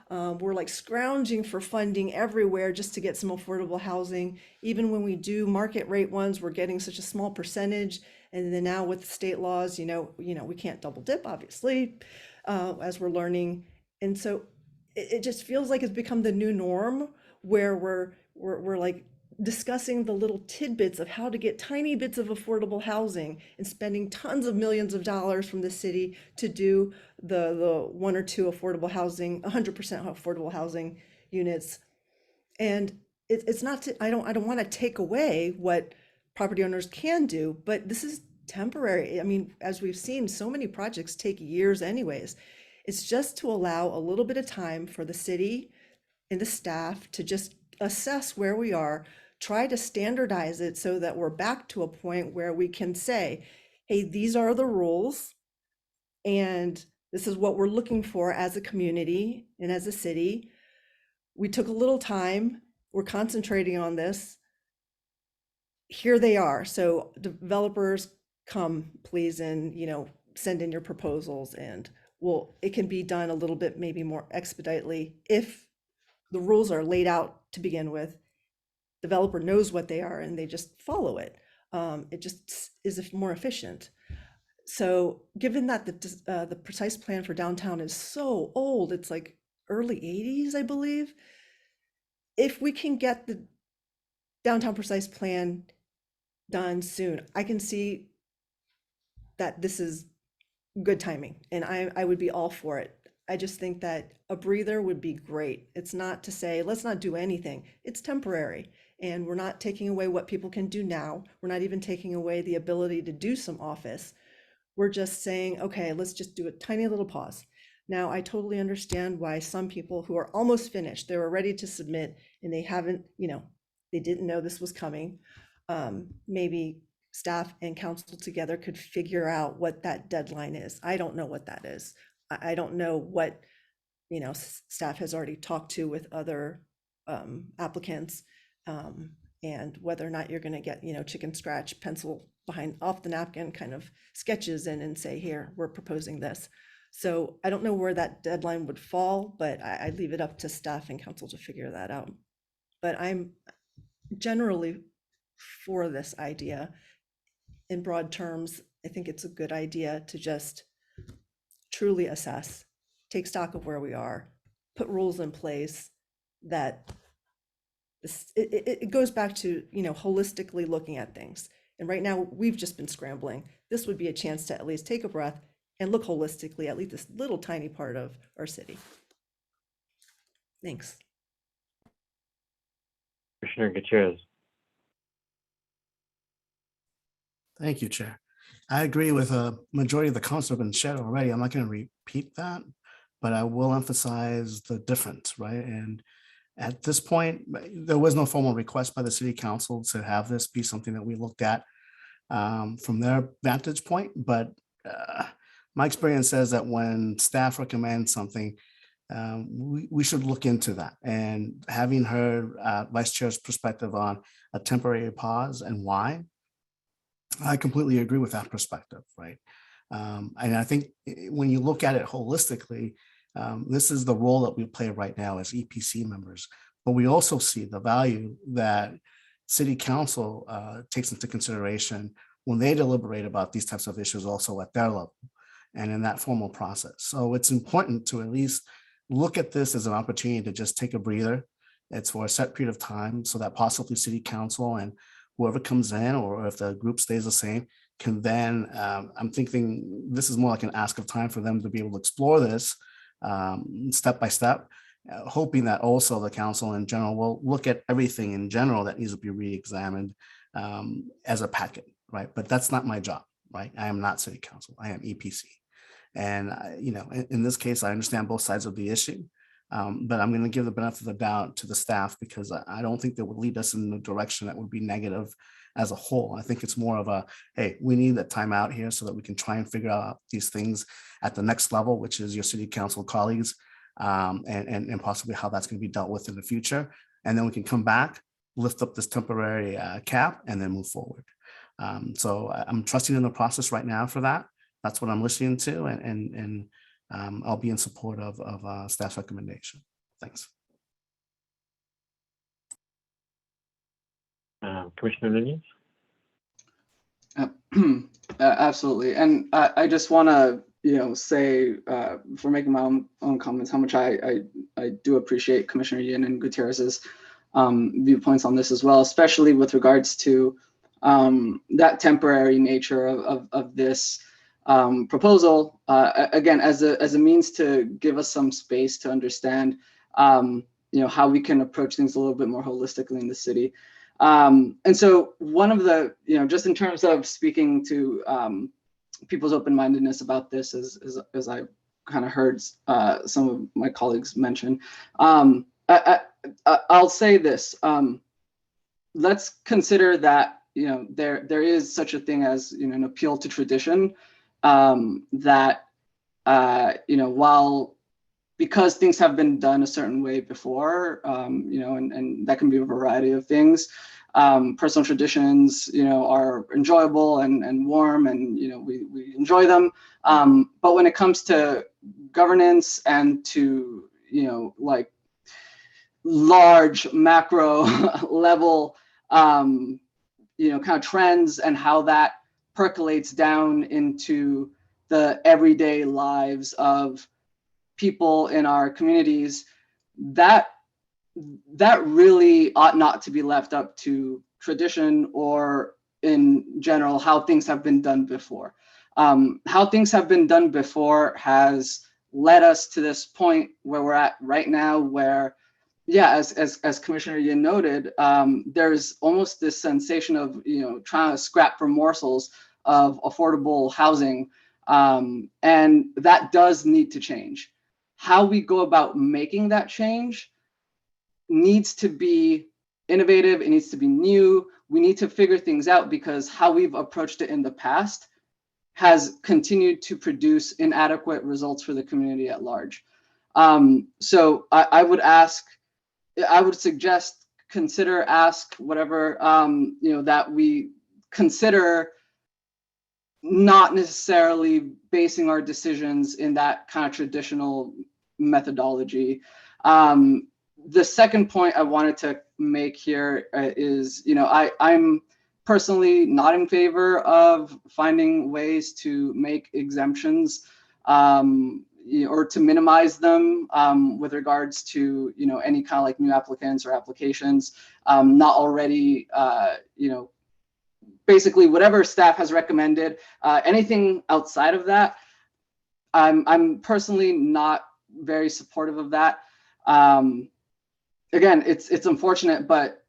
We're like scrounging for funding everywhere just to get some affordable housing. Even when we do market rate ones, we're getting such a small percentage. And then now with state laws, we can't double dip, obviously, as we're learning. And so it just feels like it's become the new norm, where we're like discussing the little tidbits of how to get tiny bits of affordable housing and spending tons of millions of dollars from the city to do the 1 or 2 affordable housing, 100% affordable housing units. And it's not I don't want to take away what property owners can do, but this is temporary. I mean, as we've seen, so many projects take years anyways. It's just to allow a little bit of time for the city and the staff to just assess where we are, try to standardize it so that we're back to a point where we can say, hey, these are the rules, and this is what we're looking for as a community and as a city. We took a little time, we're concentrating on this. Here they are. So developers, come please, and send in your proposals, and it can be done a little bit maybe more expeditiously if the rules are laid out to begin with. Developer knows what they are and they just follow it. It just is more efficient. So given that the precise plan for downtown is so old, it's like early 80s, I believe. If we can get the downtown precise plan done soon, I can see that this is good timing, and I would be all for it. I just think that a breather would be great. It's not to say, let's not do anything. It's temporary, and we're not taking away what people can do now. We're not even taking away the ability to do some office. We're just saying, okay, let's just do a tiny little pause. Now, I totally understand why some people who are almost finished, they were ready to submit, and they haven't, they didn't know this was coming. Maybe staff and council together could figure out what that deadline is. I don't know what that is. I don't know what, staff has already talked to with other applicants, and whether or not you're going to get, chicken scratch, pencil behind off the napkin kind of sketches in and say, here, we're proposing this. So I don't know where that deadline would fall, but I leave it up to staff and council to figure that out. But I'm generally for this idea. In broad terms, I think it's a good idea to just truly assess, take stock of where we are, put rules in place that it goes back to, holistically looking at things. And right now we've just been scrambling. This would be a chance to at least take a breath and look holistically at least this little tiny part of our city. Thanks. Commissioner Gutierrez. Thank you, Chair. I agree with a majority of the comments that have been shared already. I'm not going to repeat that, but I will emphasize the difference, right? And At this point, there was no formal request by the city council to have this be something that we looked at from their vantage point, but my experience says that when staff recommends something, we should look into that. And having heard Vice Chair's perspective on a temporary pause and why, I completely agree with that perspective, right? And I think when you look at it holistically, this is the role that we play right now as EPC members, but we also see the value that City Council takes into consideration when they deliberate about these types of issues also at their level and in that formal process. So it's important to at least look at this as an opportunity to just take a breather. It's for a set period of time so that possibly City Council and whoever comes in, or if the group stays the same, can then, I'm thinking this is more like an ask of time for them to be able to explore this step by step, hoping that also the council in general will look at everything in general that needs to be re-examined as a packet, right? But that's not my job, right? I am not City Council, I am EPC. And, you know, in this case, I understand both sides of the issue, but I'm going to give the benefit of the doubt to the staff because I don't think that would lead us in a direction that would be negative as a whole. I think it's more of a, hey, we need that time out here so that we can try and figure out these things at the next level, which is your City Council colleagues, and possibly how that's going to be dealt with in the future. And then we can come back, lift up this temporary cap, and then move forward. So I'm trusting in the process right now for that. That's what I'm listening to, and I'll be in support of staff's recommendation. Thanks. Commissioner Nunez? Absolutely. And I just want to, you know, say for making my own comments, how much I do appreciate Commissioner Yin and Gutierrez's viewpoints on this as well, especially with regards to that temporary nature of this proposal, again, as a means to give us some space to understand, you know, how we can approach things a little bit more holistically in the city. And so one of the, you know, just in terms of speaking to people's open-mindedness about this, as I kind of heard some of my colleagues mention, I'll say this, let's consider that, you know, there is such a thing as, you know, an appeal to tradition, that, you know, because things have been done a certain way before, you know, and that can be a variety of things. Personal traditions, you know, are enjoyable and warm, and, you know, we enjoy them. But when it comes to governance and to, you know, like large macro level, you know, kind of trends and how that percolates down into the everyday lives of people in our communities, that really ought not to be left up to tradition or in general how things have been done before. How things have been done before has led us to this point where we're at right now, where, yeah, as Commissioner Yin noted, there's almost this sensation of, you know, trying to scrap for morsels of affordable housing, and that does need to change. How we go about making that change needs to be innovative, it needs to be new. We need to figure things out, because how we've approached it in the past has continued to produce inadequate results for the community at large. So I would suggest, consider, ask, whatever, you know, that we consider not necessarily basing our decisions in that kind of traditional methodology. The second point I wanted to make here is, you know, I'm personally not in favor of finding ways to make exemptions or to minimize them with regards to, you know, any kind of like new applicants or applications, not already, you know, basically whatever staff has recommended. Anything outside of that, I'm personally not very supportive of that. Again, it's unfortunate, but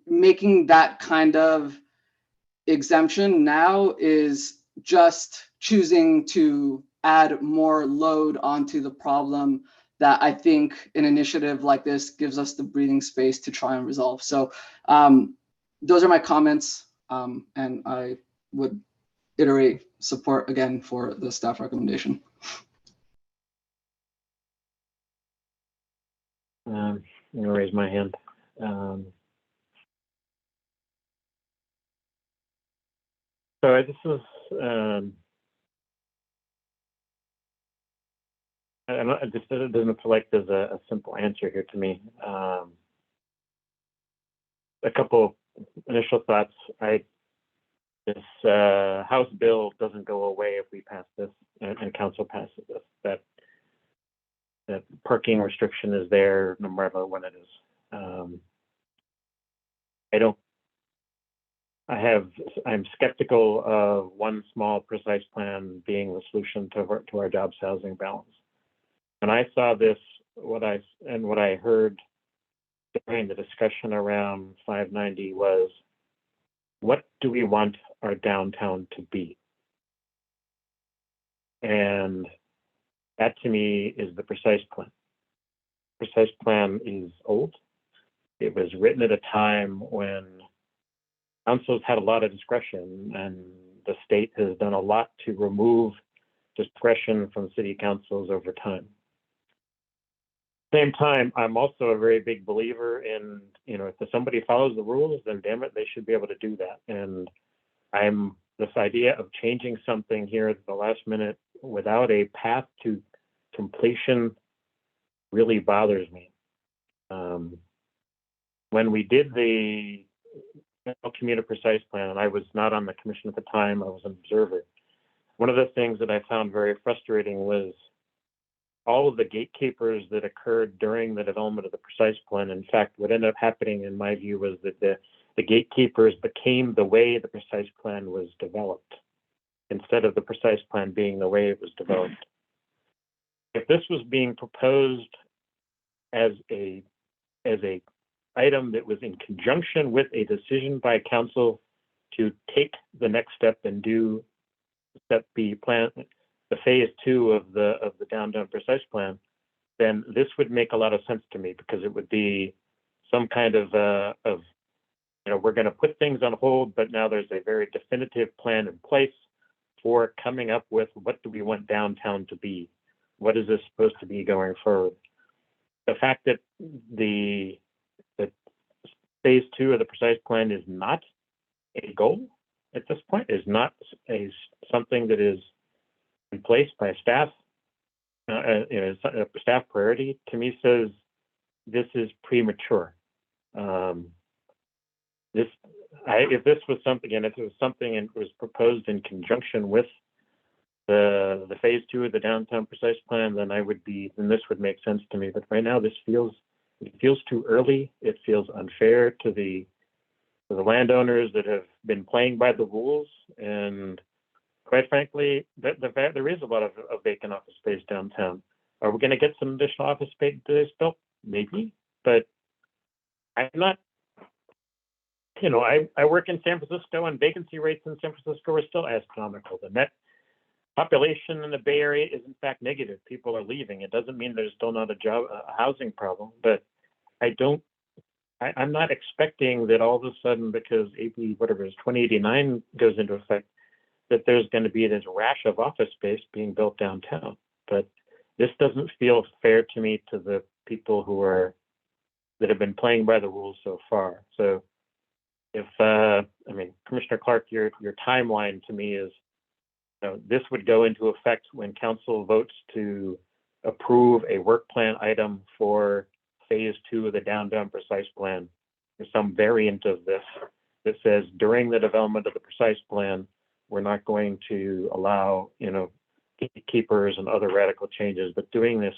making that kind of exemption now is just choosing to add more load onto the problem that I think an initiative like this gives us the breathing space to try and resolve. So those are my comments, and I would iterate support again for the staff recommendation. I'm gonna raise my hand. So this was, it doesn't feel like there's a simple answer here to me. A couple initial thoughts. This House bill doesn't go away if we pass this and council passes this. That parking restriction is there no matter when it is. I'm skeptical of one small precise plan being the solution to our jobs housing balance. When I saw this, what I heard during the discussion around 590 was, what do we want our downtown to be? And that to me is the precise plan. Precise plan is old. It was written at a time when councils had a lot of discretion, and the state has done a lot to remove discretion from city councils over time. Same time, I'm also a very big believer in, if somebody follows the rules, then damn it, they should be able to do that. And this idea of changing something here at the last minute without a path to completion really bothers me. When we did the commuter precise plan, and I was not on the commission at the time, I was an observer. One of the things that I found very frustrating was all of the gatekeepers that occurred during the development of the precise plan. In fact, what ended up happening, in my view, was that the gatekeepers became the way the precise plan was developed, instead of the precise plan being the way it was developed. If this was being proposed as a item that was in conjunction with a decision by council to take the next step and do step B plan, the phase 2 of the downtown precise plan, then this would make a lot of sense to me, because it would be some kind of we're going to put things on hold, but now there's a very definitive plan in place for coming up with, what do we want downtown to be? What is this supposed to be going forward? The fact that the phase 2 of the precise plan is not a goal at this point, is not something that is in place by staff, a staff priority, to me says this is premature. If this was something, and if it was something and it was proposed in conjunction with the phase 2 of the downtown precise plan, then then this would make sense to me. But right now, it feels too early. It feels unfair to the landowners that have been playing by the rules. And quite frankly, there is a lot of vacant office space downtown. Are we going to get some additional office space built? Maybe, but I'm not. I work in San Francisco, and vacancy rates in San Francisco are still astronomical. The net population in the Bay Area is in fact negative. People are leaving. It doesn't mean there's still not a housing problem, but I'm not expecting that all of a sudden, because AB, 2089 goes into effect, that there's going to be this rash of office space being built downtown. But this doesn't feel fair to me, to the people that have been playing by the rules so far. So Commissioner Clark, your timeline to me is, this would go into effect when council votes to approve a work plan item for phase 2 of the downtown precise plan, or some variant of this that says during the development of the precise plan, we're not going to allow, gatekeepers and other radical changes, but doing this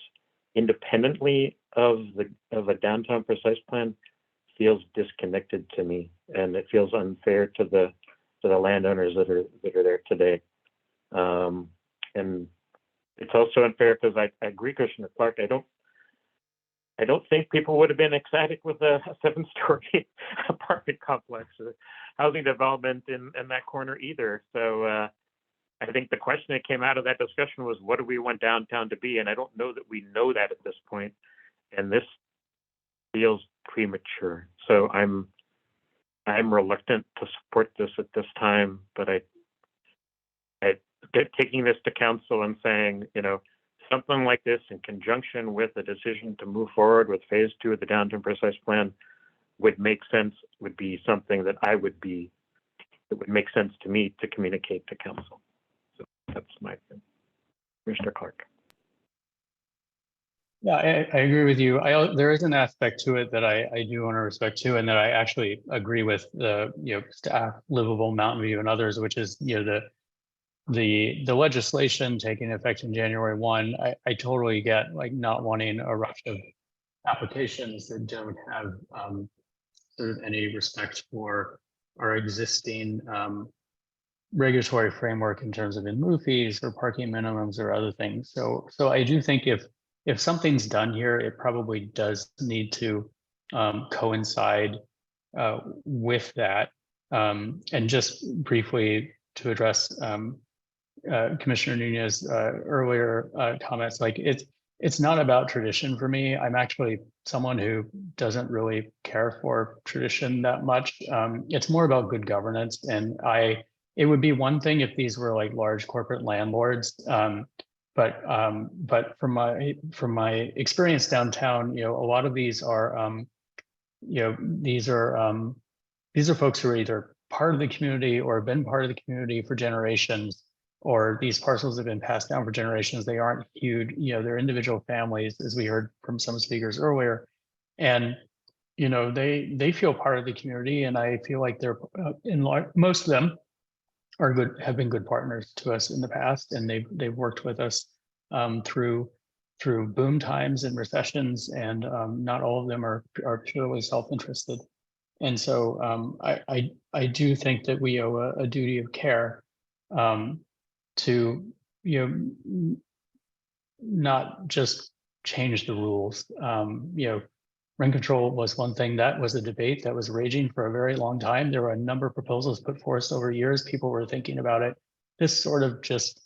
independently of a downtown precise plan feels disconnected to me, and it feels unfair to the landowners that are there today. And it's also unfair because I agree, Commissioner Clark. I don't think people would have been ecstatic with a 7-story apartment complex or housing development in that corner either. So I think the question that came out of that discussion was, what do we want downtown to be? And I don't know that we know that at this point. And this feels premature. So I'm reluctant to support this at this time, but taking this to council and saying, you know, something like this in conjunction with a decision to move forward with phase 2 of the downtown precise plan would make sense, would be something that it would make sense to me to communicate to council. So that's my thing. Mr. Clark. Yeah, I agree with you. There is an aspect to it that I do want to respect too, and that I actually agree with the staff, Livable, Mountain View, and others, which is the legislation taking effect in January 1. I totally get like not wanting a rush of applications that don't have sort of any respect for our existing regulatory framework in terms of in-lieu fees or parking minimums or other things. So I do think if something's done here, it probably does need to coincide with that. And just briefly to address Commissioner Nunez earlier comments, like it's not about tradition for me. I'm actually someone who doesn't really care for tradition that much. It's more about good governance, and it would be one thing if these were like large corporate landlords. But from my experience downtown, a lot of these are, these are folks who are either part of the community or have been part of the community for generations, or these parcels have been passed down for generations. They aren't huge, they're individual families, as we heard from some speakers earlier, and they feel part of the community, and I feel like they're most of them are good, have been good partners to us in the past, and they've worked with us through boom times and recessions, and not all of them are purely self-interested. And so I do think that we owe a duty of care to not just change the rules. Rent control was one thing that was a debate that was raging for a very long time. There were a number of proposals put forth over years. People were thinking about it. This sort of just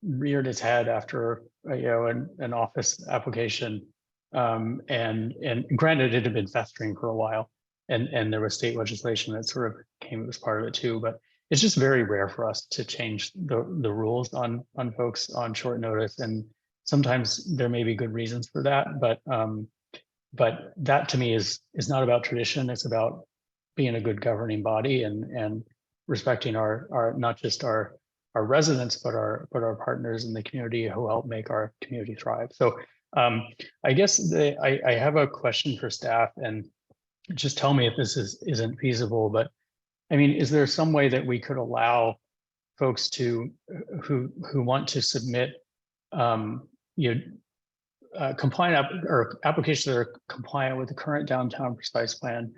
reared its head after an office application. And granted, it had been festering for a while, and there was state legislation that sort of came as part of it too. But it's just very rare for us to change the rules on folks on short notice, and sometimes there may be good reasons for that, but that to me is not about tradition. It's about being a good governing body and respecting our not just our residents, but our partners in the community who help make our community thrive. So I guess I have a question for staff, and just tell me if this isn't feasible, but I mean, is there some way that we could allow folks who want to submit compliant or applications that are compliant with the current downtown precise plan,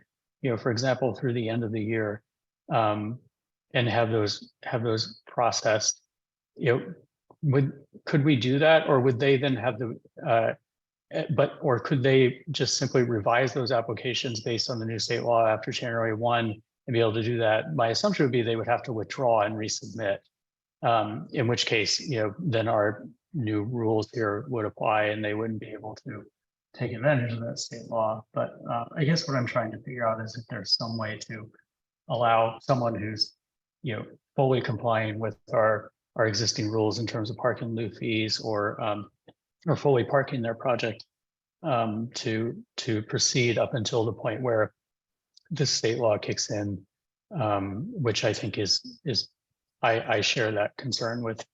for example, through the end of the year, and have those processed? Could we do that, or would they then have or could they just simply revise those applications based on the new state law after January 1 and be able to do that? My assumption would be they would have to withdraw and resubmit, in which case, then our new rules here would apply and they wouldn't be able to take advantage of that state law. But I guess what I'm trying to figure out is if there's some way to allow someone who's fully complying with our existing rules in terms of parking lieu fees, or fully parking their project, to proceed up until the point where this state law kicks in, which I think I share that concern with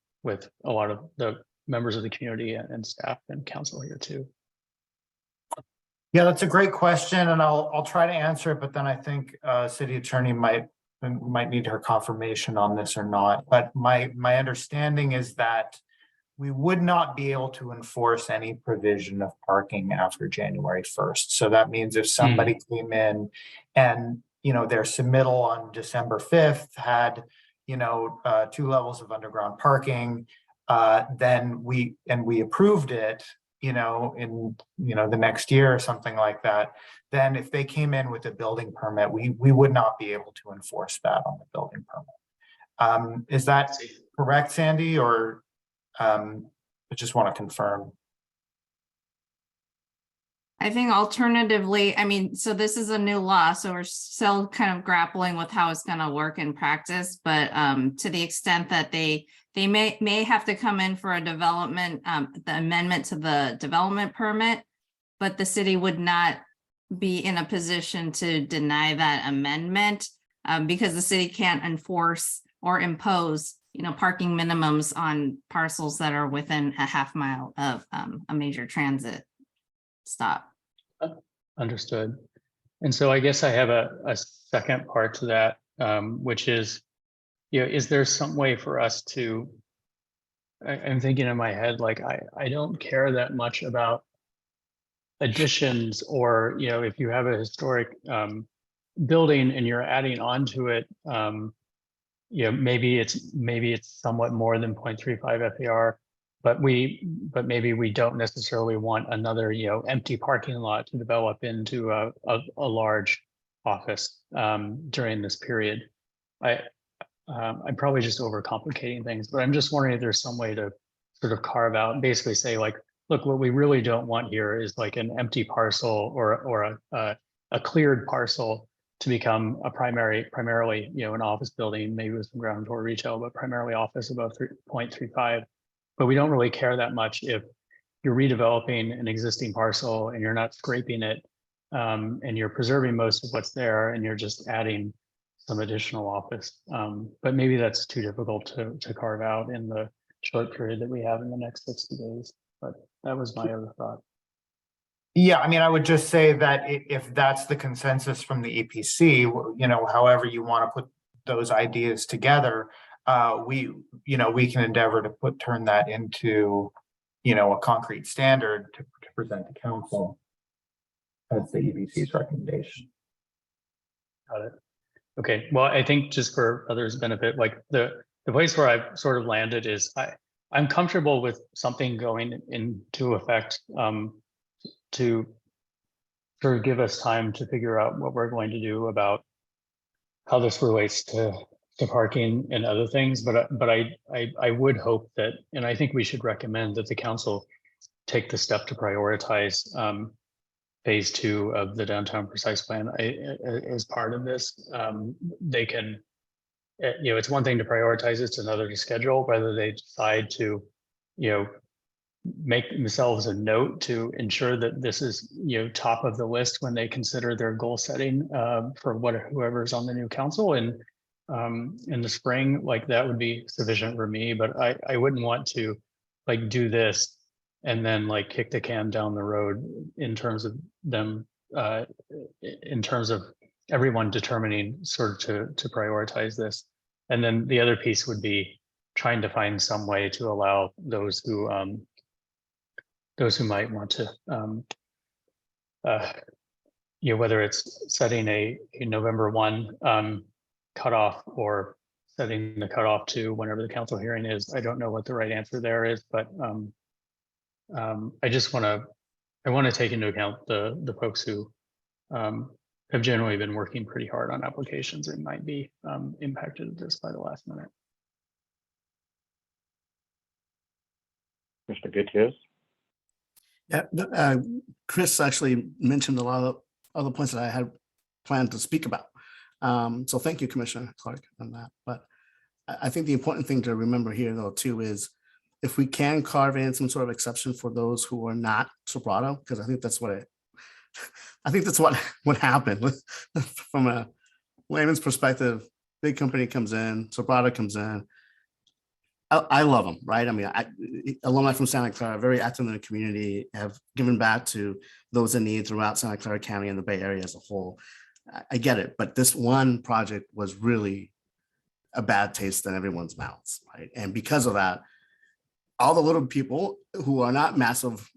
a lot of the members of the community and staff and council here too. Yeah, that's a great question, and I'll try to answer it, but then I think city attorney might need her confirmation on this or not. But my understanding is that we would not be able to enforce any provision of parking after January 1st. So that means if somebody came in and their submittal on December 5th had 2 levels of underground parking, then we approved it, in the next year or something like that, then if they came in with a building permit, we would not be able to enforce that on the building permit. Is that correct, Sandy, or I just want to confirm? I think alternatively, I mean, so this is a new law, so we're still kind of grappling with how it's going to work in practice. But to the extent that they may have to come in for a development, the amendment to the development permit, but the city would not be in a position to deny that amendment because the city can't enforce or impose, parking minimums on parcels that are within a half mile of a major transit stop. Understood. And so I guess I have a second part to that, which is, is there some way for us to, I'm thinking in my head, like, I don't care that much about additions or, if you have a historic building and you're adding onto it, maybe it's somewhat more than 0.35 FAR. But maybe we don't necessarily want another, empty parking lot to develop into a large office during this period. I'm probably just overcomplicating things, but I'm just wondering if there's some way to sort of carve out, basically say like, look, what we really don't want here is like an empty parcel or a cleared parcel to become a primarily, an office building, maybe with some ground floor retail, but primarily office above 0.35. But we don't really care that much if you're redeveloping an existing parcel and you're not scraping it and you're preserving most of what's there and you're just adding some additional office. But maybe that's too difficult to carve out in the short period that we have in the next 60 days. But that was my other thought. Yeah, I mean, I would just say that if that's the consensus from the EPC, however you want to put those ideas together, we can endeavor to turn that into, a concrete standard to present to council. That's the EPC's recommendation. Got it. Okay. Well, I think just for others' benefit, like the place where I've sort of landed is I'm comfortable with something going into effect to sort of give us time to figure out what we're going to do about how this relates to parking and other things, but I would hope that, and I think we should recommend that the council take the step to prioritize phase 2 of the downtown precise plan as part of this. They can, it's one thing to prioritize, it's another to schedule, whether they decide to, make themselves a note to ensure that this is, top of the list when they consider their goal setting for whoever's on the new council. And in the spring, like that would be sufficient for me, but I wouldn't want to like do this and then like kick the can down the road in terms of them, in terms of everyone determining sort of to prioritize this. And then the other piece would be trying to find some way to allow those who might want to, whether it's setting a November 1 cutoff or setting the cutoff to whenever the council hearing is. I don't know what the right answer there is, but I just want to take into account the folks who have generally been working pretty hard on applications and might be impacted just by the last minute. Mr. Gutierrez. Yeah, Chris actually mentioned a lot of other points that I had planned to speak about. So thank you, Commissioner Clark, on that. But I think the important thing to remember here, though, too, is if we can carve in some sort of exception for those who are not Sobrato, because I think that's what happened from a layman's perspective. Big company comes in, Sobrato comes in. I love them, right? I mean, alumni from Santa Clara, very active in the community, have given back to those in need throughout Santa Clara County and the Bay Area as a whole. I get it, but this one project was really a bad taste in everyone's mouths, right? And because of that, all the little people who are not massive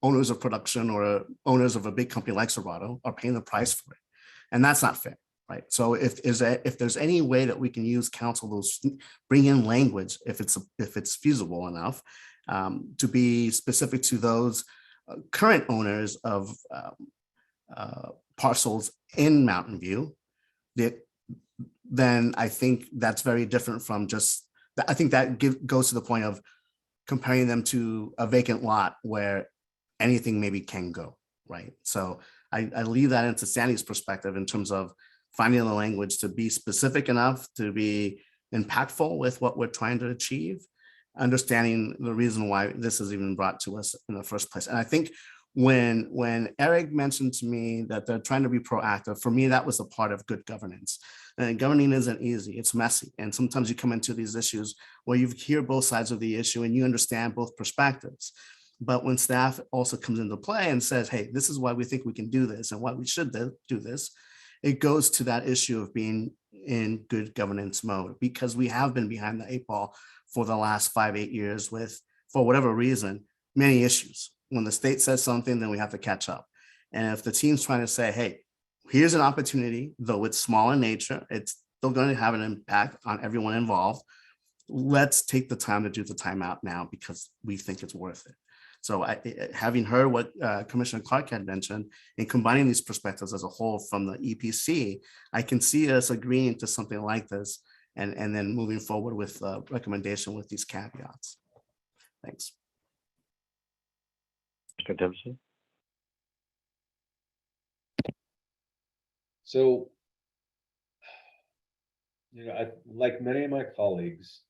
owners of production or owners of a big company like Sobrato are paying the price for it. And that's not fair. Right. So if there's any way that we can use council to bring in language, if it's feasible enough, to be specific to those current owners of then I think that's very different from just, I think that goes to the point of comparing them to a vacant lot where anything maybe can go, right? So I leave that into Sandy's perspective in terms of finding the language to be specific enough to be impactful with what we're trying to achieve, understanding the reason why this is even brought to us in the first place. And I think when Eric mentioned to me that they're trying to be proactive, for me, that was a part of good governance. And governing isn't easy, it's messy. And sometimes you come into these issues where you hear both sides of the issue and you understand both perspectives. But when staff also comes into play and says, hey, this is why we think we can do this and why we should do this, it goes to that issue of being in good governance mode, because we have been behind the 8 ball for the last 5-8 years with, for whatever reason, many issues. When the state says something, then we have to catch up. And if the team's trying to say, hey, here's an opportunity, though it's small in nature, it's still going to have an impact on everyone involved. Let's take the time to do the timeout now because we think it's worth it. So having heard what Commissioner Clark had mentioned and combining these perspectives as a whole from the EPC, I can see us agreeing to something like this and then moving forward with a recommendation with these caveats. Thanks. Mr. Dempsey. So, you know, like many of my colleagues,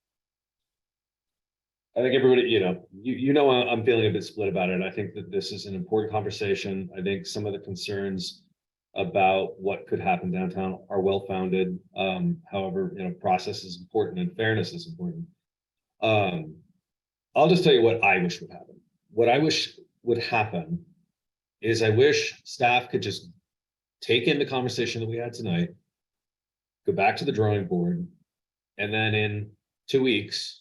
I think everybody, you know, I'm feeling a bit split about it. I think that this is an important conversation. I think some of the concerns about what could happen downtown are well-founded. However, process is important and fairness is important. I'll just tell you what I wish would happen. What I wish would happen is I wish staff could just take in the conversation that we had tonight, go back to the drawing board, and then in 2 weeks,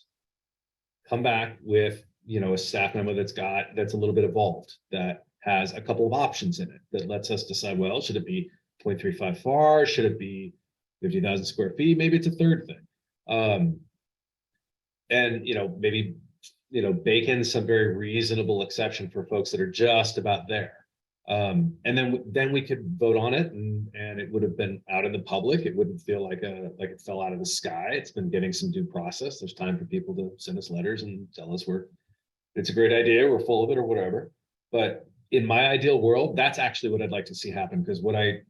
come back with, a staff memo that's a little bit evolved, that has a couple of options in it, that lets us decide, well, should it be 0.35 FAR? Should it be 50,000 square feet? Maybe it's a third thing. And, maybe, bake in some very reasonable exception for folks that are just about there. And then we could vote on it, and it would have been out in the public. It wouldn't feel like it fell out of the sky. It's been getting some due process. There's time for people to send us letters and tell us it's a great idea, we're full of it or whatever. But in my ideal world, that's actually what I'd like to see happen, because I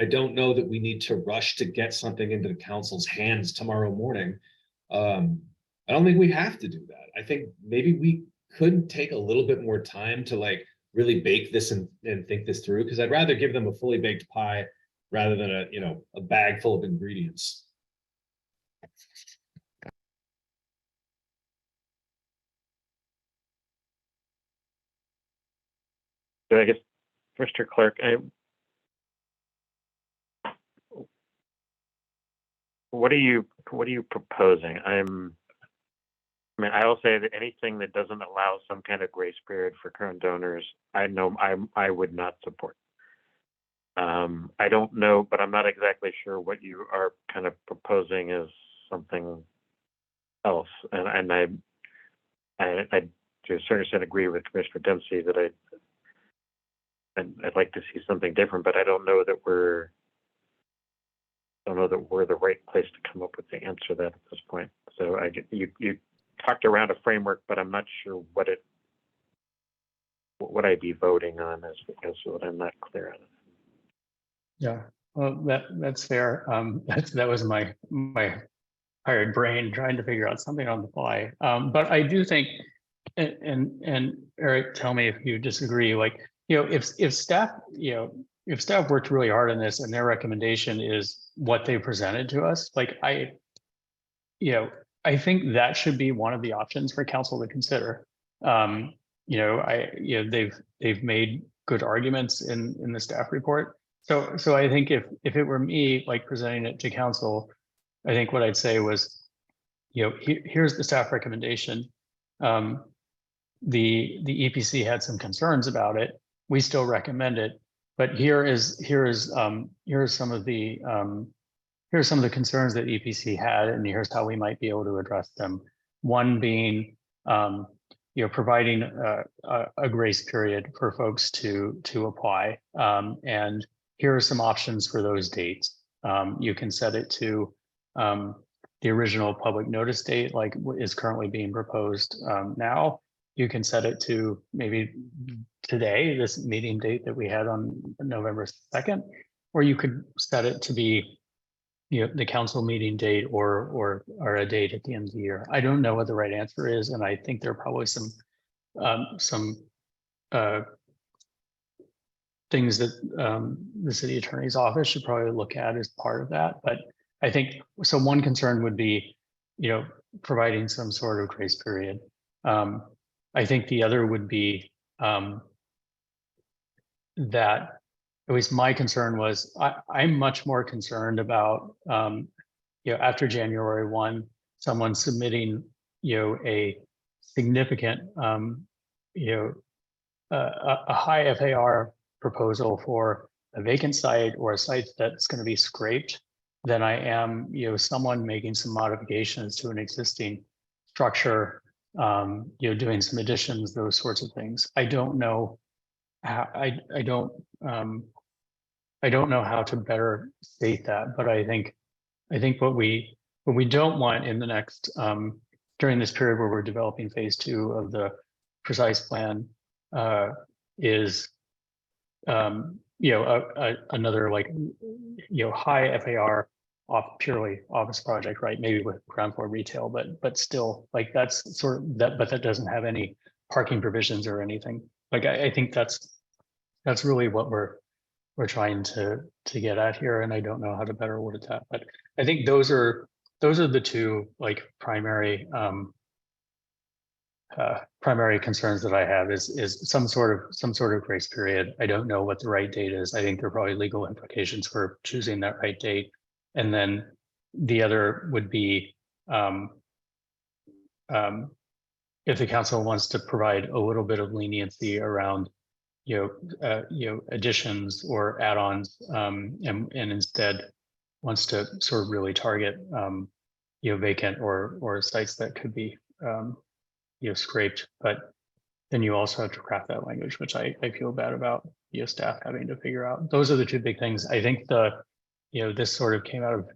don't know that we need to rush to get something into the council's hands tomorrow morning. I don't think we have to do that. I think maybe we could take a little bit more time to really bake this and think this through, because I'd rather give them a fully baked pie rather than a bag full of ingredients. So I guess, Mr. Clerk, what are you proposing? I will say that anything that doesn't allow some kind of grace period for current donors, I would not support. I don't know, but I'm not exactly sure what you are kind of proposing is something else. And I to a certain extent agree with Commissioner Dempsey that I'd like to see something different, but I don't know that we're the right place to come up with the answer to that at this point. So you talked around a framework, but I'm not sure what I'd be voting on as what I'm not clear on. Yeah, well, that's fair. That was my hired brain trying to figure out something on the fly. But I do think, and Eric, tell me if you disagree. If staff worked really hard on this and their recommendation is what they presented to us, I think that should be one of the options for council to consider. They've made good arguments in the staff report. So I think if it were me, presenting it to council, I think what I'd say was, here's the staff recommendation. The EPC had some concerns about it. We still recommend it, but here are some of the concerns that EPC had, and here's how we might be able to address them. One being, providing a grace period for folks to apply, and here are some options for those dates. You can set it to the original public notice date, like what is currently being proposed now. You can set it to maybe today, this meeting date that we had on November 2nd, or you could set it to be, you know, the council meeting date or a date at the end of the year. I don't know what the right answer is, and I think there are probably some things that the city attorney's office should probably look at as part of that. But I think, so one concern would be, you know, providing some sort of grace period. I think the other would be that, at least my concern was, I'm much more concerned about, you know, after January 1, someone submitting, you know, a significant, you know, a high FAR proposal for a vacant site or a site that's going to be scraped, than I am, you know, someone making some modifications to an existing structure, you know, doing some additions, those sorts of things. I don't know how, I don't know how to better state that, but I think what we don't want in the next, during this period where we're developing phase 2 of the precise plan, is, you know, another, like, you know, high FAR purely office project, right? Maybe with ground floor retail, but still, like, that's sort of that, but that doesn't have any parking provisions or anything. Like, I think that's really what we're trying to get at here, and I don't know how to better word that, but I think those are the two, like, primary primary concerns that I have is some sort of grace period. I don't know what the right date is. I think there are probably legal implications for choosing that right date. And then the other would be, if the council wants to provide a little bit of leniency around, you know, additions or add-ons, and instead wants to sort of really target, you know, vacant or sites that could be, you know, scraped. But then you also have to craft that language, which I feel bad about, you know, staff having to figure out. Those are the two big things. I think you know, this sort of came out of,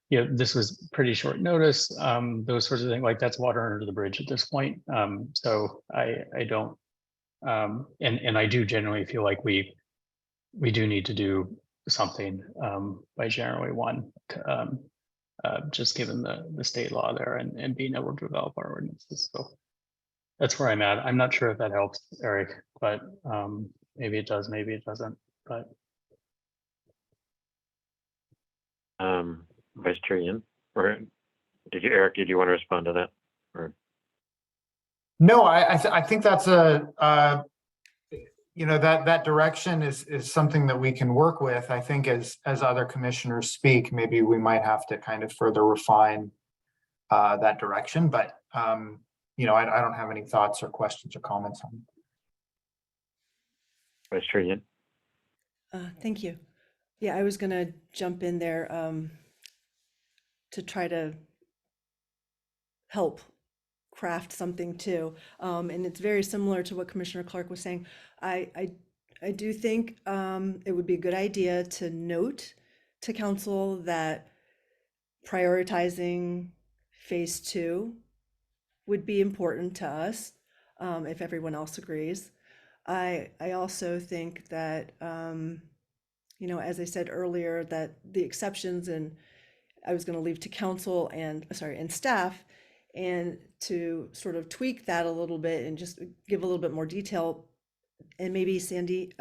you know, this was pretty short notice, those sorts of things, like, that's water under the bridge at this point. So I don't, and I do generally feel like we do need to do something by January 1, just given the state law there and being able to develop our ordinances. So that's where I'm at. I'm not sure if that helps, Eric, but maybe it does, maybe it doesn't, but. Vice Chair Yin, or Eric, did you want to respond to that? Or? No, I think that's you know, that direction is something that we can work with. I think as other commissioners speak, maybe we might have to kind of further refine that direction, but you know, I don't have any thoughts or questions or comments on it. Vice Chair Yin. Thank you. Yeah, I was gonna jump in there to try to help craft something too. And it's very similar to what Commissioner Clark was saying. I do think it would be a good idea to note to council that prioritizing phase 2 would be important to us, if everyone else agrees. I also think that, you know, as I said earlier, that the exceptions, and I was going to leave to council and staff, and to sort of tweak that a little bit and just give a little bit more detail. And maybe Sandy,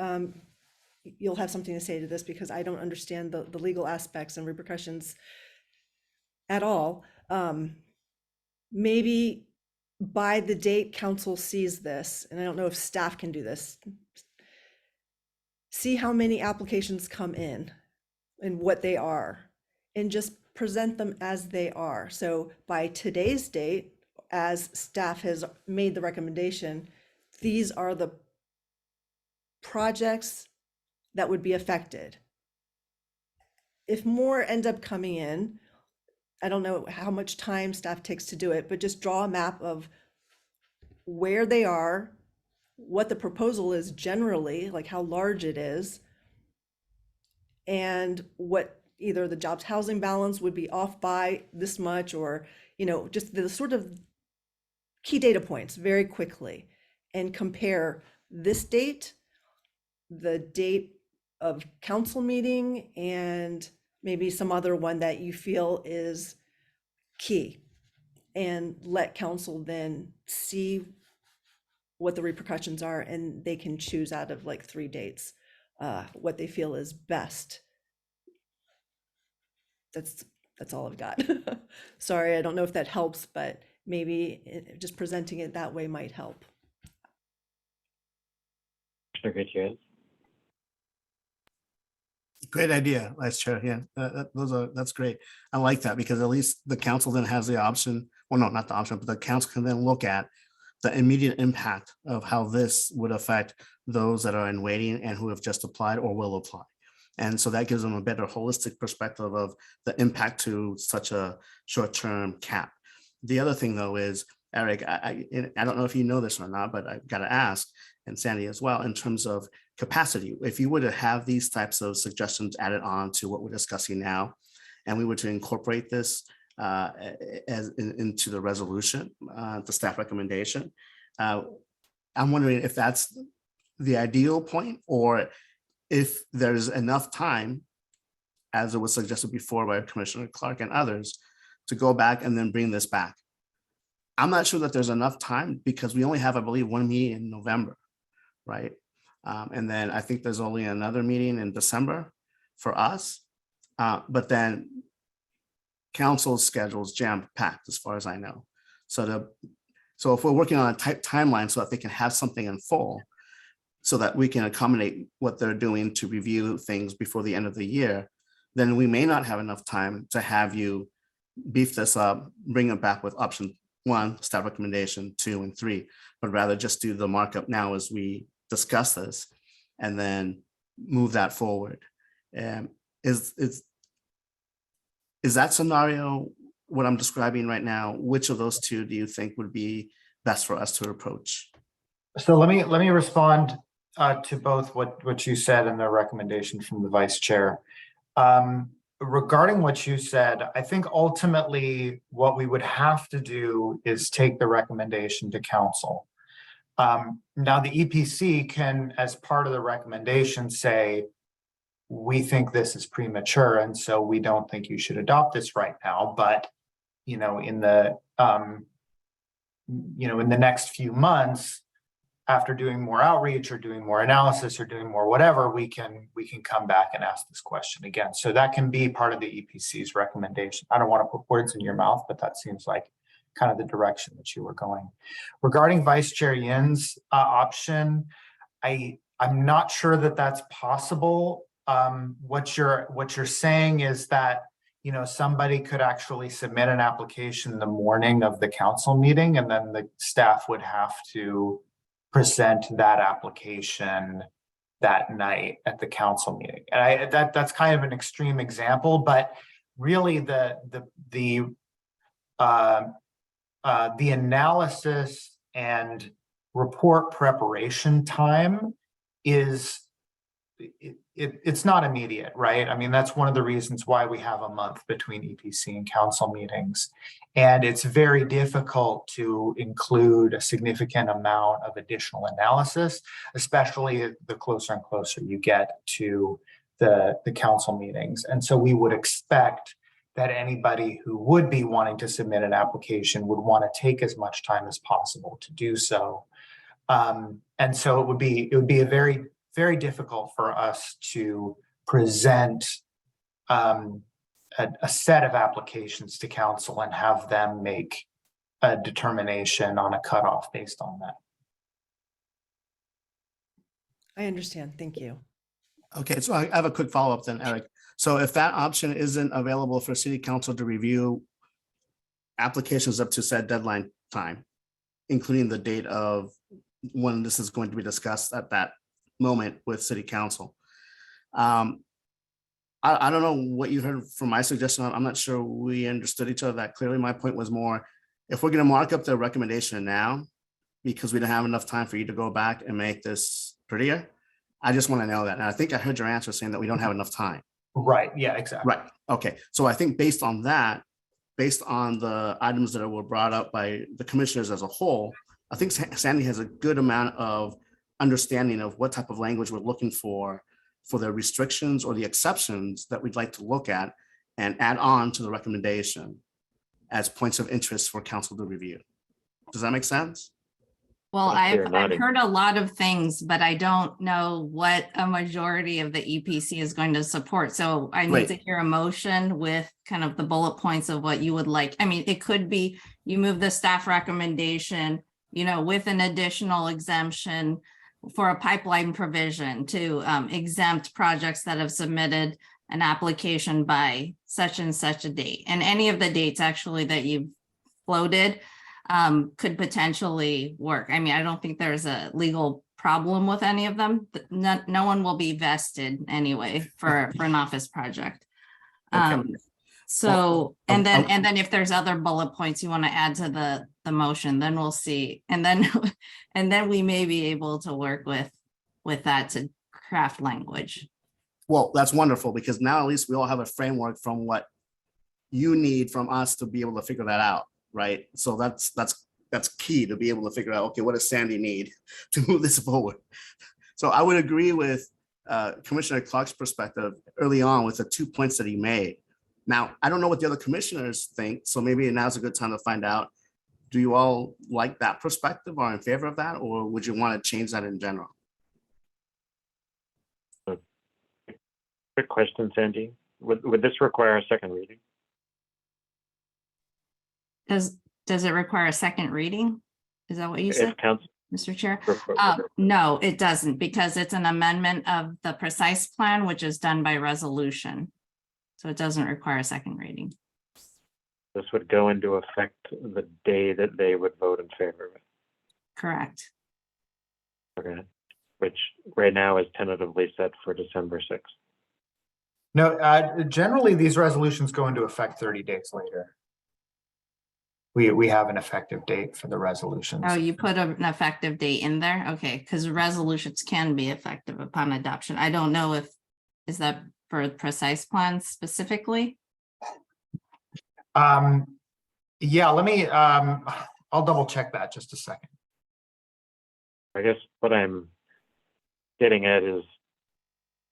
you'll have something to say to this, because I don't understand the legal aspects and repercussions at all. Maybe by the date council sees this, and I don't know if staff can do this, see how many applications come in and what they are, and just present them as they are. So by today's date, as staff has made the recommendation, these are the projects that would be affected. If more end up coming in, I don't know how much time staff takes to do it, but just draw a map of where they are, what the proposal is generally, like how large it is, and what, either the jobs housing balance would be off by this much, or, just the sort of key data points very quickly, and compare this date, the date of council meeting, and maybe some other one that you feel is key, and let council then see what the repercussions are, and they can choose out of like 3 dates what they feel is best. That's all I've got. Sorry, I don't know if that helps, but maybe just presenting it that way might help. Commissioner Gutierrez. Great idea, Vice Chair. Yeah, that's great. I like that, because at least the council then has the option, well, no, not the option, but the council can then look at the immediate impact of how this would affect those that are in waiting and who have just applied or will apply. And so that gives them a better holistic perspective of the impact to such a short-term cap. The other thing, though, is, Eric, I don't know if you know this or not, but I've got to ask, and Sandy as well, in terms of capacity, if you were to have these types of suggestions added on to what we're discussing now, and we were to incorporate this into the resolution, the staff recommendation, I'm wondering if that's the ideal point, or if there's enough time, as it was suggested before by Commissioner Clark and others, to go back and then bring this back. I'm not sure that there's enough time, because we only have, I believe, 1 meeting in November, right? And then I think there's only another meeting in December for us. But then council's schedule is jam-packed, as far as I know. So if we're working on a tight timeline so that they can have something in full, so that we can accommodate what they're doing to review things before the end of the year, then we may not have enough time to have you beef this up, bring it back with option 1, staff recommendation 2 and 3, but rather just do the markup now as we discuss this, and then move that forward. Is that scenario what I'm describing right now? Which of those two do you think would be best for us to approach? So let me respond to both what you said and the recommendation from the vice chair. Regarding what you said, I think ultimately what we would have to do is take the recommendation to council. Now the EPC can, as part of the recommendation, say, we think this is premature, and so we don't think you should adopt this right now. But in the next few months, after doing more outreach or doing more analysis or doing more whatever, we can come back and ask this question again. So that can be part of the EPC's recommendation. I don't want to put words in your mouth, but that seems like kind of the direction that you were going. Regarding Vice Chair Yin's option, I'm not sure that that's possible. What you're saying is that somebody could actually submit an application the morning of the council meeting, and then the staff would have to present that application that night at the council meeting. And that's kind of an extreme example, but really the analysis and report preparation time is it's not immediate, right? I mean, that's one of the reasons why we have a month between EPC and council meetings. And it's very difficult to include a significant amount of additional analysis, especially the closer and closer you get to the council meetings. And so we would expect that anybody who would be wanting to submit an application would want to take as much time as possible to do so. And so it would be a very, very difficult for us to present a set of applications to council and have them make a determination on a cutoff based on that. I understand. Thank you. Okay, so I have a quick follow-up then, Eric. So if that option isn't available for city council to review applications up to said deadline time, including the date of when this is going to be discussed at that moment with city council. I don't know what you heard from my suggestion. I'm not sure we understood each other that clearly. My point was more, if we're going to mark up the recommendation now, because we don't have enough time for you to go back and make this prettier, I just want to know that. And I think I heard your answer saying that we don't have enough time. Right, yeah, exactly. Right, okay. So I think based on that, based on the items that were brought up by the commissioners as a whole, I think Sandy has a good amount of understanding of what type of language we're looking for the restrictions or the exceptions that we'd like to look at and add on to the recommendation as points of interest for council to review. Does that make sense? Well, Thank you, I've nodding. heard a lot of things, but I don't know what a majority of the EPC is going to support. So I need Right. to hear a motion with kind of the bullet points of what you would like. I mean, it could be you move the staff recommendation, you know, with an additional exemption for a pipeline provision to exempt projects that have submitted an application by such and such a date. And any of the dates actually that you've floated could potentially work. I mean, I don't think there's a legal problem with any of them. No one will be vested anyway for an office project. So, and then if there's other bullet points you want to add to the motion, then we'll see. And then we may be able to work with that to craft language. Well, that's wonderful because now at least we all have a framework from what you need from us to be able to figure that out, right? So that's key to be able to figure out, okay, what does Sandy need to move this forward? So I would agree with Commissioner Clark's perspective early on with the 2 points that he made. Now, I don't know what the other commissioners think, so maybe now's a good time to find out. Do you all like that perspective or in favor of that, or would you want to change that in general? Quick question, Sandy. Would this require a second reading? Does it require a second reading? Is that what you said, If council, Mr. Chair? No, it doesn't, because it's an amendment of the precise plan, which is done by resolution. So it doesn't require a second reading. this would go into effect the day that they would vote in favor of it. Correct. Okay. Which right now is tentatively set for December 6th. No, generally, these resolutions go into effect 30 days later. We have an effective date for the resolutions. Oh, you put an effective date in there? Okay, because resolutions can be effective upon adoption. I don't know is that for precise plans specifically? Yeah, let me, I'll double check that just a second. I guess what I'm getting at is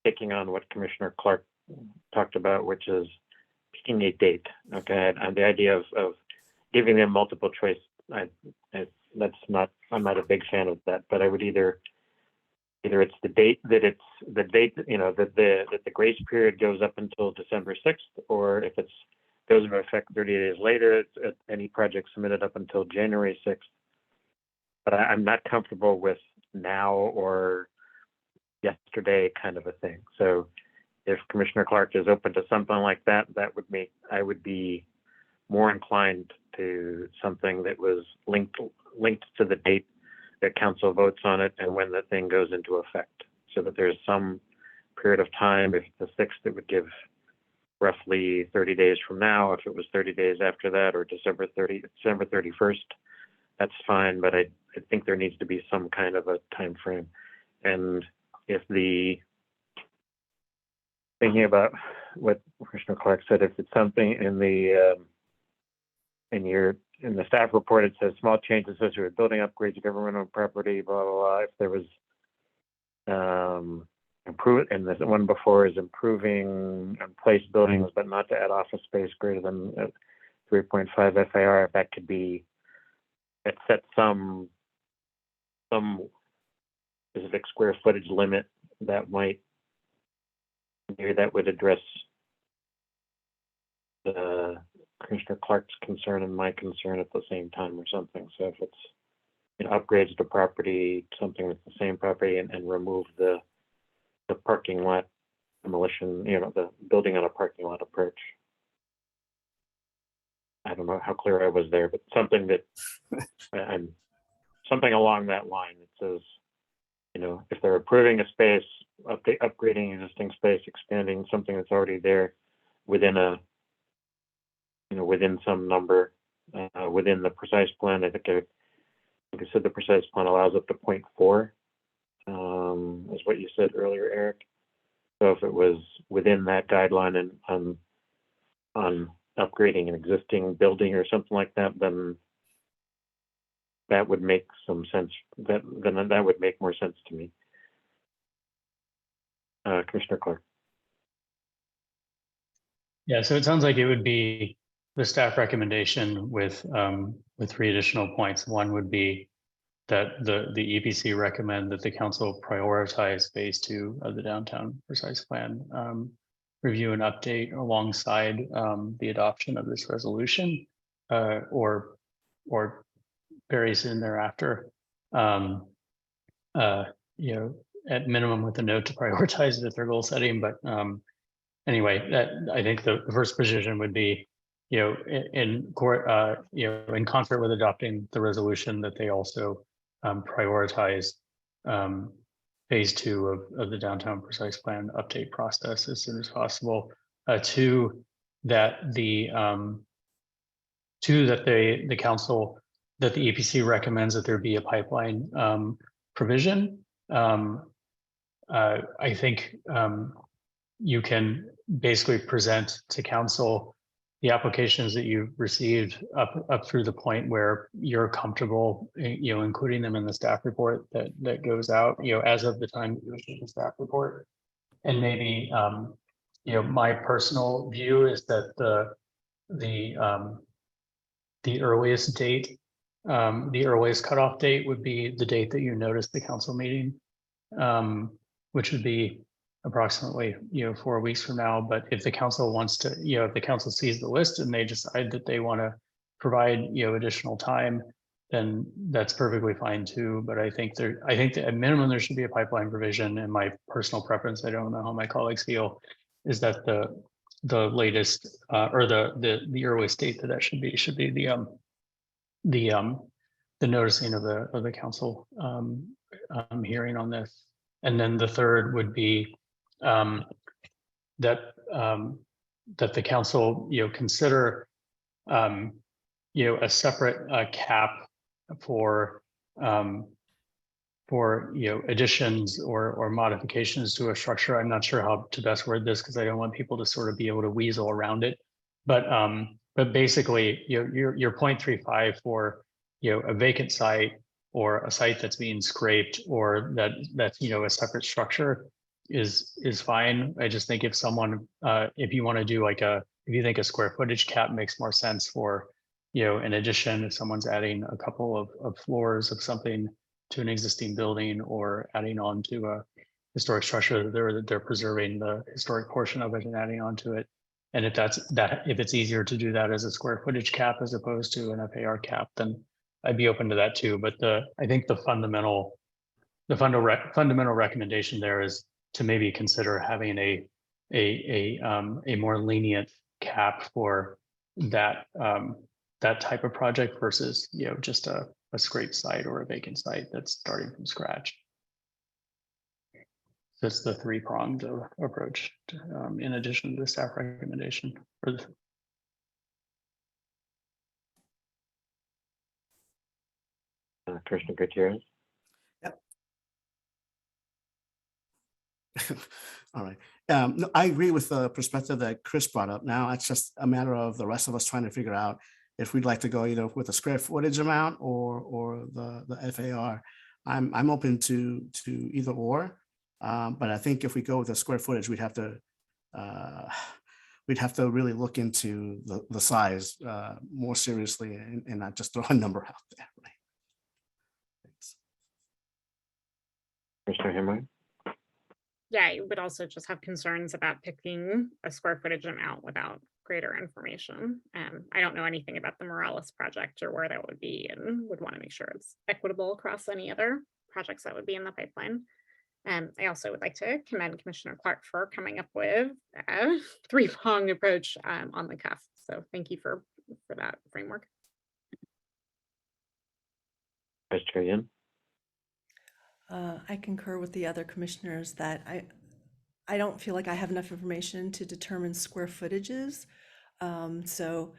taking on what Commissioner Clark talked about, which is picking a date. Okay, and the idea of giving them multiple choice, I'm not a big fan of that. But I would either it's the date that that the grace period goes up until December 6th, or if it's goes into effect 30 days later, it's any project submitted up until January 6th. But I'm not comfortable with now or yesterday kind of a thing. So if Commissioner Clark is open to something like that, I would be more inclined to something that was linked to the date that council votes on it and when the thing goes into effect, so that there's some period of time. If it's the 6th, it would give roughly 30 days from now. If it was 30 days after that, or December 31st, that's fine. But I think there needs to be some kind of a time frame. And if thinking about what Commissioner Clark said, if it's something in the staff report, it says small changes associated with building upgrades, government-owned property, blah, blah, blah. If there was improve, and the one before is improving and place buildings, but not to add office space greater than 3.5 FAR, that could be, it sets some specific square footage limit that might, maybe that would address the Commissioner Clark's concern and my concern at the same time or something. So if it's upgrades to property, something with the same property, and remove the parking lot demolition, the building on a parking lot approach. I don't know how clear I was there, but something that something along that line that says, if they're approving a space, upgrading existing space, expanding something that's already there within within some number, within the precise plan. I think I said the precise plan allows up to 0.4, is what you said earlier, Eric. So if it was within that guideline and on upgrading an existing building or something like that, then that would make some sense. That would make more sense to me. Commissioner Clark. Yeah, so it sounds like it would be the staff recommendation with 3 additional points. One would be that the EPC recommend that the council prioritize phase 2 of the downtown precise plan review and update alongside the adoption of this resolution or very soon thereafter. You know, at minimum with a note to prioritize it if they're goal setting, but anyway, that I think the first position would be, you know, in concert with adopting the resolution, that they also prioritize phase 2 of the downtown precise plan update process as soon as possible. 2, that the council, that the EPC recommends that there be a pipeline provision. I think you can basically present to council the applications that you've received up through the point where you're comfortable, you know, including them in the staff report that goes out, you know, as of the time that you issue the staff report. And maybe, you know, my personal view is that the earliest date, the earliest cutoff date would be the date that you notice the council meeting, which would be approximately, you know, 4 weeks from now. But if the council wants to, you know, if the council sees the list and they decide that they want to provide, you know, additional time, then that's perfectly fine too. But I think that at minimum there should be a pipeline provision. And my personal preference, I don't know how my colleagues feel, is that the latest or the earliest date that should be the noticing of the council hearing on this. And then the third would be that the council, you know, consider you know, a separate cap for you know, additions or modifications to a structure. I'm not sure how to best word this because I don't want people to sort of be able to weasel around it. But basically, you know, your 0.35 for, you know, a vacant site or a site that's being scraped or that's, you know, a separate structure is fine. I just think if someone, if you want to do like if you think a square footage cap makes more sense for, you know, in addition, if someone's adding a couple of floors of something to an existing building or adding on to a historic structure, they're preserving the historic portion of it and adding on to it. And if it's easier to do that as a square footage cap as opposed to an FAR cap, then I'd be open to that too. But I think the fundamental recommendation there is to maybe consider having a more lenient cap for that type of project versus, you know, just a scraped site or a vacant site that's starting from scratch. That's the 3-pronged approach in addition to the staff recommendation. Commissioner Gutierrez. Yep. All right. No, I agree with the perspective that Chris brought up. Now it's just a matter of the rest of us trying to figure out if we'd like to go either with a square footage amount or the FAR. I'm open to either or, but I think if we go with the square footage, we'd have to really look into the size more seriously and not just throw a number out there. Right? Commissioner Hemright. Yeah, I would also just have concerns about picking a square footage amount without greater information. I don't know anything about the Morales project or where that would be, and would want to make sure it's equitable across any other projects that would be in the pipeline. I also would like to commend Commissioner Clark for coming up with a 3-pronged approach on the cuff. So thank you for that framework. Vice Chair Yin. I concur with the other commissioners that I don't feel like I have enough information to determine square footages. So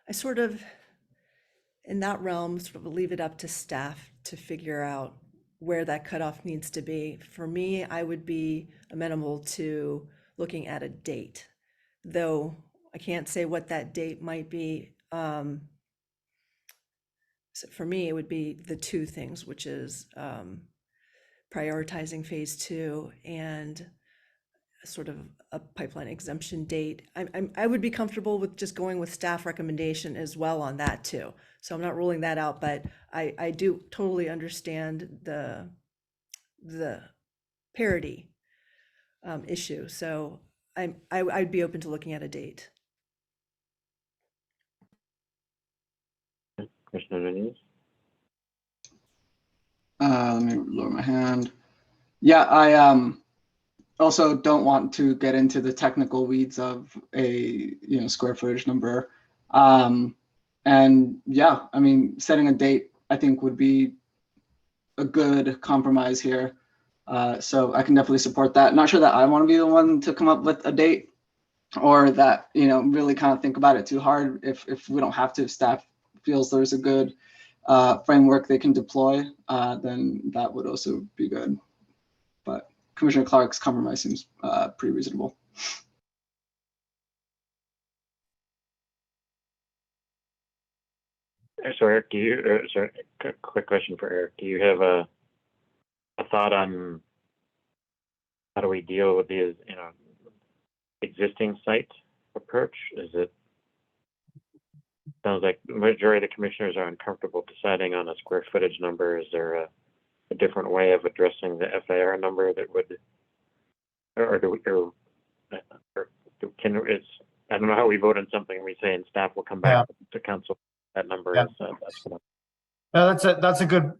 I sort of, in that realm, sort of leave it up to staff to figure out where that cutoff needs to be. For me, I would be amenable to looking at a date, though I can't say what that date might be. So for me, it would be the two things, which is prioritizing phase 2 and sort of a pipeline exemption date. I would be comfortable with just going with staff recommendation as well on that too. So I'm not ruling that out, but I do totally understand the parity issue. So I'd be open to looking at a date. Commissioner Nunez? Let me lower my hand. Yeah, I also don't want to get into the technical weeds of a square footage number. And yeah, I mean, setting a date I think would be a good compromise here. So I can definitely support that. Not sure that I want to be the one to come up with a date, or that really kind of think about it too hard. If we don't have to, if staff feels there's a good framework they can deploy, then that would also be good. But Commissioner Clark's compromise seems pretty reasonable. So Eric, do you, sorry, quick question for Eric. Do you have a thought on how do we deal with these, existing site approach? Sounds like the majority of the commissioners are uncomfortable deciding on a square footage number. Is there a different way of addressing the FAR number that would, I don't know how we vote on something and we say, and staff will come back to council. That number is, No, that's a good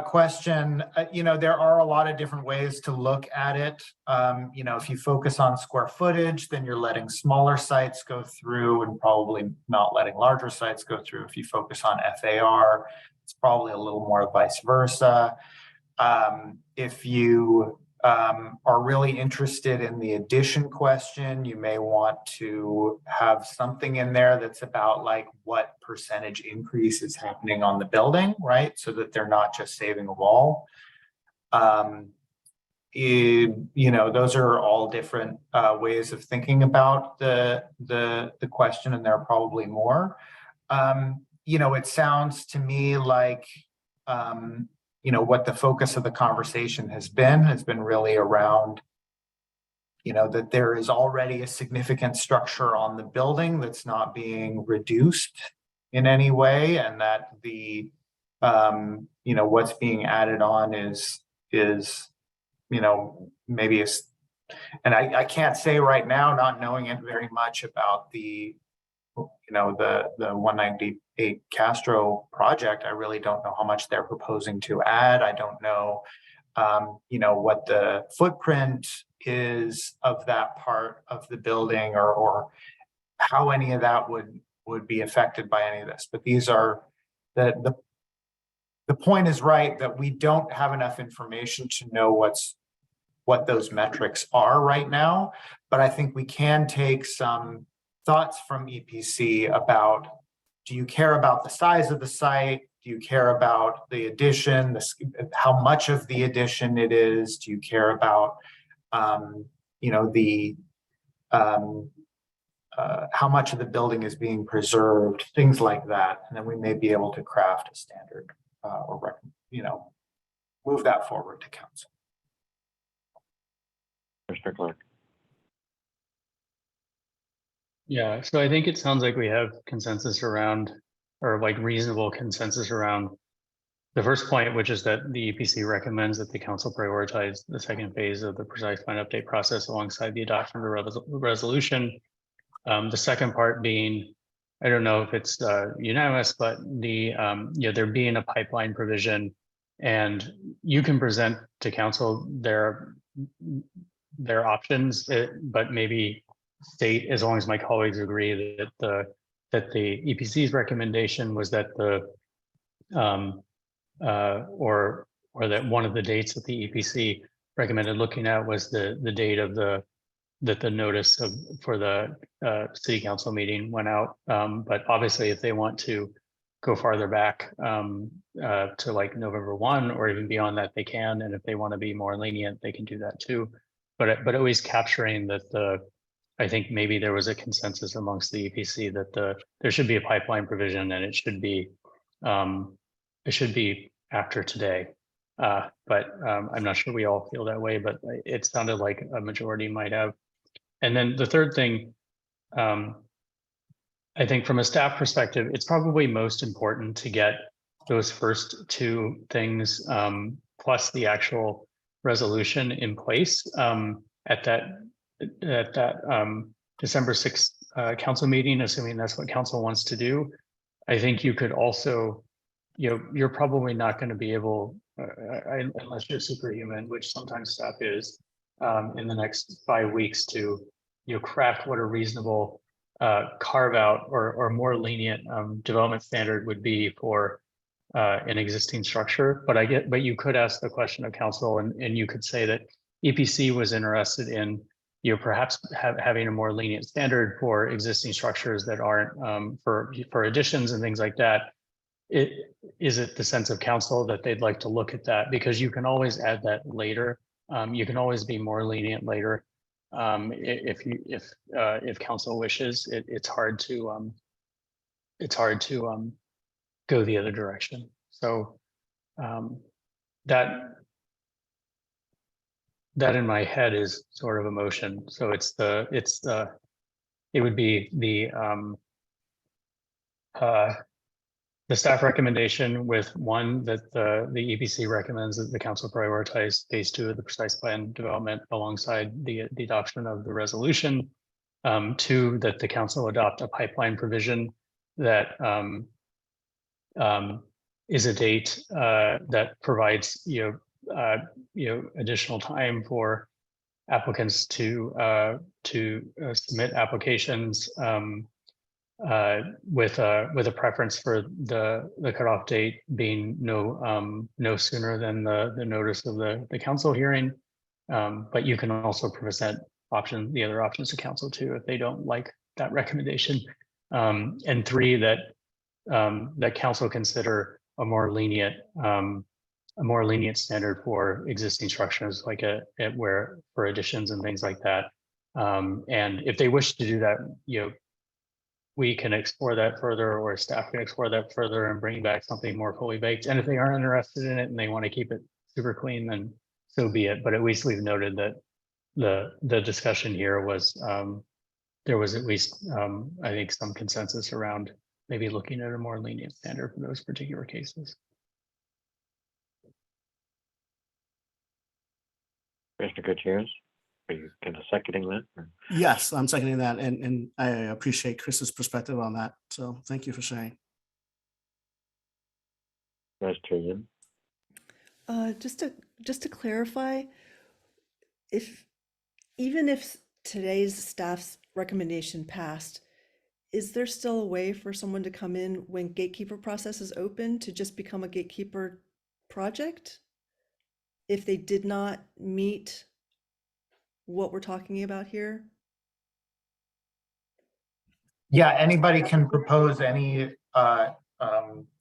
question. There are a lot of different ways to look at it. If you focus on square footage, then you're letting smaller sites go through and probably not letting larger sites go through. If you focus on FAR, it's probably a little more vice versa. If you are really interested in the addition question, you may want to have something in there that's about like what percentage increase is happening on the building, right? So that they're not just saving a wall. Those are all different ways of thinking about the question, and there are probably more. It sounds to me like what the focus of the conversation has been really around, that there is already a significant structure on the building that's not being reduced in any way, and that the, what's being added on is maybe and I can't say right now, not knowing it very much about the 198 Castro project. I really don't know how much they're proposing to add. I don't know, what the footprint is of that part of the building, or how any of that would be affected by any of this. But these are the point is right, that we don't have enough information to know what those metrics are right now. But I think we can take some thoughts from EPC about, do you care about the size of the site? Do you care about the addition, how much of the addition it is? Do you care about, how much of the building is being preserved? Things like that. And then we may be able to craft a standard or, move that forward to council. Mr. Clark. Yeah, so I think it sounds like we have consensus around, or like reasonable consensus around the first point, which is that the EPC recommends that the council prioritize the second phase of the precise plan update process alongside the adoption of the resolution. The second part being, I don't know if it's unanimous, but the there being a pipeline provision, and you can present to council their options, but maybe state, as long as my colleagues agree that the EPC's recommendation was that or that one of the dates that the EPC recommended looking at was the date of the notice for the city council meeting went out. But obviously, if they want to go farther back to like November 1 or even beyond that, they can. And if they want to be more lenient, they can do that too. But always capturing that I think maybe there was a consensus amongst the EPC that there should be a pipeline provision and it should be after today. But I'm not sure we all feel that way, but it sounded like a majority might have. And then the third thing, I think from a staff perspective, it's probably most important to get those first two things plus the actual resolution in place at that December 6th council meeting, assuming that's what council wants to do. I think you could also, you're probably not going to be able, unless you're superhuman, which sometimes staff is, in the next 5 weeks to craft what a reasonable carve out or more lenient development standard would be for an existing structure. But you could ask the question of council, and you could say that EPC was interested in perhaps having a more lenient standard for existing structures that aren't for additions and things like that. Is it the sense of council that they'd like to look at that? Because you can always add that later. You can always be more lenient later. If council wishes, it's hard to go the other direction. So that in my head is sort of a motion. So it would be the staff recommendation with one that the EPC recommends that the council prioritize phase 2 of the precise plan development alongside the adoption of the resolution. 2, that the council adopt a pipeline provision that is a date that provides additional time for applicants to submit applications with a preference for the cutoff date being no sooner than the notice of the council hearing. But you can also present the other options to council too if they don't like that recommendation. And 3, that council consider a more lenient standard for existing structures, like where for additions and things like that. And if they wish to do that, we can explore that further, or staff can explore that further and bring back something more fully baked. And if they aren't interested in it and they want to keep it super clean, then so be it. But at least we've noted that the discussion here was there was at least I think some consensus around maybe looking at a more lenient standard for those particular cases. Mr. Gutierrez, are you kind of seconding that? Or? Yes, I'm seconding that, and I appreciate Chris's perspective on that. So thank you for sharing. Vice Chair Yin. Just to clarify, even if today's staff's recommendation passed, is there still a way for someone to come in when gatekeeper process is open to just become a gatekeeper project if they did not meet what we're talking about here? Yeah, anybody can propose any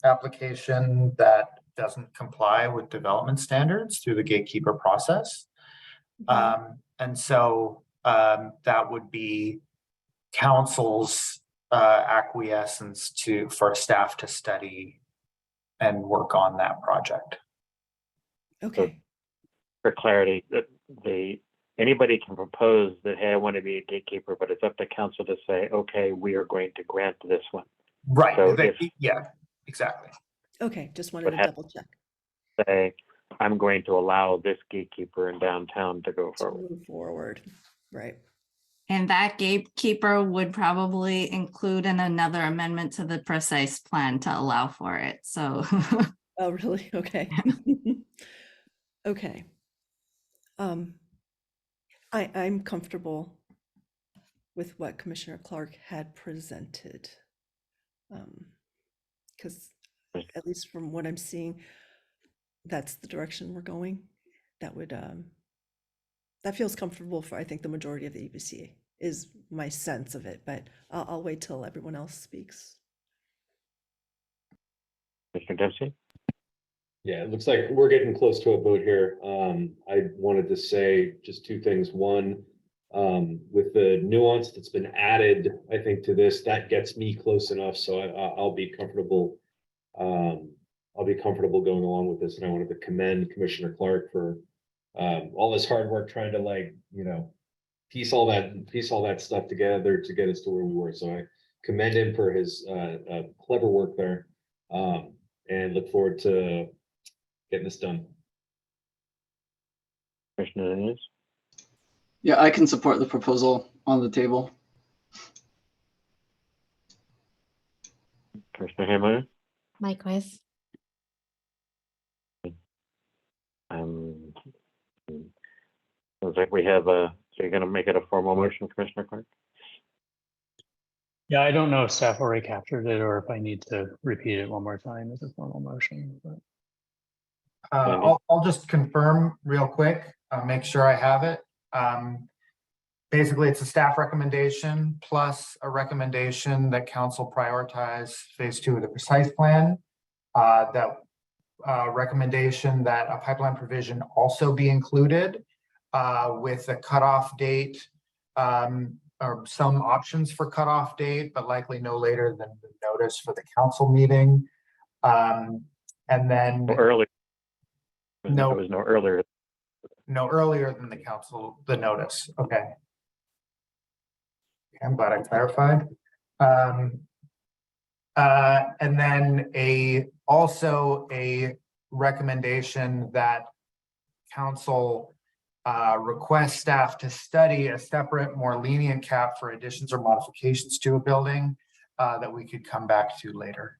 application that doesn't comply with development standards through the gatekeeper process. And so that would be council's acquiescence for staff to study and work on that project. Okay. So for clarity, anybody can propose that, hey, I want to be a gatekeeper, but it's up to council to say, okay, we are going to grant this one. Right. So yeah, exactly. Okay, just wanted to double check. Say, I'm going to allow this gatekeeper in downtown to go forward. Move forward, right. And that gatekeeper would probably include another amendment to the precise plan to allow for it, so. Oh, really? Okay. Okay. I'm comfortable with what Commissioner Clark had presented. Because at least from what I'm seeing, that's the direction we're going. That would, that feels comfortable for, I think, the majority of the EPC is my sense of it, but I'll wait till everyone else speaks. Commissioner Dempsey? Yeah, it looks like we're getting close to a vote here. I wanted to say just two things. One, with the nuance that's been added, I think to this, that gets me close enough, so I'll be comfortable. I'll be comfortable going along with this, and I wanted to commend Commissioner Clark for all his hard work trying to piece all that stuff together to get us to where we were. So I commend him for his clever work there, and look forward to getting this done. Commissioner Nunez? Yeah, I can support the proposal on the table. Commissioner Hammer? Likewise. Looks like we have so you're going to make it a formal motion, Commissioner Clark? Yeah, I don't know if staff already captured it or if I need to repeat it one more time as a formal motion. But I'll just confirm real quick, make sure I have it. Basically, it's a staff recommendation plus a recommendation that council prioritize phase 2 of the precise plan. That recommendation that a pipeline provision also be included with a cutoff date, or some options for cutoff date, but likely no later than the notice for the council meeting. And then early. No, there was no earlier. No earlier than the notice. Okay. I'm glad I clarified. And then also a recommendation that council request staff to study a separate, more lenient cap for additions or modifications to a building that we could come back to later.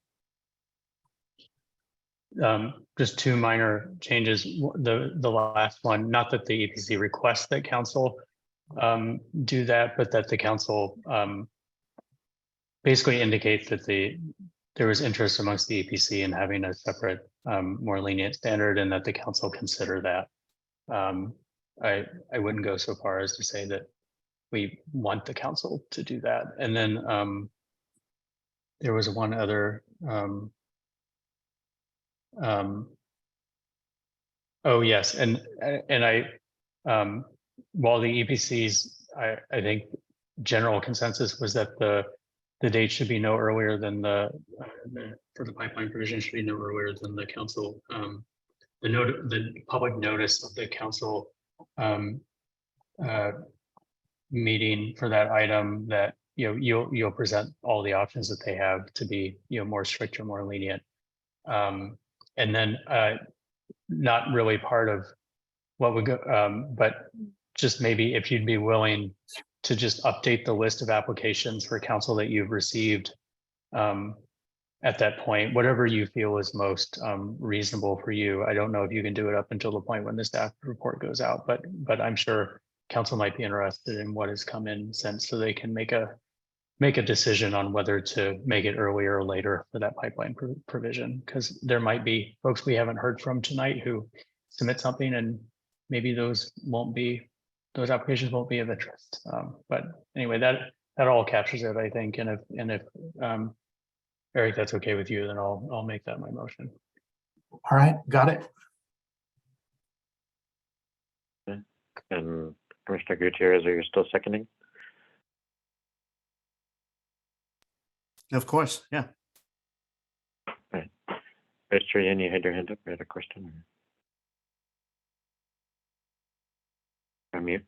Just two minor changes. The last one, not that the EPC requests that council do that, but that the council basically indicates that there was interest amongst the EPC in having a separate, more lenient standard, and that the council consider that. I wouldn't go so far as to say that we want the council to do that. And then there was one other. Oh yes, and I while the EPCs, I think general consensus was that the date should be no earlier than for the pipeline provision should be no earlier than the council the public notice of the council meeting for that item, that you'll present all the options that they have to be more strict or more lenient. And then not really part of what would go, but just maybe if you'd be willing to just update the list of applications for council that you've received at that point, whatever you feel is most reasonable for you. I don't know if you can do it up until the point when the staff report goes out, but I'm sure council might be interested in what has come in since, so they can make a decision on whether to make it earlier or later for that pipeline provision, because there might be folks we haven't heard from tonight who submit something and maybe those applications won't be of interest. But anyway, that all captures it, I think. And if Eric, that's okay with you, then I'll make that my motion. All right, got it. Okay. And Commissioner Gutierrez, are you still seconding? Of course, yeah. Right. Vice Chair Yin, you had your hand up. You had a question? Unmute.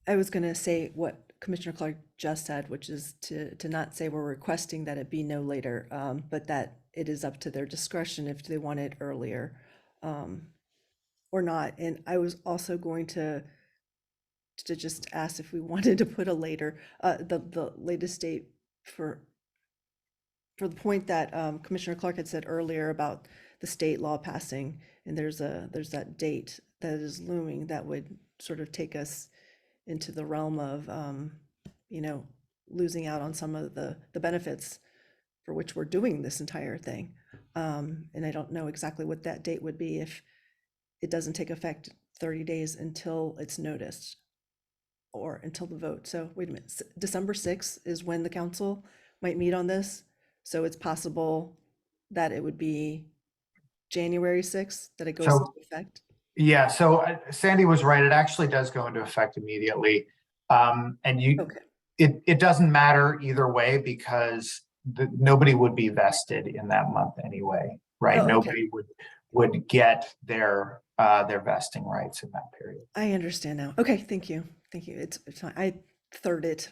I was going to say what Commissioner Clark just said, which is to not say we're requesting that it be no later, but that it is up to their discretion if they want it earlier or not. And I was also going to just ask if we wanted to put a later, the latest date for the point that Commissioner Clark had said earlier about the state law passing, and there's that date that is looming that would sort of take us into the realm of losing out on some of the benefits for which we're doing this entire thing. And I don't know exactly what that date would be if it doesn't take effect 30 days until it's noticed or until the vote. So wait a minute, December 6th is when the council might meet on this. So it's possible that it would be January 6th that it goes So- into effect. Yeah, so Sandy was right. It actually does go into effect immediately. And it doesn't matter either way because nobody would be vested in that month anyway, right? Oh, okay. Nobody would get their vesting rights in that period. I understand now. Okay, thank you. Thank you. It's fine. I third it.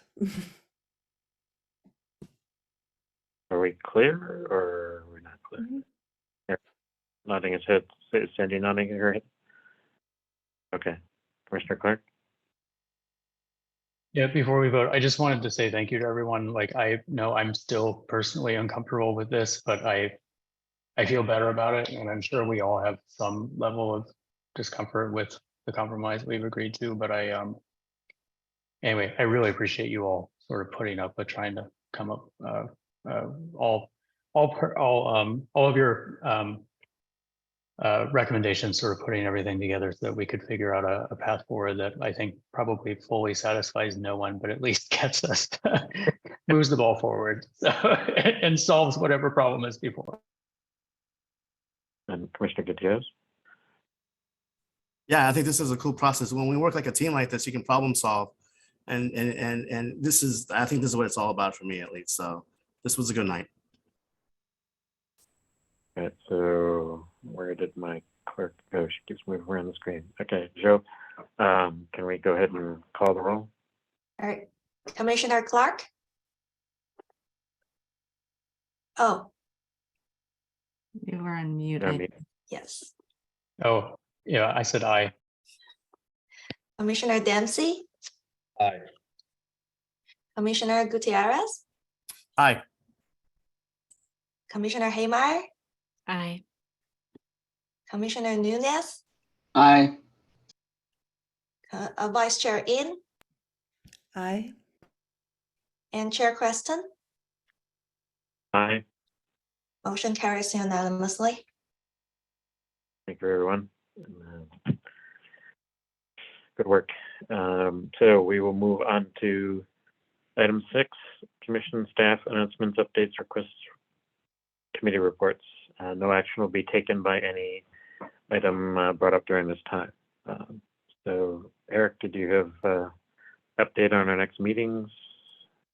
Are we clear or we're not clear? Yeah. Nodding his head. Sandy nodding her head. Okay. Commissioner Clark? Yeah, before we vote, I just wanted to say thank you to everyone. Like, I know I'm still personally uncomfortable with this, but I feel better about it. And I'm sure we all have some level of discomfort with the compromise we've agreed to, but anyway, I really appreciate you all sort of putting up with trying to come up, all of your recommendations, sort of putting everything together so that we could figure out a path forward that I think probably fully satisfies no one, but at least gets us, moves the ball forward and solves whatever problem is before. And Commissioner Gutierrez? Yeah, I think this is a cool process. When we work like a team like this, you can problem solve. And this is, I think this is what it's all about for me at least. So this was a good night. All right, so where did my clerk go? She keeps moving around the screen. Okay, Joe, can we go ahead and call the roll? All right, Commissioner Clark? Oh, You were Yeah, unmuted. me. yes. Oh, yeah, I said aye. Commissioner Dempsey? Aye. Commissioner Gutierrez? Aye. Commissioner Haymeyer? Aye. Commissioner Nunes? Aye. Vice Chair In? Aye. And Chair Creston? Aye. Motion carries unanimously. Thank you, everyone. Good work. So we will move on to item 6, commission staff announcements, updates, requests, committee reports. No action will be taken by any item brought up during this time. So Eric, did you have update on our next meetings?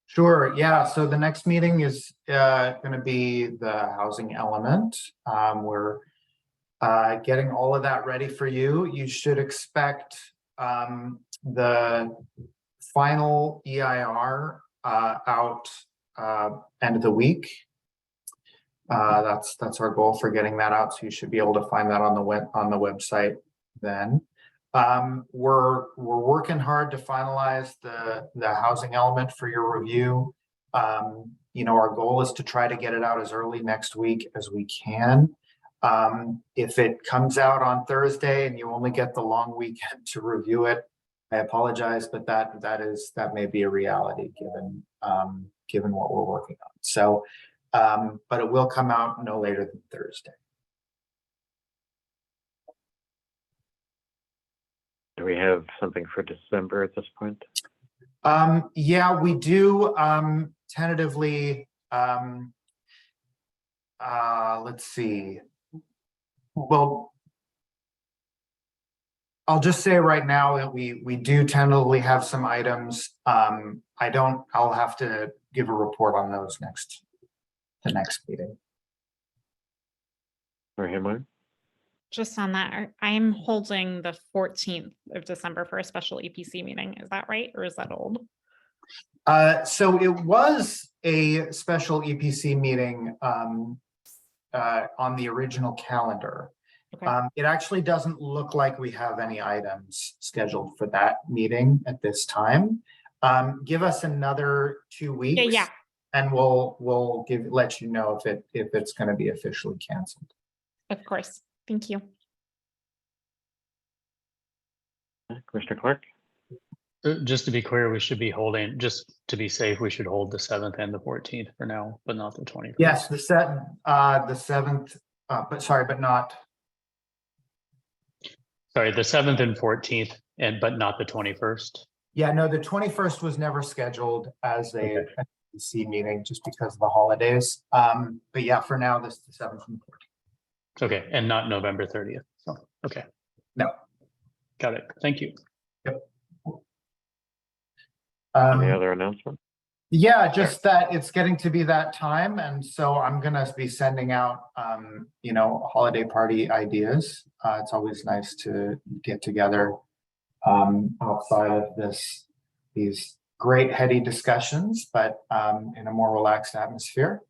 Sure, yeah, so the next meeting is going to be the housing element. We're getting all of that ready for you. You should expect the final EIR out end of the week. That's our goal for getting that out. So you should be able to find that on the website then. We're working hard to finalize the housing element for your review. You know, our goal is to try to get it out as early next week as we can. If it comes out on Thursday and you only get the long weekend to review it, I apologize, but that may be a reality given what we're working on. So, but it will come out no later than Thursday. Do we have something for December at this point? Yeah, we do tentatively. Let's see. Well, I'll just say right now that we do tentatively have some items. I'll have to give a report on those the next meeting. Just on that, I'm holding the 14th of December for a special EPC meeting. Is that right? Or is that old? So it was a special EPC meeting on the original calendar. Okay. It actually doesn't look like we have any items scheduled for that meeting at this time. Give us another 2 weeks. Yeah. And we'll let you know if it's going to be officially canceled. Of course. Thank you. Commissioner Clark? Just to be clear, we should be holding, just to be safe, we should hold the 7th and the 14th for now, but not the 21st. Yes, the 7th, but not. Sorry, the 7th and 14th, but not the 21st. Yeah, no, the 21st was never scheduled as a EPC meeting just because of the holidays. But yeah, for now, this is the 7th and 14th. Okay, and not November 30th. So, okay. No. Got it. Thank you. Yep. Any other announcements? Yeah, just that it's getting to be that time. And so I'm going to be sending out, you know, holiday party ideas. It's always nice to get together outside of these great heady discussions, but in a more relaxed atmosphere.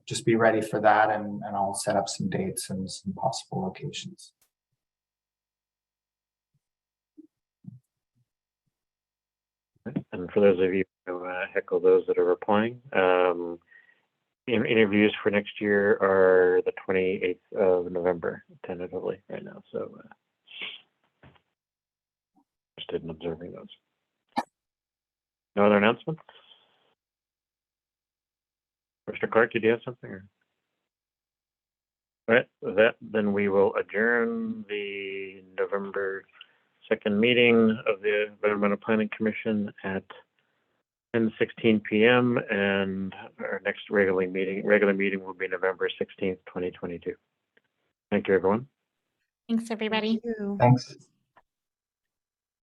Just be ready for that, and I'll set up some dates and some possible locations. And for those of you who heckle those that are replying, interviews for next year are the 28th of November, tentatively right now. So interested in observing those. No other announcements? Mr. Clark, did you have something? Or? All right, with that, then we will adjourn the November 2nd meeting of the Environmental Planning Commission at 10:16 p.m. and our next regular meeting will be November 16th, 2022. Thank you, everyone. Thanks, everybody. Thanks.